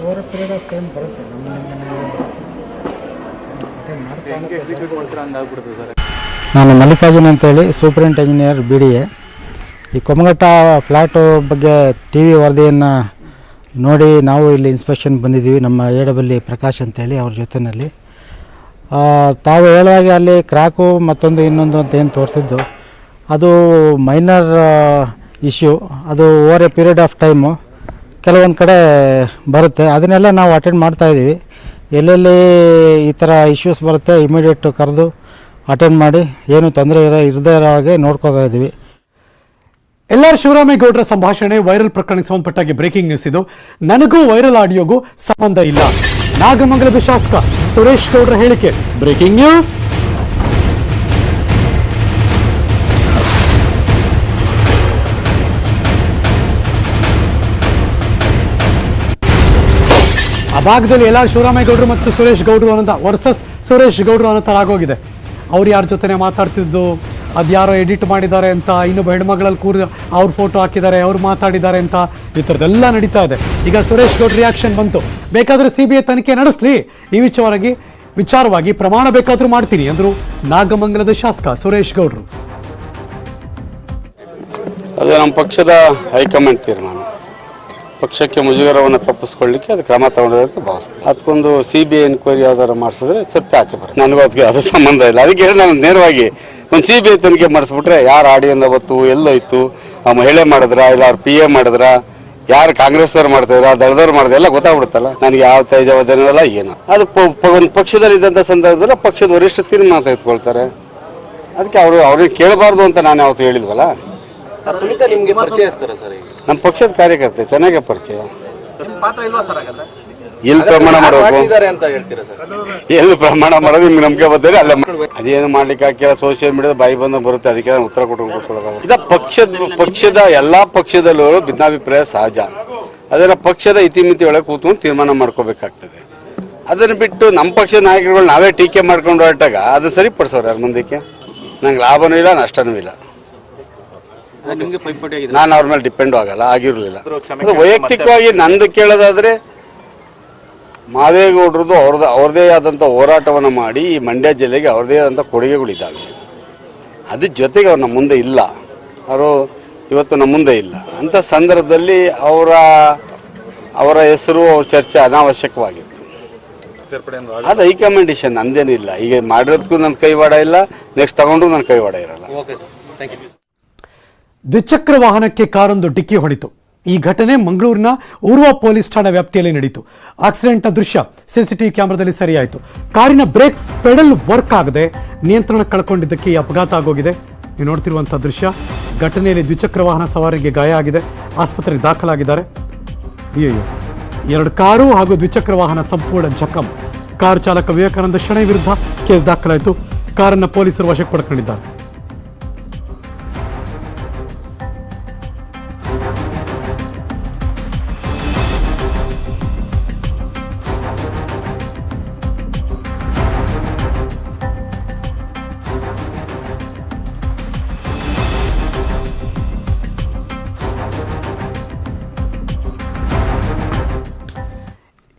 ನಾನು ಮಲ್ಲಿಕಾರ್ಜುನ್ ಅಂತೇಳಿ ಸೂಪರಿಂಟ್ ಇಂಜಿನಿಯರ್ BDA. ಈ ಕೊಮಘಟ್ಟ ಫ್ಲ್ಯಾಟು ಬಗ್ಗೆ TV ವರದಿಯನ್ನು ನೋಡಿ ನಾವು ಇಲ್ಲಿ ಇನ್ಸ್ಪೆಕ್ಷನ್ ಬಂದಿದ್ದೀವಿ. ನಮ್ಮ AW ಪ್ರಕಾಶ್ ಅಂತೇಳಿ ಅವ್ರ ಜೊತೆಯಲ್ಲಿ ತಾವು ಹೇಳುವಾಗೆ ಅಲ್ಲಿ ಕ್ರ್ಯಾಕು ಮತ್ತೊಂದು ಇನ್ನೊಂದು ಅಂತ ಏನು ತೋರಿಸಿದ್ದು ಅದು ಮೈನರ್ ಇಶ್ಯೂ. ಅದು over A period of time ಕೆಲವೊಂದು ಕಡೆ ಬರುತ್ತೆ. ಅದನ್ನೆಲ್ಲ ನಾವು ಅಟೆಂಡ್ ಮಾಡ್ತಾಯಿದ್ದೀವಿ. ಎಲ್ಲೆಲ್ಲಿ ಈ ಥರ ಇಶ್ಯೂಸ್ ಬರುತ್ತೆ ಇಮಿಡಿಯೇಟ್ ಕರೆದು ಅಟೆಂಡ್ ಮಾಡಿ ಏನು ತೊಂದರೆ ಇರದೇ ಇರೋ ಹಾಗೆ ನೋಡ್ಕೋತಾ ಇದ್ದೀವಿ. LR ಶಿವರಾಮೇಗೌಡರ ಸಂಭಾಷಣೆ ವೈರಲ್ ಪ್ರಕರಣಕ್ಕೆ ಸಂಬಂಧಪಟ್ಟಾಗಿ ಬ್ರೇಕಿಂಗ್ ನ್ಯೂಸ್ ಇದು. ನನಗೂ ವೈರಲ್ ಆಡಿಯೋಗೂ ಸಂಬಂಧ ಇಲ್ಲ. ನಾಗಮಂಗಲದ ಶಾಸಕ ಸುರೇಶ್ ಗೌಡ್ರ ಹೇಳಿಕೆ. Breaking news. ಆ ಭಾಗದಲ್ಲಿ LR ಶಿವರಾಮೇಗೌಡರು ಮತ್ತು ಸುರೇಶ್ ಗೌಡ್ರು ಅನ್ನೋ ವರ್ಸಸ್ ಸುರೇಶ್ ಗೌಡ್ರು ಅನ್ನೋ ಥರ ಆಗೋಗಿದೆ. ಅವ್ರು ಯಾರ ಜೊತೆನೆ ಮಾತಾಡ್ತಿದ್ದು, ಅದು ಯಾರೋ ಎಡಿಟ್ ಮಾಡಿದ್ದಾರೆ ಅಂತ, ಇನ್ನೊಬ್ಬ ಹೆಣ್ಮಗಳಲ್ಲಿ ಅವ್ರ ಫೋಟೋ ಹಾಕಿದ್ದಾರೆ, ಅವ್ರು ಮಾತಾಡಿದ್ದಾರೆ ಅಂತ, ಈ ಥರದ್ದೆಲ್ಲ ನಡೀತಾ ಇದೆ. ಈಗ ಸುರೇಶ್ ಗೌಡ್ರ ರಿಯಾಕ್ಷನ್ ಬಂತು. ಬೇಕಾದರೆ CBI ತನಿಖೆ ನಡೆಸಲಿ, ಈ ವಿಚಾರವಾಗಿ ಪ್ರಮಾಣ ಬೇಕಾದರೂ ಮಾಡ್ತೀನಿ ಅಂದರು ನಾಗಮಂಗಲದ ಶಾಸಕ ಸುರೇಶ್ ಗೌಡ್ರು. ಅದೇ ನಮ್ಮ ಪಕ್ಷದ ಹೈಕಮಾಂಡ್ ತೀರ್ಮಾನ. ಪಕ್ಷಕ್ಕೆ ಮುಜುಗರವನ್ನು ತಪ್ಪಿಸ್ಕೊಳ್ಳಿಕ್ಕೆ ಅದು ಕ್ರಮ ತಗೊಂಡಿದೆ ಅಂತ ಭಾವಿಸ್ತೀನಿ. ಅದಕ್ಕೊಂದು CBI ಎನ್ಕ್ವೈರಿ ಯಾವ್ದಾರು ಮಾಡಿಸಿದ್ರೆ ಸತ್ಯ ಆಚೆ ಬರುತ್ತೆ. ನನಗೂ ಅದಕ್ಕೆ ಅದು ಸಂಬಂಧ ಇಲ್ಲ. ಅದಕ್ಕೆ ಹೇಳಿ ನಾನು ನೇರವಾಗಿ ಒಂದು CBI ತನಿಖೆ ಮಾಡಿಸ್ಬಿಟ್ರೆ ಯಾರು ಆಡಿಯೋಲ್ಲ ಅವತ್ತು, ಎಲ್ಲೋಯ್ತು, ಆ ಮಹಿಳೆ ಮಾಡಿದ್ರ, ಇಲ್ಲ ಅವ್ರು PA ಮಾಡಿದ್ರ, ಯಾರು ಕಾಂಗ್ರೆಸ್ದವ್ರು ಮಾಡ್ತಿದ್ರ, ದಳದವ್ರು ಮಾಡಿದ್ರೆ ಎಲ್ಲ ಗೊತ್ತಾಗ್ಬಿಡುತ್ತಲ್ಲ. ನನಗೆ ಯಾವ ತೈಜವದಲ್ಲ ಏನು. ಅದು ಒಂದು ಪಕ್ಷದಲ್ಲಿ ಇದ್ದಂಥ ಸಂದರ್ಭದಲ್ಲಿ ಪಕ್ಷದ ವರಿಷ್ಠ ತೀರ್ಮಾನ ತೆಗೆದುಕೊಳ್ತಾರೆ. ಅದಕ್ಕೆ ಅವ್ರಿಗೆ ಕೇಳಬಾರ್ದು ಅಂತ ನಾನು ಯಾವತ್ತು ಹೇಳಿಲ್ವಲ್ಲ. ಸುನೀತಾ ನಿಮ್ಗೆ ಪರಿಚಯಿಸ್ತಾರೆ ಸರ್? ನಮ್ಮ ಪಕ್ಷದ ಕಾರ್ಯಕರ್ತೆ, ಚೆನ್ನಾಗೇ ಪರಿಚಯ. ಪಾತ್ರ ಇಲ್ವಾ ಸರ್ ಹಾಗಾದ್ರೆ? ಎಲ್ಲಿ ಪ್ರಮಾಣ ಮಾಡಬೇಕು ಅಂತ ಹೇಳ್ತೀರಾ ಸರ್? ಎಲ್ಲಿ ಪ್ರಮಾಣ ಮಾಡೋದು ನಿಮ್ಗೆ ನಂಬಿಕೆ ಬರ್ತಾರೆ ಅಲ್ಲ. ಅದೇನು ಮಾಡ್ಲಿಕ್ಕೆ ಹಾಕಿಲ್ಲ, ಸೋಷಿಯಲ್ ಮೀಡಿಯಾದ ಬಾಯಿ ಬಂದ ಬರುತ್ತೆ, ಅದಕ್ಕೆ ನಾನು ಉತ್ತರ ಕೊಟ್ಟು ಈಗ ಪಕ್ಷದ ಎಲ್ಲಾ ಪಕ್ಷದಲ್ಲೂ ಭಿನ್ನಾಭಿಪ್ರಾಯ ಸಹಜ. ಅದನ್ನ ಪಕ್ಷದ ಇತಿಮಿತಿ ಒಳಗೆ ಕೂತ್ಕೊಂಡು ತೀರ್ಮಾನ ಮಾಡ್ಕೋಬೇಕಾಗ್ತದೆ. ಅದನ್ನ ಬಿಟ್ಟು ನಮ್ಮ ಪಕ್ಷದ ನಾಯಕರುಗಳು ನಾವೇ ಟೀಕೆ ಮಾಡ್ಕೊಂಡು ಹೊರಟಾಗ ಅದನ್ನ ಸರಿಪಡಿಸೋರು ಯಾರ ಮುಂದಕ್ಕೆ. ನಂಗೆ ಲಾಭನೂ ಇಲ್ಲ, ನಷ್ಟನೂ ಇಲ್ಲ. ನಾನು ಅವ್ರ ಮೇಲೆ ಡಿಪೆಂಡ್ ಆಗಲ್ಲ, ಆಗಿರಲಿಲ್ಲ. ಅದು ವೈಯಕ್ತಿಕವಾಗಿ ನಂದು ಕೇಳೋದಾದ್ರೆ ಮಾದೇಗೌಡರದು ಅವ್ರದೇ ಆದಂಥ ಹೋರಾಟವನ್ನು ಮಾಡಿ ಈ ಮಂಡ್ಯ ಜಿಲ್ಲೆಗೆ ಅವ್ರದೇ ಆದಂಥ ಕೊಡುಗೆಗಳಿದ್ದಾವೆ. ಅದ್ರ ಜೊತೆಗೆ ಅವ್ರು ನಮ್ಮ ಮುಂದೆ ಇಲ್ಲ, ಅವರು ಇವತ್ತು ನಮ್ಮ ಮುಂದೆ ಇಲ್ಲ. ಅಂಥ ಸಂದರ್ಭದಲ್ಲಿ ಅವರ ಹೆಸರು, ಅವ್ರ ಚರ್ಚೆ ಅನಾವಶ್ಯಕವಾಗಿತ್ತು. ಅದು ಹೈಕಮಾಂಡೇಶನ್, ನಂದೇನಿಲ್ಲ. ಈಗ ಮಾಡಿರೋದಕ್ಕೂ ನನ್ನ ಕೈವಾಡ ಇಲ್ಲ, ನೆಕ್ಸ್ಟ್ ತಗೊಂಡ್ರು ನನ್ನ ಕೈವಾಡ ಇರಲ್ಲ. ದ್ವಿಚಕ್ರ ವಾಹನಕ್ಕೆ ಕಾರೊಂದು ಡಿಕ್ಕಿ ಹೊಡಿತು. ಈ ಘಟನೆ ಮಂಗಳೂರಿನ ಊರ್ವ ಪೊಲೀಸ್ ಠಾಣಾ ವ್ಯಾಪ್ತಿಯಲ್ಲಿ ನಡೆಯಿತು. ಆಕ್ಸಿಡೆಂಟ್ನ ದೃಶ್ಯ CCTV ಕ್ಯಾಮೆರಾದಲ್ಲಿ ಸರಿಯಾಯಿತು. ಕಾರಿನ ಬ್ರೇಕ್ ಪೆಡಲ್ ವರ್ಕ್ ಆಗದೆ ನಿಯಂತ್ರಣ ಕಳ್ಕೊಂಡಿದ್ದಕ್ಕೆ ಈ ಅಪಘಾತ ಆಗೋಗಿದೆ. ನೀವು ನೋಡ್ತಿರುವಂತಹ ದೃಶ್ಯ. ಘಟನೆಯಲ್ಲಿ ದ್ವಿಚಕ್ರ ವಾಹನ ಸವಾರಿಗೆ ಗಾಯ ಆಗಿದೆ, ಆಸ್ಪತ್ರೆಗೆ ದಾಖಲಾಗಿದ್ದಾರೆ. ಅಯ್ಯೋ, 2 ಕಾರು ಹಾಗೂ ದ್ವಿಚಕ್ರ ವಾಹನ ಸಂಪೂರ್ಣ ಜಖಂ. ಕಾರು ಚಾಲಕ ವಿವೇಕಾನಂದ ಶೆಣೈ ವಿರುದ್ಧ ಕೇಸ್ ದಾಖಲಾಯಿತು. ಕಾರನ್ನು ಪೊಲೀಸರು ವಶಕ್ಕೆ ಪಡ್ಕೊಂಡಿದ್ದಾರೆ.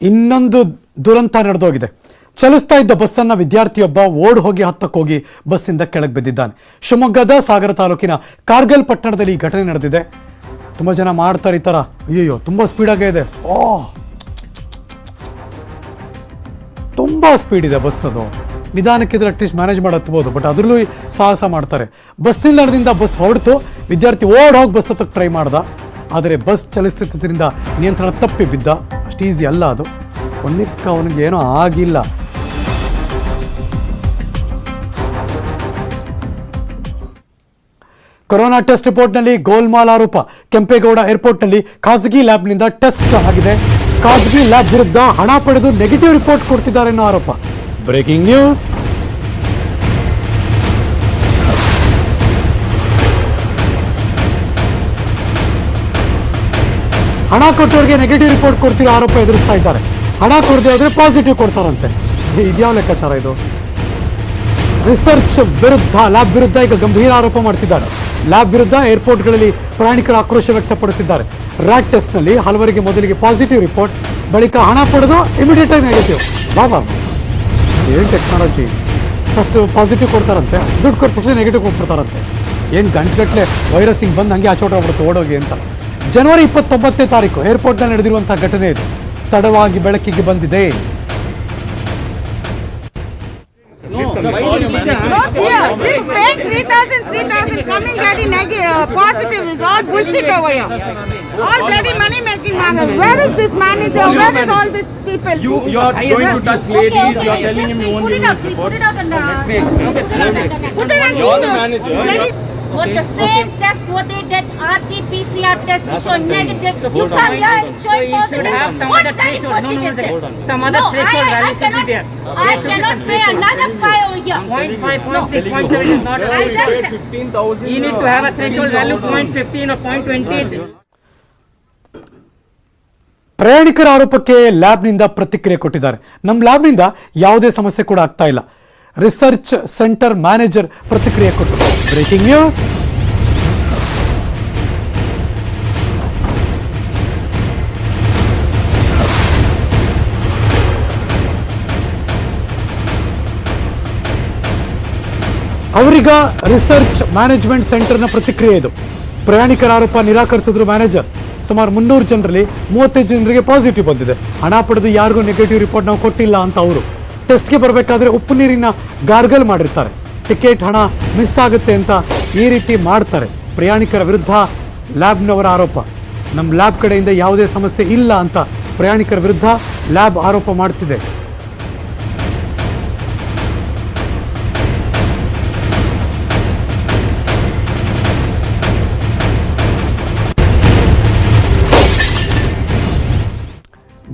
ಇನ್ನೊಂದು ದುರಂತ ನಡೆದೋಗಿದೆ. ಚಲಿಸ್ತಾ ಇದ್ದ ಬಸ್ಸನ್ನು ವಿದ್ಯಾರ್ಥಿಯೊಬ್ಬ ಓಡ್ ಹೋಗಿ ಹತ್ತಕ್ಕೋಗಿ ಬಸ್ಸಿಂದ ಕೆಳಗೆ ಬಿದ್ದಿದ್ದಾನೆ. ಶಿವಮೊಗ್ಗದ ಸಾಗರ ತಾಲೂಕಿನ ಕಾರ್ಗಲ್ ಪಟ್ಟಣದಲ್ಲಿ ಈ ಘಟನೆ ನಡೆದಿದೆ. ತುಂಬ ಜನ ಮಾಡ್ತಾರೆ ಈ ಥರ. ಅಯ್ಯೋ, ತುಂಬ ಸ್ಪೀಡಾಗೇ ಇದೆ. ತುಂಬ ಸ್ಪೀಡ್ ಇದೆ ಬಸ್. ಅದು ನಿಧಾನಕ್ಕಿದ್ರೆ ಅಟ್ಲೀಸ್ಟ್ ಮ್ಯಾನೇಜ್ ಮಾಡಿ ಹತ್ಬೋದು, ಬಟ್ ಅದರಲ್ಲೂ ಸಾಹಸ ಮಾಡ್ತಾರೆ. ಬಸ್ ನಿಲ್ದಾಣದಿಂದ ಬಸ್ ಹೊರಡ್ತು, ವಿದ್ಯಾರ್ಥಿ ಹೋಗಿ ಬಸ್ ಹತ್ತಕ್ಕೆ ಟ್ರೈ ಮಾಡ್ದ, ಆದರೆ ಬಸ್ ಚಲಿಸ್ತಿದ್ದರಿಂದ ನಿಯಂತ್ರಣ ತಪ್ಪಿ ಬಿದ್ದ. ಅಷ್ಟು ಈಸಿ ಅಲ್ಲ ಅದು. ಕೊನೆಗೆ ಅವನಿಗೆ ಏನೂ ಆಗಿಲ್ಲ. ಕೊರೋನಾ ಟೆಸ್ಟ್ ರಿಪೋರ್ಟ್ನಲ್ಲಿ ಗೋಲ್ಮಾಲ್ ಆರೋಪ. ಕೆಂಪೇಗೌಡ ಏರ್ಪೋರ್ಟ್ನಲ್ಲಿ ಖಾಸಗಿ ಲ್ಯಾಬ್ನಿಂದ ಟೆಸ್ಟ್ ಆಗಿದೆ. ಖಾಸಗಿ ಲ್ಯಾಬ್ ವಿರುದ್ಧ ಹಣ ಪಡೆದು ನೆಗೆಟಿವ್ ರಿಪೋರ್ಟ್ ಕೊಡ್ತಿದ್ದಾರೆ ಅನ್ನೋ ಆರೋಪ. Breaking news. ಹಣ ಕೊಟ್ಟವರಿಗೆ ನೆಗೆಟಿವ್ ರಿಪೋರ್ಟ್ ಕೊಡ್ತಿರೋ ಆರೋಪ ಎದುರಿಸ್ತಾ ಇದ್ದಾರೆ. ಹಣ ಕೊಡದೆ ಹೋದ್ರೆ ಪಾಸಿಟಿವ್ ಕೊಡ್ತಾರಂತೆ. ಇದ್ಯಾವ ಲೆಕ್ಕಾಚಾರ ಇದು? ರಿಸರ್ಚ್ ವಿರುದ್ಧ, ಲ್ಯಾಬ್ ವಿರುದ್ಧ ಈಗ ಗಂಭೀರ ಆರೋಪ ಮಾಡ್ತಿದ್ದಾರೆ. ಲ್ಯಾಬ್ ವಿರುದ್ಧ ಏರ್ಪೋರ್ಟ್ಗಳಲ್ಲಿ ಪ್ರಯಾಣಿಕರು ಆಕ್ರೋಶ ವ್ಯಕ್ತಪಡಿಸಿದ್ದಾರೆ. ರ್ಯಾಟ್ ಟೆಸ್ಟ್ನಲ್ಲಿ ಹಲವರಿಗೆ ಮೊದಲಿಗೆ ಪಾಸಿಟಿವ್ ರಿಪೋರ್ಟ್, ಬಳಿಕ ಹಣ ಪಡೆದು ಇಮಿಡಿಯೇಟ್ ಆಗಿ ನೆಗೆಟಿವ್. ಬಾಬಾ ಏನು ಟೆಕ್ನಾಲಜಿ! ಫಸ್ಟ್ ಪಾಸಿಟಿವ್ ಕೊಡ್ತಾರಂತೆ, ದುಡ್ಡು ಕೊಟ್ಟ ತಕ್ಷಣ ನೆಗೆಟಿವ್ ಕೊಟ್ಬಿಡ್ತಾರಂತೆ. ಏನು ಗಂಟೆಗಟ್ಟಲೆ ವೈರಸ್ ಹಿಂಗೆ ಬಂದು ಹಂಗೆ ಆಚೋಟೋಗ್ಬಿಡುತ್ತೆ ಓಡೋಗಿ ಅಂತ. ಜನವರಿ 29ನೇ ತಾರೀಕು ಏರ್ಪೋರ್ಟ್ನಲ್ಲಿ ನಡೆದಿರುವಂತಹ ಘಟನೆ ಇದು. ತಡವಾಗಿ ಬೆಳಕಿಗೆ ಬಂದಿದೆ. No, sir. This paying 3,000 coming bloody positive is all bullshit over here. All bloody money making man. Where is this manager? Where is all these people? You are going to touch ladies. You are telling him you won't give this report. Put it out on the. You are the manager. What the same test what they did, RT-PCR test is showing negative. You come here and showing positive. What bloody bullshit is this? Some other threshold value should be there. I cannot pay another 5 over here. 0.5, 0.6, 0.7 is not I just 15,000. You need to have a threshold value 0.15 or 0.20. ಪ್ರಯಾಣಿಕರ ಆರೋಪಕ್ಕೆ ಲ್ಯಾಬ್ನಿಂದ ಪ್ರತಿಕ್ರಿಯೆ ಕೊಟ್ಟಿದ್ದಾರೆ. ನಮ್ಮ ಲ್ಯಾಬ್ನಿಂದ ಯಾವುದೇ ಸಮಸ್ಯೆ ಕೂಡ ಆಗ್ತಾ ಇಲ್ಲ. ರಿಸರ್ಚ್ ಸೆಂಟರ್ ಮ್ಯಾನೇಜರ್ ಪ್ರತಿಕ್ರಿಯೆ ಕೊಟ್ಟರು. Breaking news. ಅವರೀಗ ರಿಸರ್ಚ್ ಮ್ಯಾನೇಜ್ಮೆಂಟ್ ಸೆಂಟರ್ನ ಪ್ರತಿಕ್ರಿಯೆ ಇದು. ಪ್ರಯಾಣಿಕರ ಆರೋಪ ನಿರಾಕರಿಸಿದ್ರು ಮ್ಯಾನೇಜರ್. ಸುಮಾರು 300 ಜನರಲ್ಲಿ 35 ಜನರಿಗೆ ಪಾಸಿಟಿವ್ ಬಂದಿದೆ. ಹಣ ಪಡೆದು ಯಾರಿಗೂ ನೆಗೆಟಿವ್ ರಿಪೋರ್ಟ್ ನಾವು ಕೊಟ್ಟಿಲ್ಲ ಅಂತ ಅವರು. ಟೆಸ್ಟ್ಗೆ ಬರಬೇಕಾದ್ರೆ ಉಪ್ಪು ನೀರಿನ ಗಾರ್ಗಲ್ ಮಾಡಿರ್ತಾರೆ. ಟಿಕೆಟ್ ಹಣ ಮಿಸ್ ಆಗುತ್ತೆ ಅಂತ ಈ ರೀತಿ ಮಾಡ್ತಾರೆ. ಪ್ರಯಾಣಿಕರ ವಿರುದ್ಧ ಲ್ಯಾಬ್ನವರ ಆರೋಪ. ನಮ್ಮ ಲ್ಯಾಬ್ ಕಡೆಯಿಂದ ಯಾವುದೇ ಸಮಸ್ಯೆ ಇಲ್ಲ ಅಂತ ಪ್ರಯಾಣಿಕರ ವಿರುದ್ಧ ಲ್ಯಾಬ್ ಆರೋಪ ಮಾಡ್ತಿದೆ.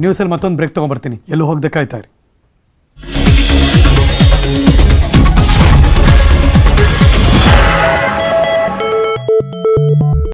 ನ್ಯೂಸಲ್ಲಿ ಮತ್ತೊಂದು ಬ್ರೇಕ್ ತೊಗೊಂಡ್ಬರ್ತೀನಿ. ಎಲ್ಲೂ ಹೋಗದೆ ಕಾಯ್ತಾ ಇರಿ.